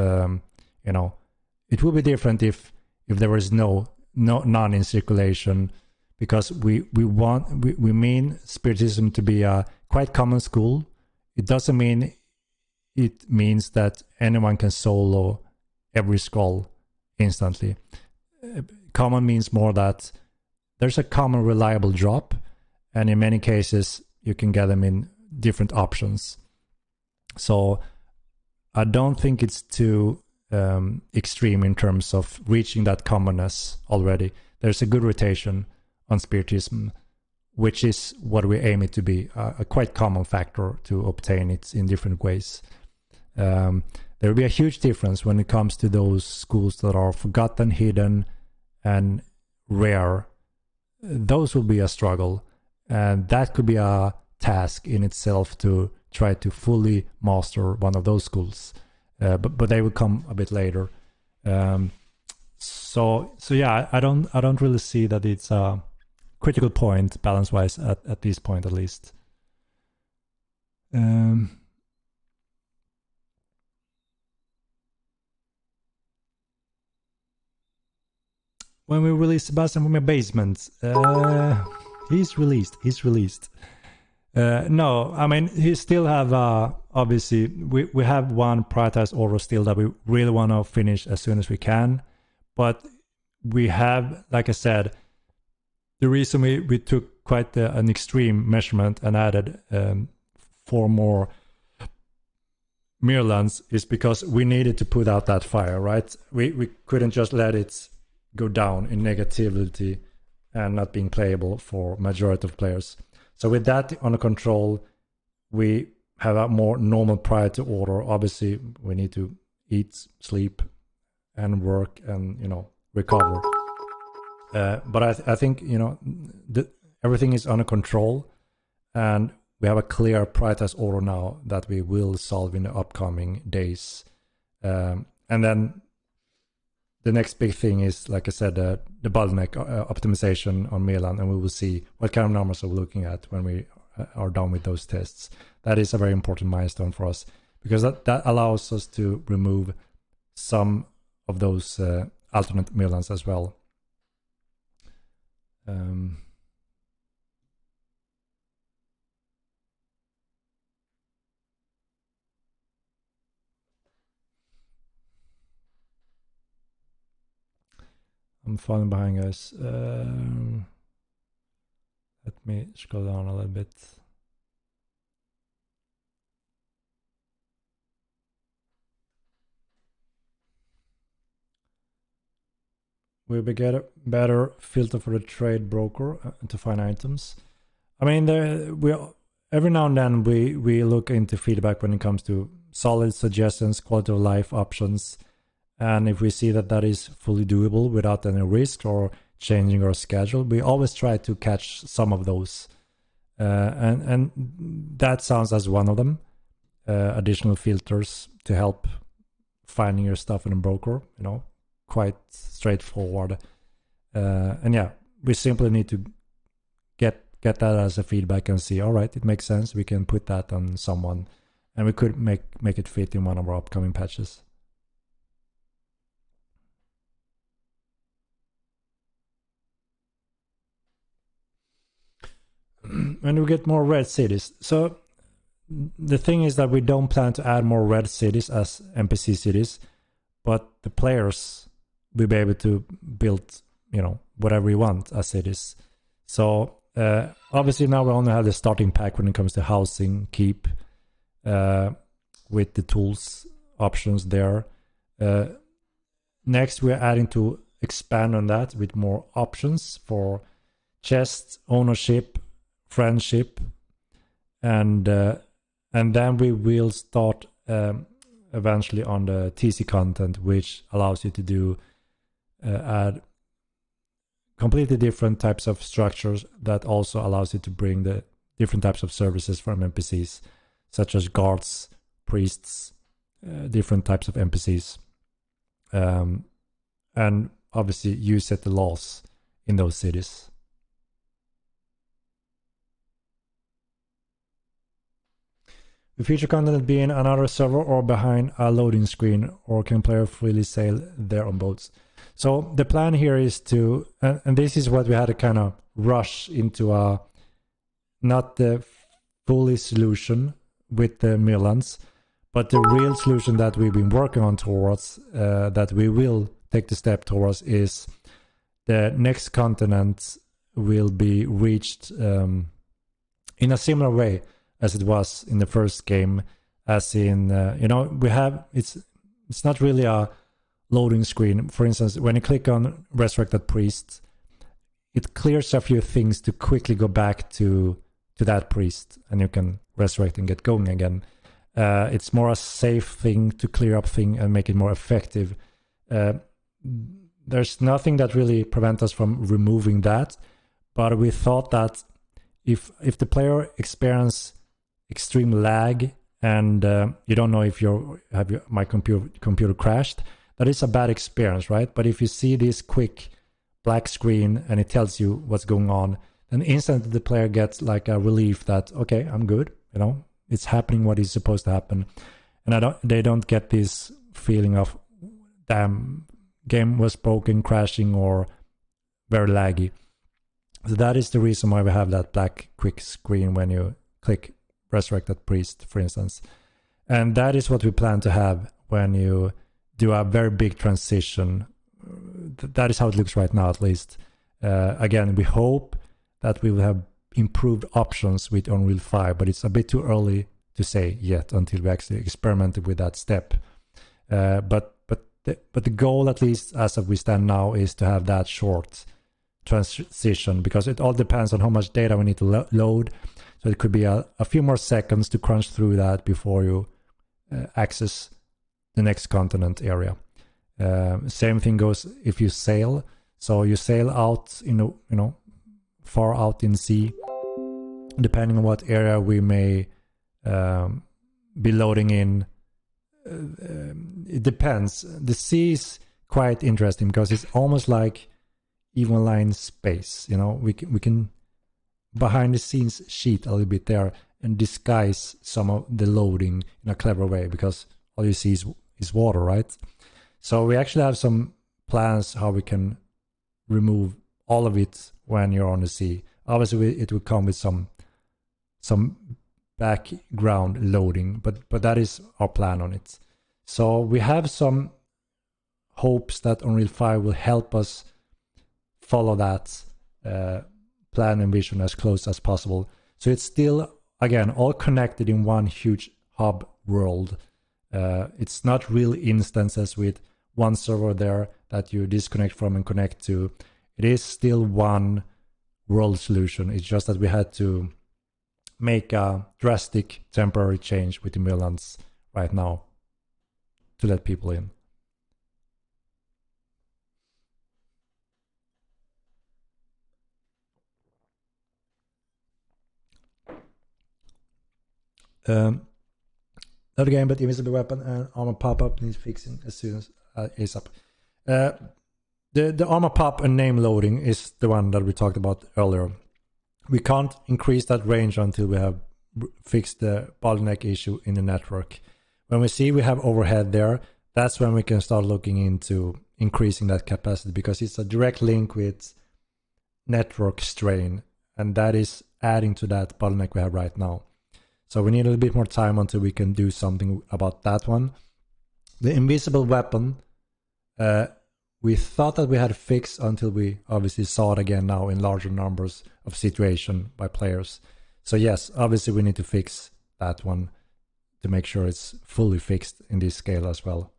it would be different if there was none in circulation, because we mean Spiritism to be a quite common school. It doesn't mean it means that anyone can solo every scroll instantly. Common means more that there's a common reliable drop, and in many cases you can get them in different options. So I don't think it's too extreme in terms of reaching that commonness already. There's a good rotation on Spiritism, which is what we aim it to be, a quite common factor to obtain it in different ways. There will be a huge difference when it comes to those schools that are forgotten, hidden, and rare. Those will be a struggle, and that could be a task in itself to try to fully master one of those schools. But they will come a bit later. So yeah, I don't really see that it's a critical point balance wise at this point, at least. When we release Sebastian from my basement, he's released. No, I mean, he still have, obviously, we have one prioritized order still that we really want to finish as soon as we can. But we have, like I said, the reason we took quite an extreme measurement and added 4 more Mainlands is because we needed to put out that fire, right? We couldn't just let it go down in negativity and not being playable for majority of players. So with that under control, we have a more normal priority order. Obviously, we need to eat, sleep, and work, and recover. But I think everything is under control, and we have a clear prioritized order now that we will solve in the upcoming days. And then the next big thing is, like I said, the bottleneck optimization on Mainland, and we will see what kind of numbers are we looking at when we are done with those tests. That is a very important milestone for us, because that allows us to remove some of those alternate Mainlands as well. I'm falling behind, guys. Let me scroll down a little bit. We will get a better filter for the trade broker to find items. I mean, every now and then we look into feedback when it comes to solid suggestions, quality of life options, and if we see that is fully doable without any risk or changing our schedule, we always try to catch some of those. And that sounds as one of them. Additional filters to help finding your stuff in a broker, quite straightforward. And yeah, we simply need to get that as a feedback and see, all right, it makes sense, we can put that on someone, and we could make it fit in one of our upcoming patches. When we get more red cities, so the thing is that we don't plan to add more red cities as NPC cities, but the players will be able to build whatever we want as cities. So obviously now we only have the starting pack when it comes to housing, keep, with the tools options there. Next we're adding to expand on that with more options for chest, ownership, friendship, and then we will start eventually on the TC content, which allows you to do add completely different types of structures that also allows you to bring the different types of services from NPCs, such as guards, priests, different types of NPCs, and obviously you set the laws in those cities. The future content being another server or behind a loading screen, or can player freely sail there on boats? So the plan here is to, and this is what we had to kind of rush into not the fully solution with the Mainlands, but the real solution that we've been working on towards, that we will take the step towards, is the next continent will be reached in a similar way as it was in the first game, as in we have it's not really a loading screen. For instance, when you click on resurrected priest, it clears a few things to quickly go back to that priest, and you can resurrect and get going again. It's more a safe thing to clear up thing and make it more effective. There's nothing that really prevents us from removing that, but we thought that if the player experience extreme lag and you don't know if my computer crashed, that is a bad experience, right? But if you see this quick black screen and it tells you what's going on, then instantly the player gets like a relief that, okay, I'm good, it's happening what is supposed to happen, and they don't get this feeling of, damn, game was broken, crashing, or very laggy. So that is the reason why we have that black quick screen when you click resurrected priest, for instance. And that is what we plan to have when you do a very big transition. That is how it looks right now, at least. Again, we hope that we will have improved options with Unreal 5, but it's a bit too early to say yet until we actually experimented with that step. But but the goal, at least as of we stand now, is to have that short transition, because it all depends on how much data we need to load. So it could be a few more seconds to crunch through that before you access the next continent area. Same thing goes if you sail. So you sail out, far out in sea. Depending on what area we may be loading in, it depends. The sea is quite interesting because it's almost like even line space. We can behind the scenes cheat a little bit there and disguise some of the loading in a clever way, because all you see is water, right? So we actually have some plans how we can remove all of it when you're on the sea. Obviously, it will come with some background loading, but that is our plan on it. So we have some hopes that Unreal 5 will help us follow that plan and vision as close as possible. So it's still, again, all connected in one huge hub world. It's not real instances with one server there that you disconnect from and connect to. It is still one world solution. It's just that we had to make a drastic temporary change with the Mainlands right now to let people in. Not a game, but invisible weapon and armor pop-up needs fixing as soon as ASAP. The armor pop and name loading is the one that we talked about earlier. We can't increase that range until we have fixed the bottleneck issue in the network. When we see we have overhead there, that's when we can start looking into increasing that capacity, because it's a direct link with network strain, and that is adding to that bottleneck we have right now. So we need a little bit more time until we can do something about that one. The invisible weapon, we thought that we had fixed until we obviously saw it again now in larger numbers of situation by players. So yes, obviously we need to fix that one to make sure it's fully fixed in this scale as well.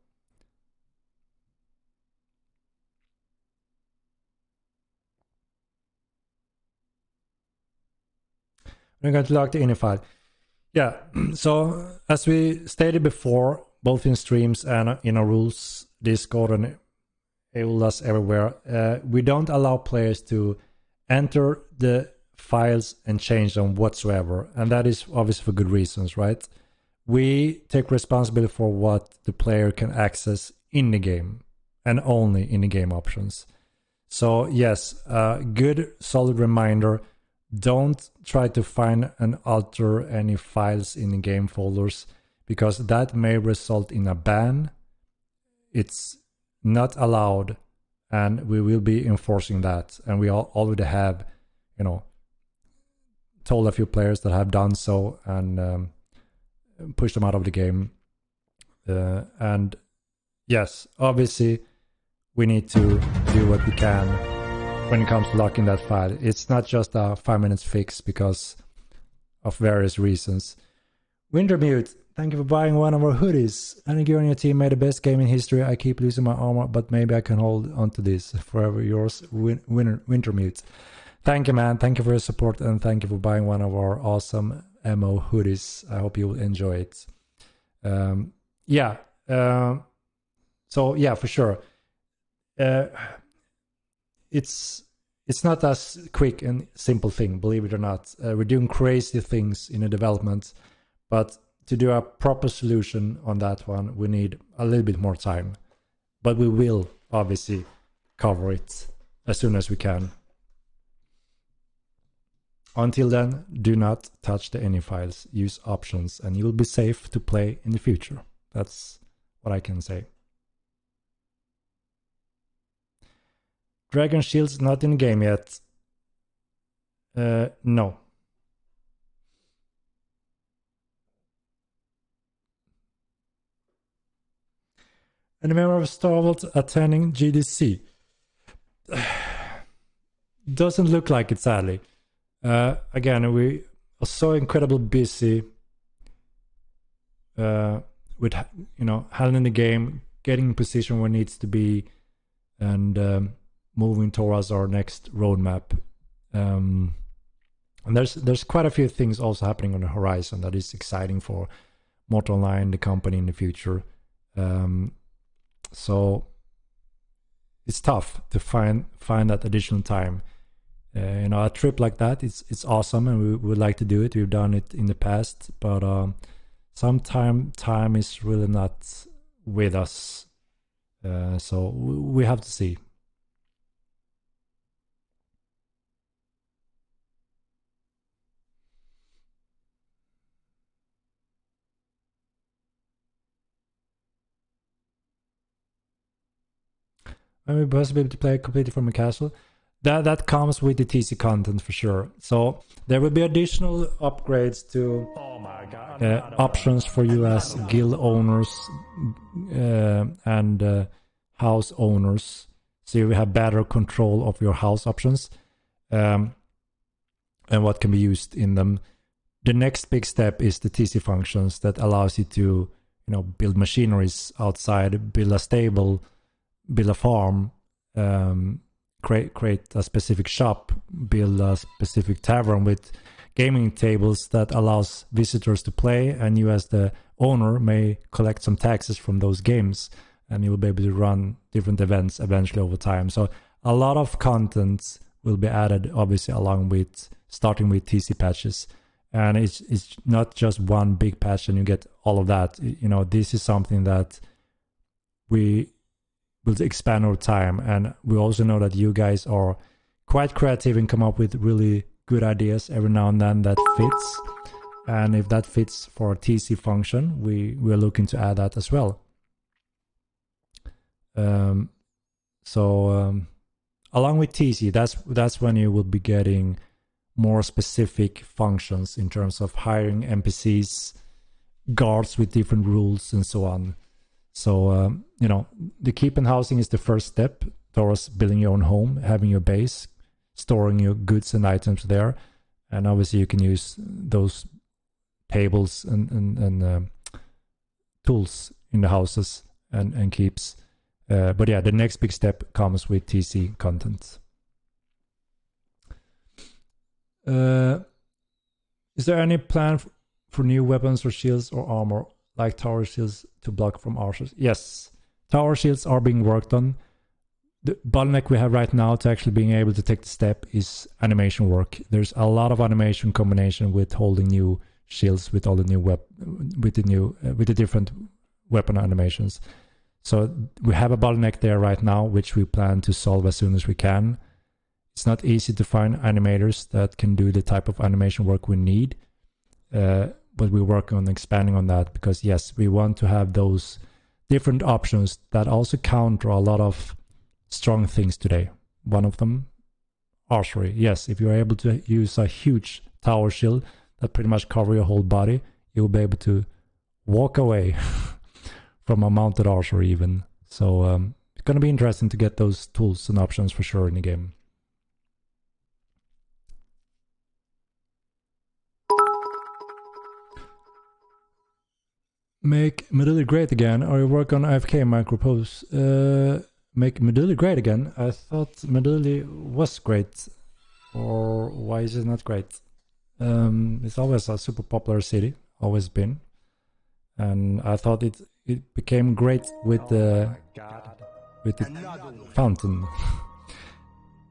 We're going to log the ini file. Yeah, so as we stated before, both in streams and in our rules, Discord and AULAS everywhere, we don't allow players to enter the files and change them whatsoever. And that is obviously for good reasons, right? We take responsibility for what the player can access in the game and only in the game options. So yes, good solid reminder. Don't try to find and alter any files in the game folders, because that may result in a ban. It's not allowed, and we will be enforcing that. And we already have, told a few players that have done so and pushed them out of the game. And yes, obviously, we need to do what we can when it comes to locking that file. It's not just a 5 minutes fix because of various reasons. Wintermute, thank you for buying one of our hoodies. I think you and your team made the best game in history. I keep losing my armor, but maybe I can hold on to this. Forever yours, Wintermute. Thank you, man. Thank you for your support, and thank you for buying one of our awesome MO hoodies. I hope you will enjoy it. So yeah, for sure. It's not as quick and simple thing, believe it or not. We're doing crazy things in the development, but to do a proper solution on that one, we need a little bit more time. But we will obviously cover it as soon as we can. Until then, do not touch the ini files. Use options, and you will be safe to play in the future. That's what I can say. Dragon Shield's not in the game yet. No. Any member of Star Wars attending GDC? Doesn't look like it, sadly. Again, we are so incredibly busy with handling the game, getting in position where it needs to be, and moving towards our next roadmap. And there's quite a few things also happening on the horizon that is exciting for Mortal Online, the company in the future. So it's tough to find that additional time. A trip like that, it's awesome, and we would like to do it. We've done it in the past, but sometimes time is really not with us. So we have to see. Maybe possibly to play completely from a castle. That comes with the TC content for sure. So there will be additional upgrades to options for you as guild owners and house owners. So you have better control of your house options and what can be used in them. The next big step is the TC functions that allows you to, build machineries outside, build a stable, build a farm, create a specific shop, build a specific tavern with gaming tables that allows visitors to play, and you as the owner may collect some taxes from those games, and you will be able to run different events eventually over time. So a lot of content will be added, obviously, along with starting with TC patches. And it's not just one big patch and you get all of that. This is something that we will expand over time, and we also know that you guys are quite creative and come up with really good ideas every now and then that fits. And if that fits for a TC function, we're looking to add that as well. So along with TC, that's when you will be getting more specific functions in terms of hiring NPCs, guards with different rules, and so on. So, the keep and housing is the first step towards building your own home, having your base, storing your goods and items there. And obviously you can use those tables and tools in the houses and keeps. But yeah, the next big step comes with TC content. Is there any plan for new weapons or shields or armor, like tower shields to block from archers? Yes, tower shields are being worked on. The bottleneck we have right now to actually being able to take the step is animation work. There's a lot of animation combination with holding new shields with all the new with the different weapon animations. So we have a bottleneck there right now, which we plan to solve as soon as we can. It's not easy to find animators that can do the type of animation work we need, but we're working on expanding on that, because yes, we want to have those different options that also counter a lot of strong things today. One of them, archery. Yes, if you're able to use a huge tower shield that pretty much cover your whole body, you'll be able to walk away from a mounted archery even. So it's going to be interesting to get those tools and options for sure in the game. Make Medulla great again. Are you working on AFK micropose? Make Medulla great again? I thought Medulla was great. Or why is it not great? It's always a super popular city, always been. And I thought it became great with the fountain.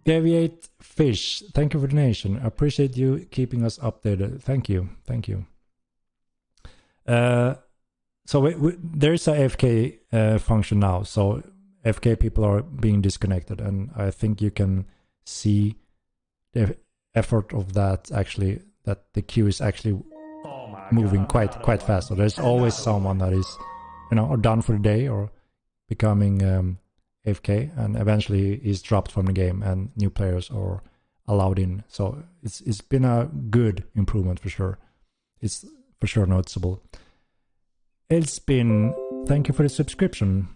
Deviate Fish, thank you for the donation. I appreciate you keeping us updated. Thank you. So there's a AFK function now. So AFK people are being disconnected, and I think you can see the effort of that actually, that the queue is actually moving quite fast. So there's always someone that is, or done for the day or becoming AFK, and eventually is dropped from the game, and new players are allowed in. So it's been a good improvement for sure. It's for sure noticeable. It's been, thank you for the subscription.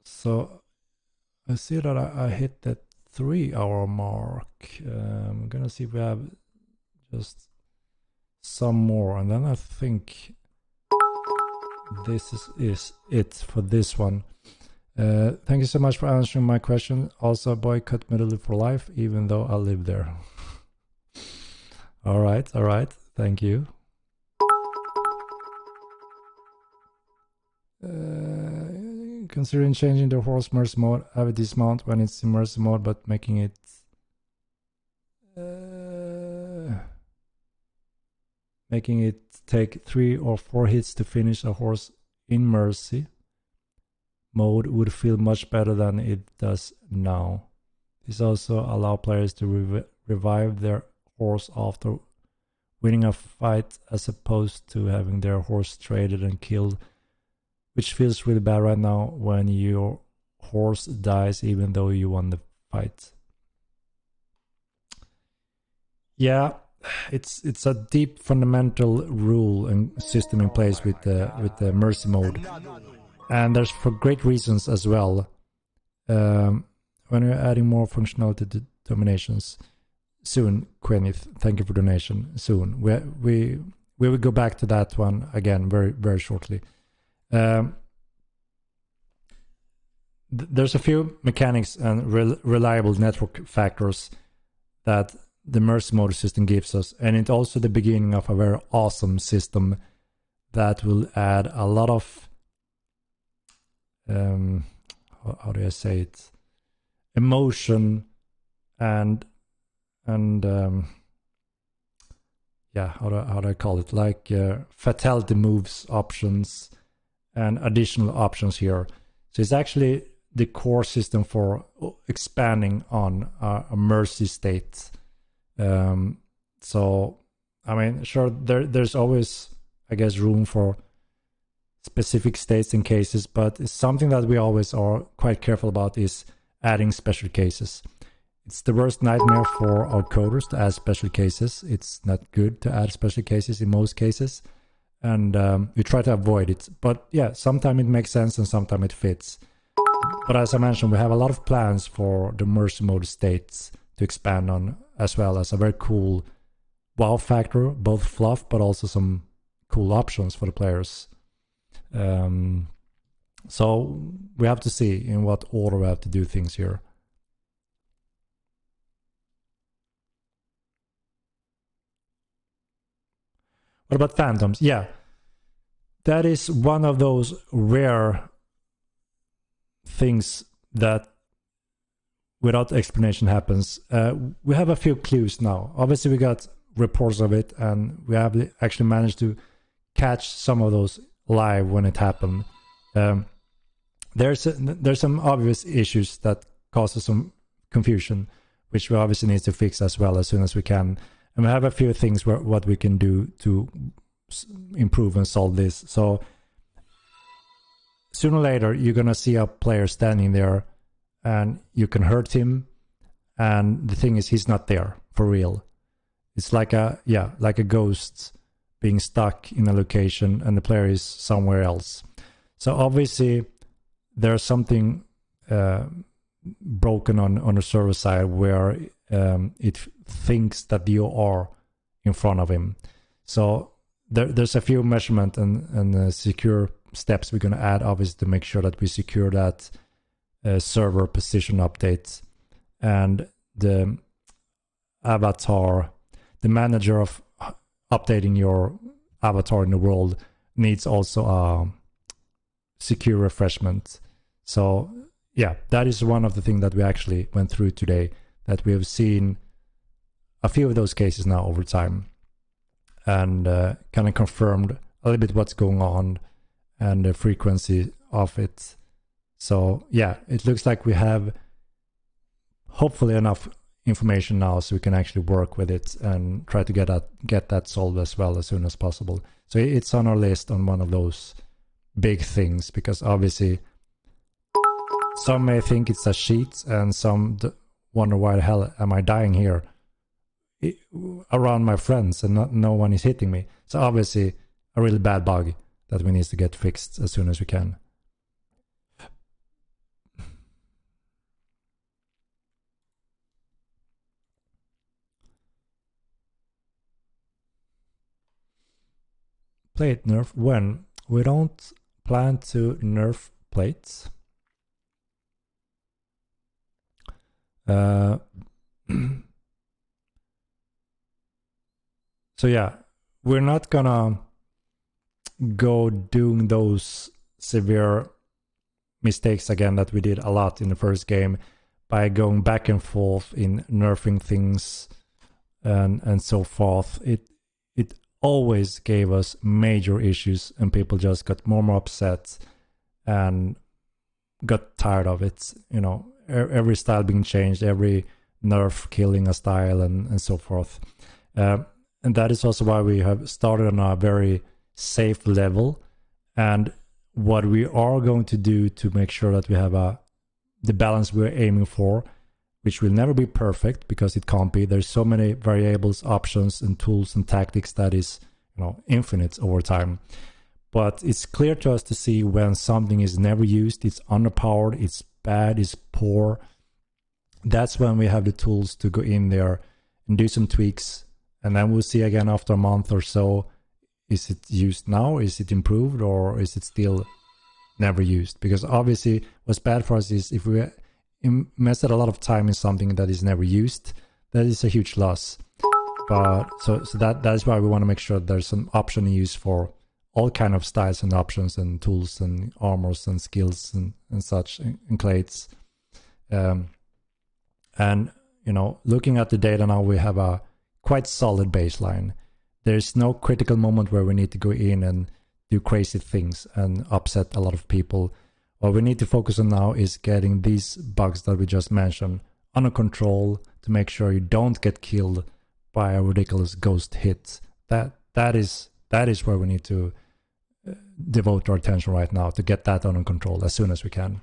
So I see that I hit that 3-hour mark. I'm gonna see if we have just some more, and then I think this is it for this one. Thank you so much for answering my question. Also, boycott Middle for life, even though I live there. All right. Thank you. Considering changing the horse mercy mode, have a dismount when it's in mercy mode, but making it take 3 or 4 hits to finish a horse in mercy mode would feel much better than it does now. This also allows players to revive their horse after winning a fight, as opposed to having their horse traded and killed, which feels really bad right now when your horse dies even though you won the fight. Yeah, it's a deep fundamental rule and system in place with the mercy mode, and there's for great reasons as well. When you're adding more functionality to dominations soon, Quenith, thank you for donation. Soon we will go back to that one again very shortly. There's a few mechanics and reliable network factors that the mercy mode system gives us, and it's also the beginning of a very awesome system that will add a lot of how do I say it, emotion and yeah, how do I call it, like fatality moves options and additional options here. So it's actually the core system for expanding on a mercy state. So I mean, sure, there's always, I guess, room for specific states and cases, but it's something that we always are quite careful about is adding special cases. It's the worst nightmare for our coders to add special cases. It's not good to add special cases in most cases, and we try to avoid it. But yeah, sometimes it makes sense and sometimes it fits. But as I mentioned, we have a lot of plans for the mercy mode states to expand on, as well as a very cool wow factor, both fluff but also some cool options for the players. So we have to see in what order we have to do things here. What about phantoms? Yeah, that is one of those rare things that without explanation happens. We have a few clues now. Obviously we got reports of it, and we have actually managed to catch some of those live when it happened. There's some obvious issues that causes some confusion, which we obviously need to fix as well as soon as we can. And we have a few things what we can do to improve and solve this. So sooner or later, you're gonna see a player standing there, and you can hurt him. And the thing is, he's not there for real. It's like a ghost being stuck in a location, and the player is somewhere else. So obviously, there's something broken on the server side where it thinks that you are in front of him. So there's a few measurement and secure steps we're going to add, obviously, to make sure that we secure that server position updates. And the avatar, the manager of updating your avatar in the world, needs also a secure refreshment. So yeah, that is one of the things that we actually went through today, that we have seen a few of those cases now over time, and kind of confirmed a little bit what's going on and the frequency of it. So yeah, it looks like we have hopefully enough information now so we can actually work with it and try to get that solved as well as soon as possible. So it's on our list on one of those big things, because obviously some may think it's a cheat and some wonder why the hell am I dying here around my friends and no one is hitting me. So obviously a really bad bug that we need to get fixed as soon as we can. plate nerf. When? We don't plan to nerf plates. So yeah, we're not gonna go doing those severe mistakes again that we did a lot in the first game by going back and forth in nerfing things and so forth. It always gave us major issues, and people just got more and more upset and got tired of it. You know, every style being changed, every nerf killing a style, and so forth. And that is also why we have started on a very safe level. And what we are going to do to make sure that we have the balance we're aiming for, which will never be perfect because it can't be. There's so many variables, options, and tools and tactics that is, you know, infinite over time. But it's clear to us to see when something is never used, it's underpowered, it's bad, it's poor. That's when we have the tools to go in there and do some tweaks. And then we'll see again after a month or so, is it used now? Is it improved? Or is it still never used? Because obviously what's bad for us is if we invested a lot of time in something that is never used, that is a huge loss. But so that is why we want to make sure there's some option use for all kind of styles and options and tools and armors and skills and such and clades. And you know, looking at the data now, we have a quite solid baseline. There's no critical moment where we need to go in and do crazy things and upset a lot of people. What we need to focus on now is getting these bugs that we just mentioned under control to make sure you don't get killed by a ridiculous ghost hit. That is where we need to devote our attention right now, to get that under control as soon as we can.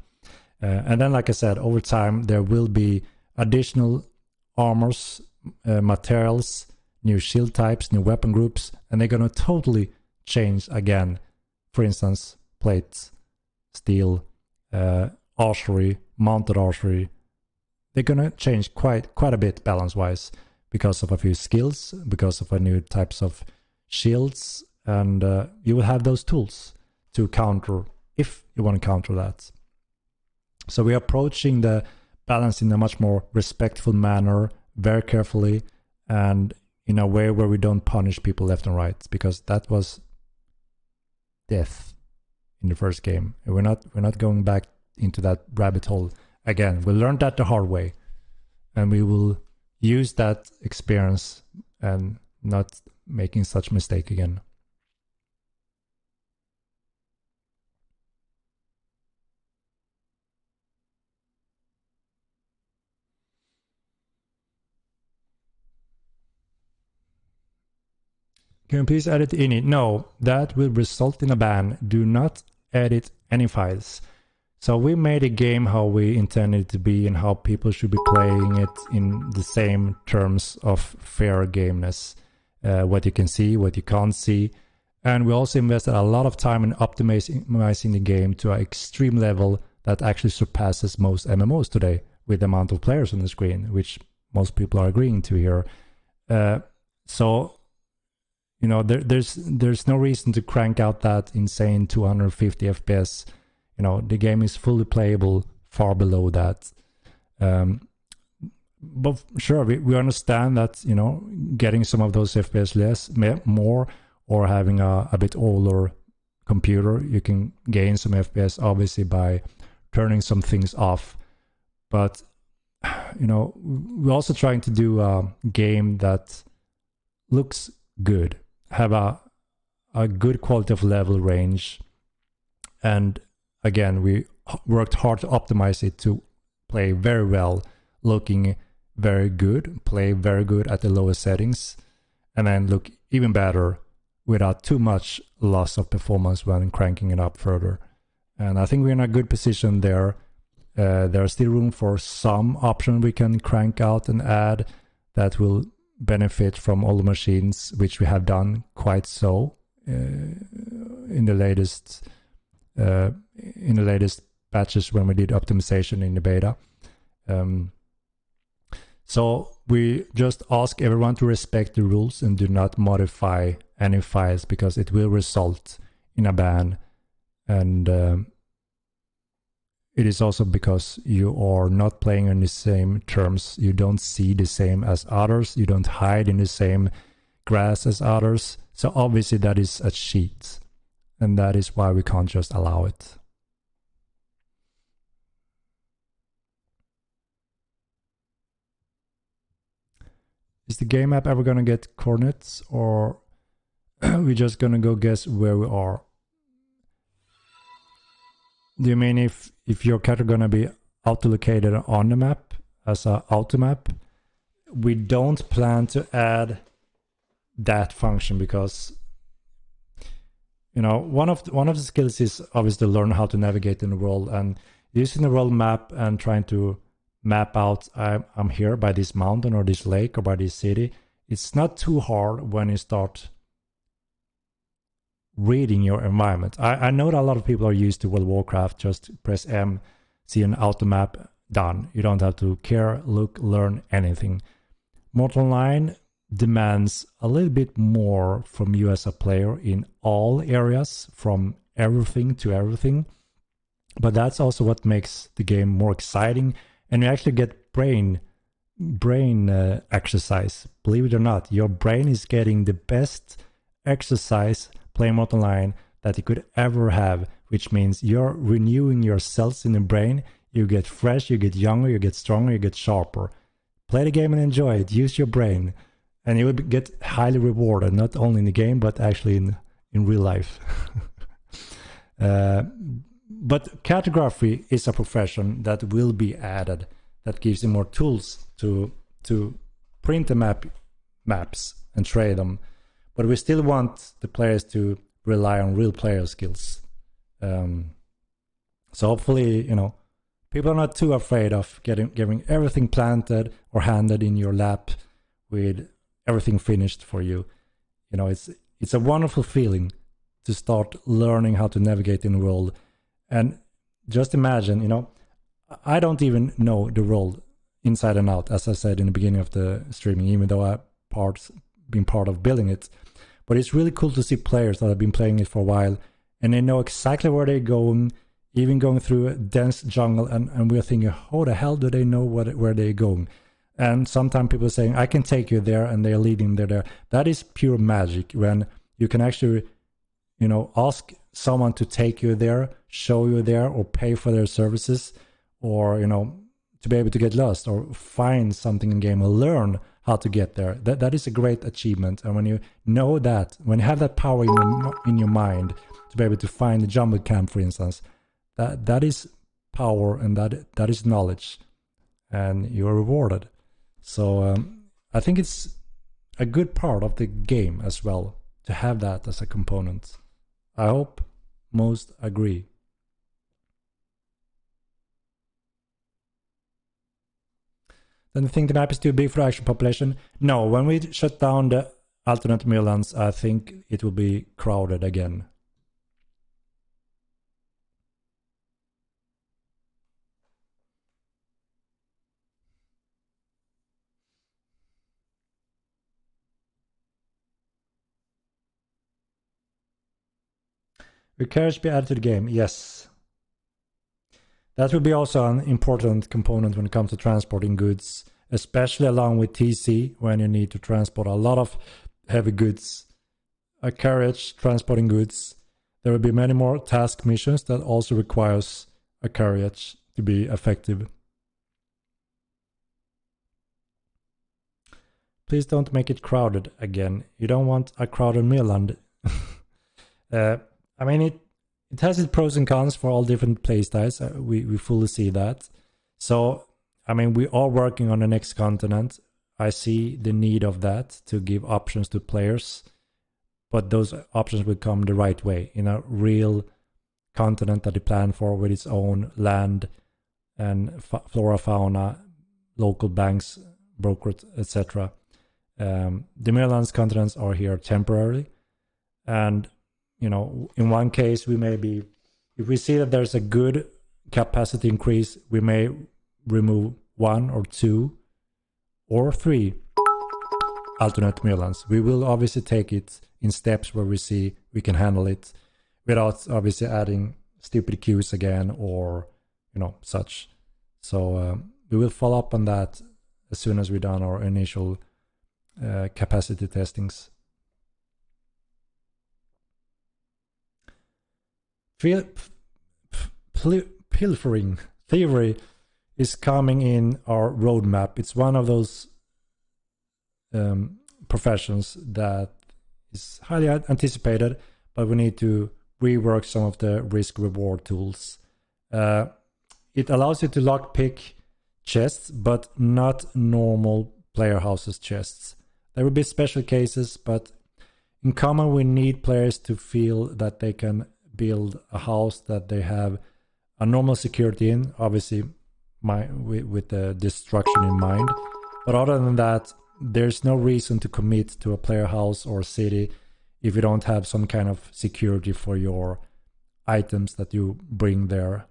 And then, like I said, over time there will be additional armors, materials, new shield types, new weapon groups, and they're going to totally change again. For instance, plates, steel, archery, mounted archery. They're going to change quite a bit balance-wise because of a few skills, because of a new types of shields, and you will have those tools to counter if you want to counter that. So we're approaching the balance in a much more respectful manner, very carefully, and in a way where we don't punish people left and right, because that was death in the first game. We're not going back into that rabbit hole again. We learned that the hard way, and we will use that experience and not making such mistake again. Can you please edit ini? No, that will result in a ban. Do not edit any files. So we made a game how we intended it to be and how people should be playing it in the same terms of fair gameness. What you can see, what you can't see. And we also invested a lot of time in optimizing the game to an extreme level that actually surpasses most MMOs today with the amount of players on the screen, which most people are agreeing to here. So, you know, there's no reason to crank out that insane 250 FPS. You know, the game is fully playable far below that. But sure, we understand that, you know, getting some of those FPS more, or having a bit older computer, you can gain some FPS obviously by turning some things off. But, you know, we're also trying to do a game that looks good, have a good quality of level range, and again, we worked hard to optimize it to play very well, looking very good, play very good at the lowest settings, and then look even better without too much loss of performance when cranking it up further. And I think we're in a good position there. There's still room for some option we can crank out and add that will benefit from all the machines, which we have done quite so in the latest batches when we did optimization in the beta. So we just ask everyone to respect the rules and do not modify any files, because it will result in a ban. And it is also because you are not playing on the same terms. You don't see the same as others. You don't hide in the same grass as others. So obviously that is a cheat. And that is why we can't just allow it. Is the game app ever going to get coordinates, or are we just going to go guess where we are? Do you mean if your character going to be auto-located on the map as a auto map? We don't plan to add that function because, you know, one of the skills is obviously to learn how to navigate in the world, and using the world map and trying to map out I'm here by this mountain or this lake or by this city. It's not too hard when you start reading your environment. I know that a lot of people are used to World of Warcraft. Just press M, see an auto map, done. You don't have to care, look, learn anything. Mortal Online demands a little bit more from you as a player in all areas, from everything to everything. But that's also what makes the game more exciting, and you actually get brain exercise. Believe it or not, your brain is getting the best exercise playing Mortal Online that you could ever have, which means you're renewing your cells in the brain. You get fresh, you get younger, you get stronger, you get sharper. Play the game and enjoy it. Use your brain, and you will get highly rewarded, not only in the game but actually in real life. But cartography is a profession that will be added, that gives you more tools to print the maps and trade them. But we still want the players to rely on real player skills. So hopefully, you know, people are not too afraid of getting everything planted or handed in your lap with everything finished for you. You know, it's a wonderful feeling to start learning how to navigate in the world. And just imagine, you know, I don't even know the world inside and out, as I said in the beginning of the streaming, even though I've been part of building it. But it's really cool to see players that have been playing it for a while, and they know exactly where they're going, even going through a dense jungle, and we're thinking, how the hell do they know where they're going? And sometimes people are saying, I can take you there, and they're leading them there. That is pure magic, when you can actually, you know, ask someone to take you there, show you there, or pay for their services, or, you know, to be able to get lost or find something in game or learn how to get there. That is a great achievement. And when you know that, when you have that power in your mind to be able to find the jungle camp, for instance, that is power, and that is knowledge, and you're rewarded. So I think it's a good part of the game as well to have that as a component. I hope most agree. Then you think the map is too big for the actual population? No, when we shut down the alternate Mainlands, I think it will be crowded again. Will carriage be added to the game? Yes. That will be also an important component when it comes to transporting goods, especially along with TC, when you need to transport a lot of heavy goods. A carriage transporting goods. There will be many more task missions that also requires a carriage to be effective. Please don't make it crowded again. You don't want a crowded Mainland. I mean, it has its pros and cons for all different playstyles. We fully see that. So, I mean, we are working on the next continent. I see the need of that to give options to players. But those options will come the right way, in a real continent that they plan for, with its own land and flora, fauna, local banks, brokers, etc. The Mainland's continents are here temporarily. And you know, in one case, we may be, if we see that there's a good capacity increase, we may remove 1 or 2 or 3 alternate Mainlands. We will obviously take it in steps where we see we can handle it without obviously adding stupid queues again or such. So we will follow up on that as soon as we've done our initial capacity testings. Pilfering thievery is coming in our roadmap. It's one of those professions that is highly anticipated, but we need to rework some of the risk reward tools. It allows you to lockpick chests, but not normal player houses chests. There will be special cases, but in common we need players to feel that they can build a house that they have a normal security in, obviously with the destruction in mind. But other than that, there's no reason to commit to a player house or city if you don't have some kind of security for your items that you bring there.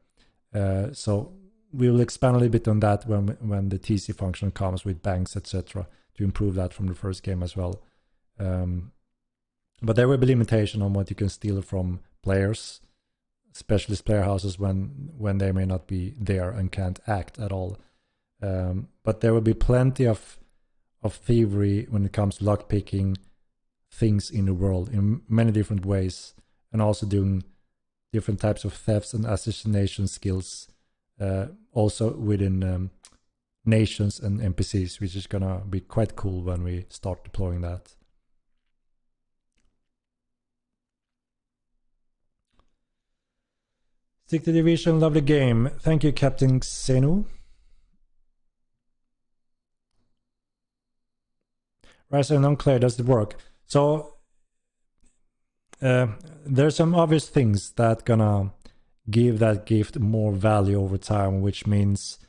So we will expand a little bit on that when the TC function comes with banks, etc., to improve that from the first game as well. But there will be limitation on what you can steal from players, specialist player houses, when they may not be there and can't act at all. But there will be plenty of thievery when it comes to lockpicking things in the world in many different ways, and also doing different types of thefts and assassination skills, also within nations and NPCs, which is gonna be quite cool when we start deploying that. Stick to Division, love the game. Thank you, Captain Xenu. Rise and unclear, does it work? So there's some obvious things that gonna give that gift more value over time, which means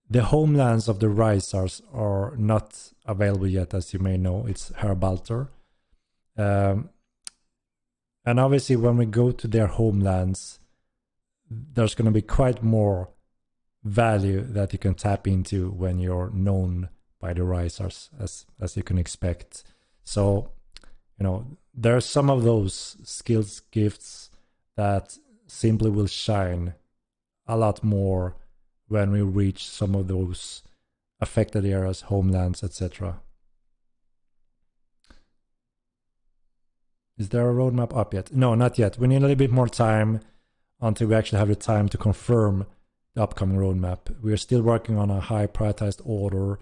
the homelands of the Risers are not available yet, as you may know. It's Herbalter. And obviously when we go to their homelands, there's going to be quite more value that you can tap into when you're known by the Risers, as you can expect. So, there are some of those skills gifts that simply will shine a lot more when we reach some of those affected areas, homelands, etc. Is there a roadmap up yet? No, not yet. We need a little bit more time until we actually have the time to confirm the upcoming roadmap. We are still working on a high prioritized order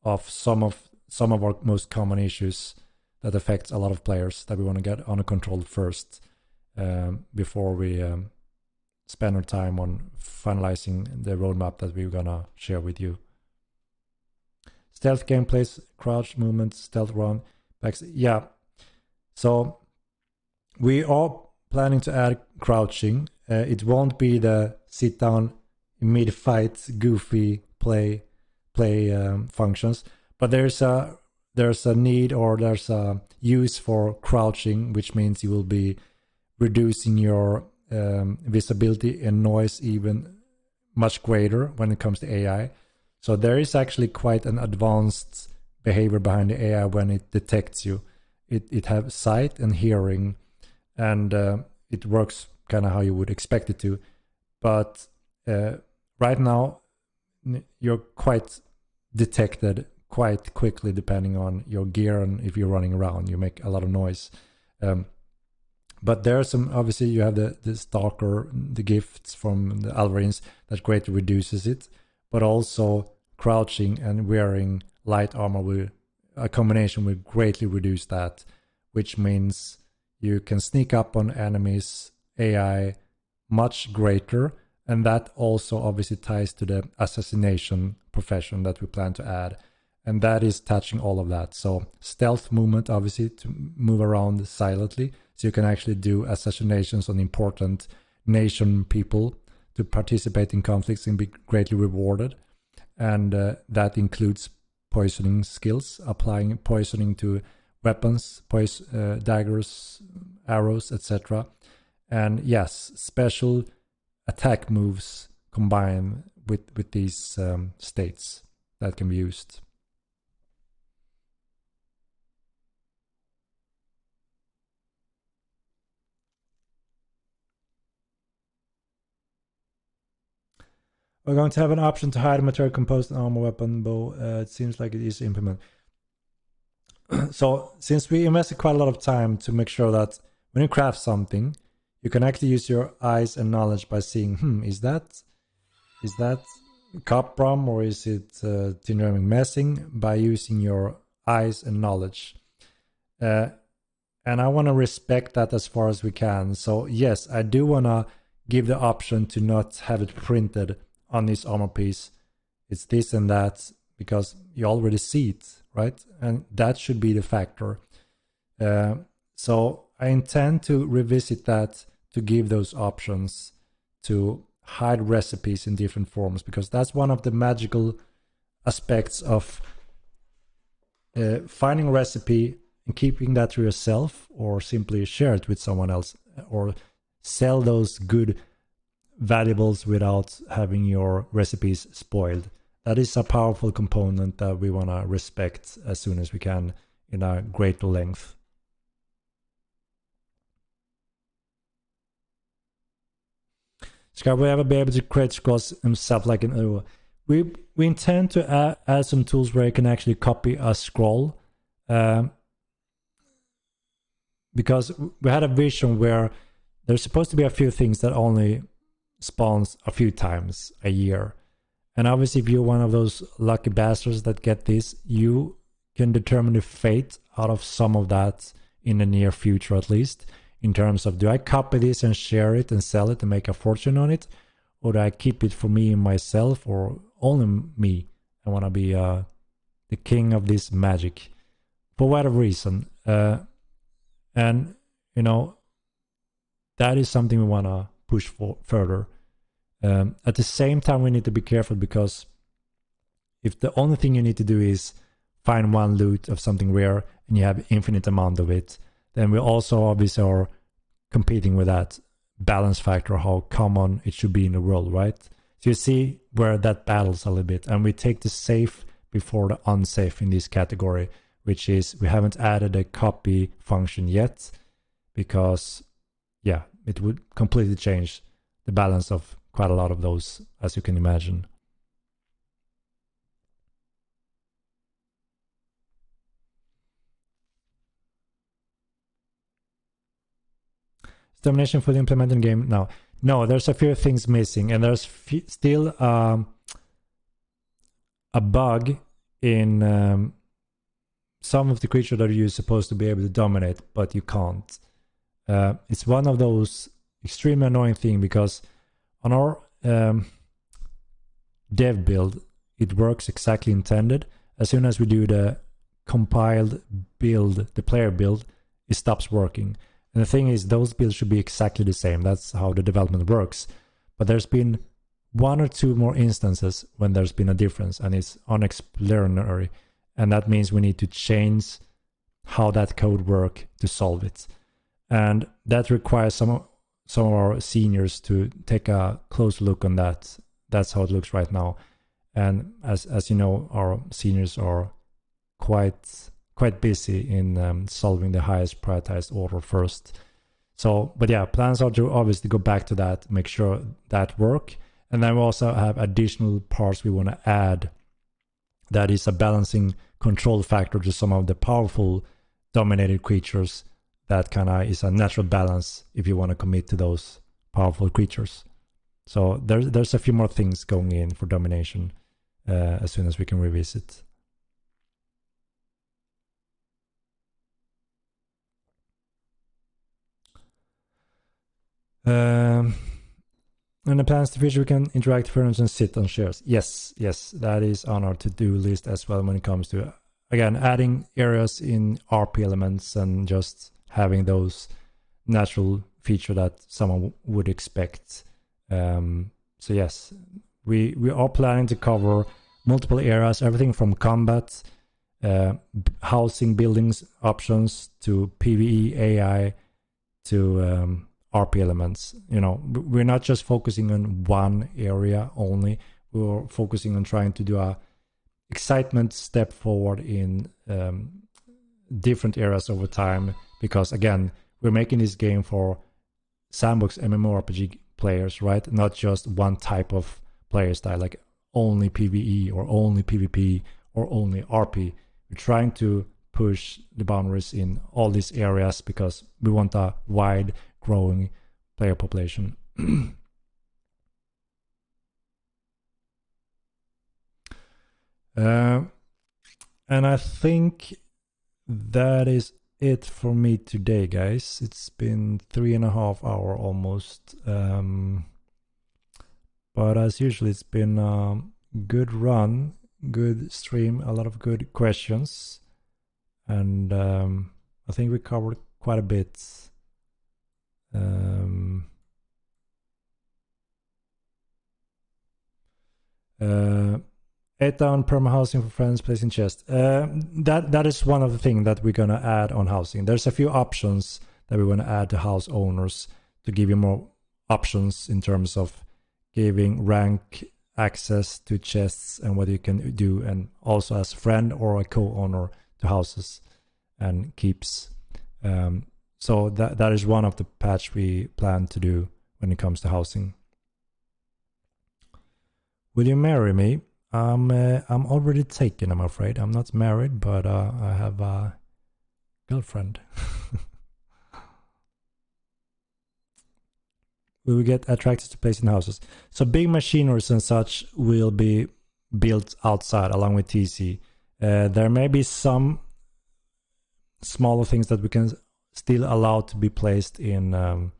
of some of our most common issues that affects a lot of players that we want to get under control first, before we spend our time on finalizing the roadmap that we're gonna share with you. Stealth gameplays, crouch movements, stealth run, backs. Yeah. So we are planning to add crouching. It won't be the sit down mid-fight goofy play functions, but there's a need, or there's a use for crouching, which means you will be reducing your visibility and noise even much greater when it comes to AI. So there is actually quite an advanced behavior behind the AI when it detects you. It has sight and hearing, and it works kind of how you would expect it to. But right now, you're quite detected quite quickly depending on your gear, and if you're running around, you make a lot of noise. But there are some, obviously you have the Stalker, the gifts from the Alvarines that greatly reduces it, but also crouching and wearing light armor will, a combination will greatly reduce that, which means you can sneak up on enemies AI much greater, and that also obviously ties to the assassination profession that we plan to add, and that is touching all of that. So stealth movement, obviously, to move around silently, so you can actually do assassinations on important nation people to participate in conflicts and be greatly rewarded. And that includes poisoning skills, applying poisoning to weapons, daggers, arrows, etc. And yes, special attack moves combined with these states that can be used. We're going to have an option to hide material composed in armor, weapon, bow. It seems like it is implemented. So since we invested quite a lot of time to make sure that when you craft something, you can actually use your eyes and knowledge by seeing, is that coprom or is it tin messing, by using your eyes and knowledge. And I want to respect that as far as we can. So yes, I do want to give the option to not have it printed on this armor piece. It's this and that, because you already see it, right? And that should be the factor. So I intend to revisit that, to give those options to hide recipes in different forms, because that's one of the magical aspects of finding a recipe and keeping that to yourself, or simply share it with someone else, or sell those good valuables without having your recipes spoiled. That is a powerful component that we want to respect as soon as we can in a greater length. Scott will ever be able to create scrolls himself like an OO? We intend to add some tools where you can actually copy a scroll, because we had a vision where there's supposed to be a few things that only spawns a few times a year. And obviously, if you're one of those lucky bastards that get this, you can determine the fate out of some of that in the near future, at least, in terms of, do I copy this and share it and sell it and make a fortune on it? Or do I keep it for me and myself, or only me? I want to be the king of this magic for whatever reason. And, you know, that is something we want to push for further. At the same time, we need to be careful, because if the only thing you need to do is find one loot of something rare and you have infinite amount of it, then we also obviously are competing with that balance factor, how common it should be in the world, right? So you see where that battles a little bit, and we take the safe before the unsafe in this category, which is we haven't added a copy function yet, because yeah, it would completely change the balance of quite a lot of those, as you can imagine. Is domination fully implemented in game now? No, there's a few things missing, and there's still a bug in some of the creatures that you're supposed to be able to dominate, but you can't. It's one of those extremely annoying things, because on our dev build, it works exactly intended. As soon as we do the compiled build, the player build, it stops working. And the thing is, those builds should be exactly the same. That's how the development works. But there's been one or two more instances when there's been a difference, and it's unexplanatory. And that means we need to change how that code works to solve it. And that requires some of our seniors to take a close look on that. That's how it looks right now. And as you know, our seniors are quite busy in solving the highest prioritized order first. So, but yeah, plans are to obviously go back to that, make sure that work. And then we also have additional parts we want to add. That is a balancing control factor to some of the powerful dominated creatures. That kind of is a natural balance if you want to commit to those powerful creatures. So there's a few more things going in for domination as soon as we can revisit. And the plans to feature we can interact furniture and sit on chairs. Yes, that is on our to-do list as well when it comes to, again, adding areas in RP elements and just having those natural feature that someone would expect. So yes, we are planning to cover multiple areas, everything from combat, housing, buildings options, to PvE, AI, to RP elements. You know, we're not just focusing on one area only. We're focusing on trying to do a excitement step forward in different areas over time, because again, we're making this game for sandbox MMORPG players, right? Not just one type of player style, like only PvE or only PvP or only RP. We're trying to push the boundaries in all these areas because we want a wide growing player population. And I think that is it for me today, guys. It's been 3.5 hours almost. But as usual, it's been a good run, good stream, a lot of good questions. And I think we covered quite a bit. 8 down perma housing for friends, placing chest. That is one of the things that we're gonna add on housing. There's a few options that we want to add to house owners to give you more options in terms of giving rank access to chests and what you can do, and also as friend or a co-owner to houses and keeps. So that is one of the patch we plan to do when it comes to housing. Will you marry me? I'm already taken, I'm afraid. I'm not married, but I have a girlfriend. We will get attracted to place in houses. So big machineries and such will be built outside along with TC. There may be some smaller things that we can still allow to be placed in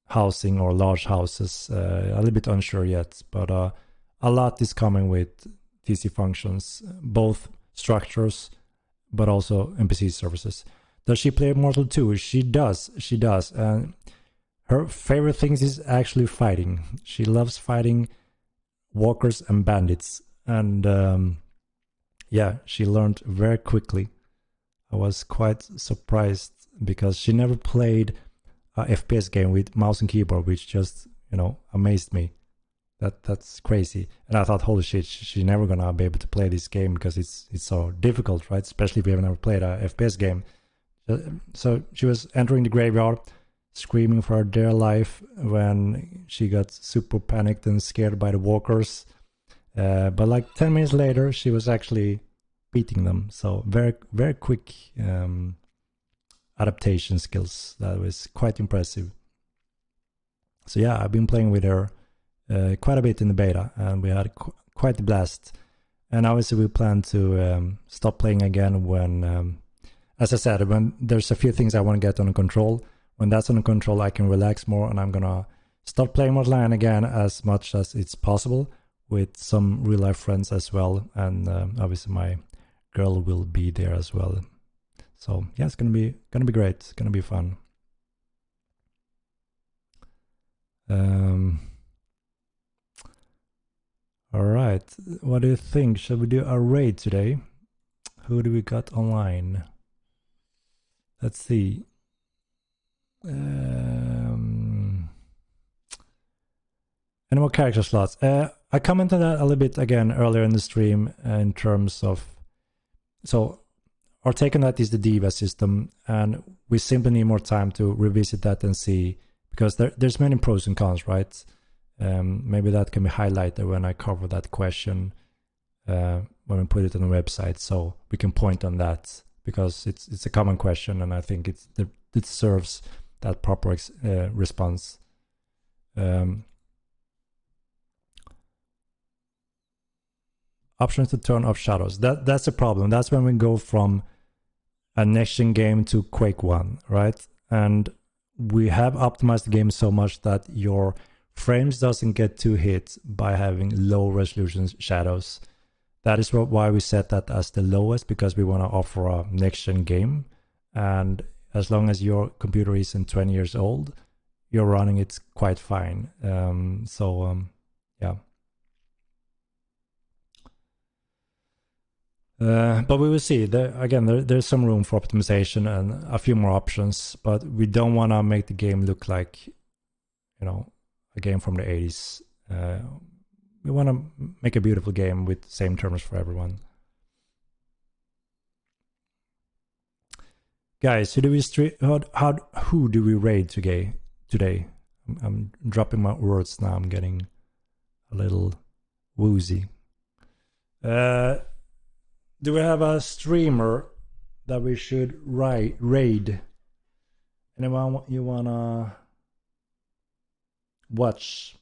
housing or large houses. A little bit unsure yet, but a lot is coming with TC functions, both structures, but also NPC services. Does she play Mortal 2? She does. She does. And her favorite things is actually fighting. She loves fighting walkers and bandits. And yeah, she learned very quickly. I was quite surprised because she never played a FPS game with mouse and keyboard, which just, amazed me. That's crazy. And I thought, holy shit, she's never gonna be able to play this game because it's so difficult, right? Especially if you have never played a FPS game. So she was entering the graveyard, screaming for her dear life when she got super panicked and scared by the walkers. But like 10 minutes later, she was actually beating them. So very, very quick adaptation skills. That was quite impressive. So yeah, I've been playing with her quite a bit in the beta, and we had quite a blast. And obviously we plan to stop playing again when, as I said, when there's a few things I want to get under control. When that's under control, I can relax more, and I'm gonna start playing Mainland again as much as it's possible with some real life friends as well. And obviously my girl will be there as well. So yeah, it's gonna be great. It's gonna be fun. All right, what do you think? Shall we do a raid today? Who do we got online? Let's see. Any more character slots? I commented that a little bit again earlier in the stream in terms of, so our take on that is the Diva system, and we simply need more time to revisit that and see, because there's many pros and cons, right? Maybe that can be highlighted when I cover that question when we put it on the website, so we can point on that, because it's a common question, and I think it serves that proper response. Options to turn off shadows. That's a problem. That's when we go from a next-gen game to Quake 1, right? And we have optimized the game so much that your frames doesn't get too hit by having low resolution shadows. That is why we set that as the lowest, because we want to offer a next-gen game. And as long as your computer isn't 20 years old, you're running it quite fine. Yeah. But we will see. There's some room for optimization and a few more options, but we don't want to make the game look like, a game from the 80s. We want to make a beautiful game with same terms for everyone. Guys, who do we raid today? I'm dropping my words now. I'm getting a little woozy. Do we have a streamer that we should raid? Anyone you wanna watch?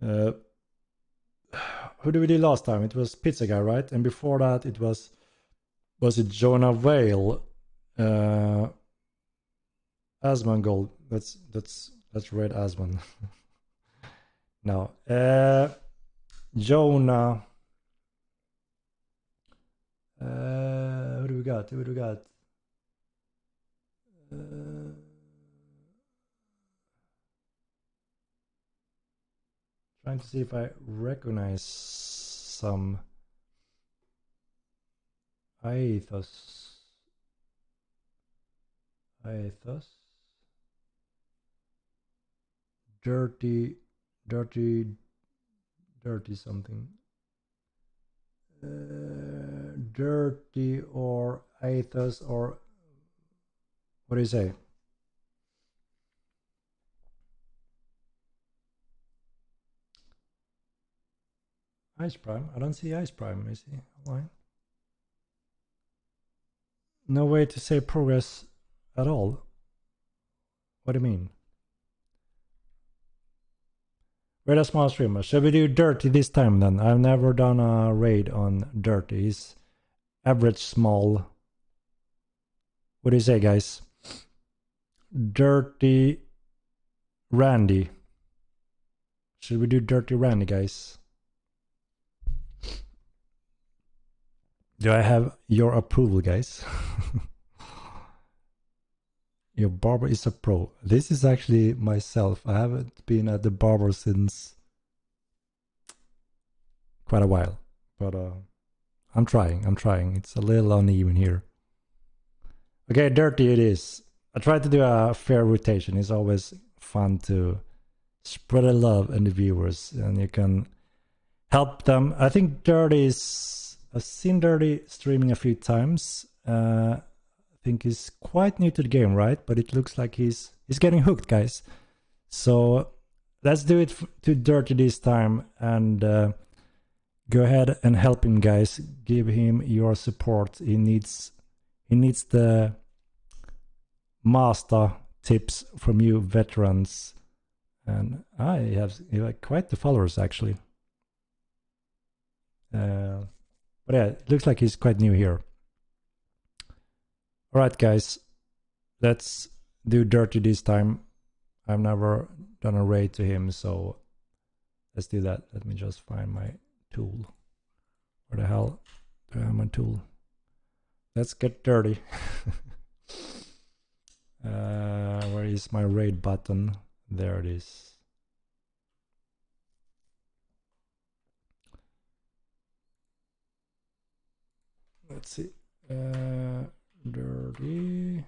Who did we do last time? It was Pizza Guy, right? And before that, it was it Jonah Whale? Asmongold. Let's raid Asmon. No. Jonah. Who do we got? Trying to see if I recognize some Aethos. Dirty something. Dirty or Aethos, or what do you say? Ice Prime? I don't see Ice Prime. Is he online? No way to say progress at all. What do you mean? Raid a small streamer. Shall we do Dirty this time then? I've never done a raid on Dirty. He's average small. What do you say, guys? Dirty Randy. Should we do Dirty Randy, guys? Do I have your approval, guys? Your barber is a pro. This is actually myself. I haven't been at the barber since quite a while. But I'm trying. It's a little uneven here. Okay, Dirty it is. I try to do a fair rotation. It's always fun to spread the love and the viewers, and you can help them. I think Dirty is... I've seen Dirty streaming a few times. I think he's quite new to the game, right? But it looks like he's getting hooked, guys. So let's do it to Dirty this time, and go ahead and help him, guys. Give him your support. He needs the master tips from you veterans, and you have quite the followers actually. But yeah, it looks like he's quite new here. Alright guys, let's do Dirty this time. I've never done a raid to him, so let's do that. Let me just find my tool. Where the hell do I have my tool? Let's get dirty. Where is my raid button? There it is. Let's see. Dirty.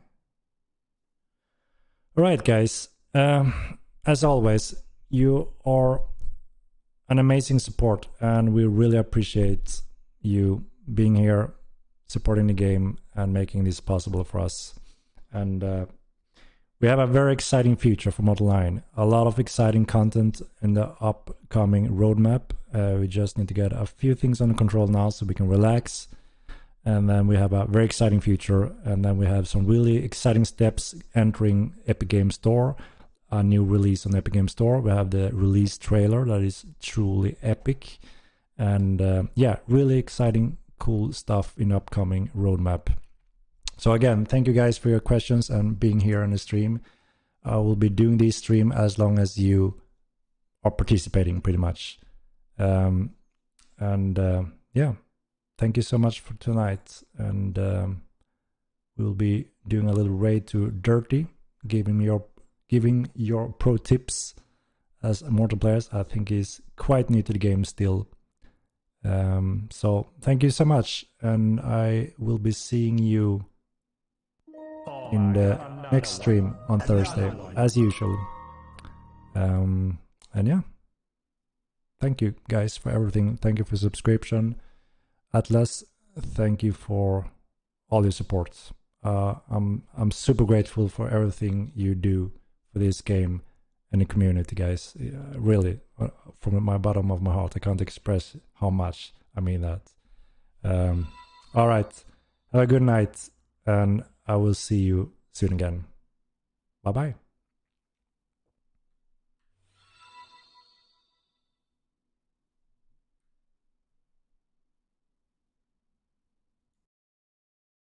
Alright guys, as always, you are an amazing support, and we really appreciate you being here, supporting the game and making this possible for us. And we have a very exciting future for Model 9. A lot of exciting content in the upcoming roadmap. We just need to get a few things under control now so we can relax. And then we have a very exciting future. And then we have some really exciting steps entering Epic Games Store. A new release on Epic Games Store. We have the release trailer that is truly epic. And yeah, really exciting, cool stuff in the upcoming roadmap. So again, thank you guys for your questions and being here on the stream. I will be doing this stream as long as you are participating, pretty much. Yeah, thank you so much for tonight. And we'll be doing a little raid to Dirty, giving your pro tips as Immortal players. I think he's quite new to the game still. So thank you so much, and I will be seeing you in the next stream on Thursday, as usual. And yeah, thank you guys for everything. Thank you for subscription. Atlas, thank you for all your support. I'm super grateful for everything you do for this game and the community, guys. Really, from my bottom of my heart. I can't express how much I mean that. All right. Have a good night, and I will see you soon again. Bye-bye.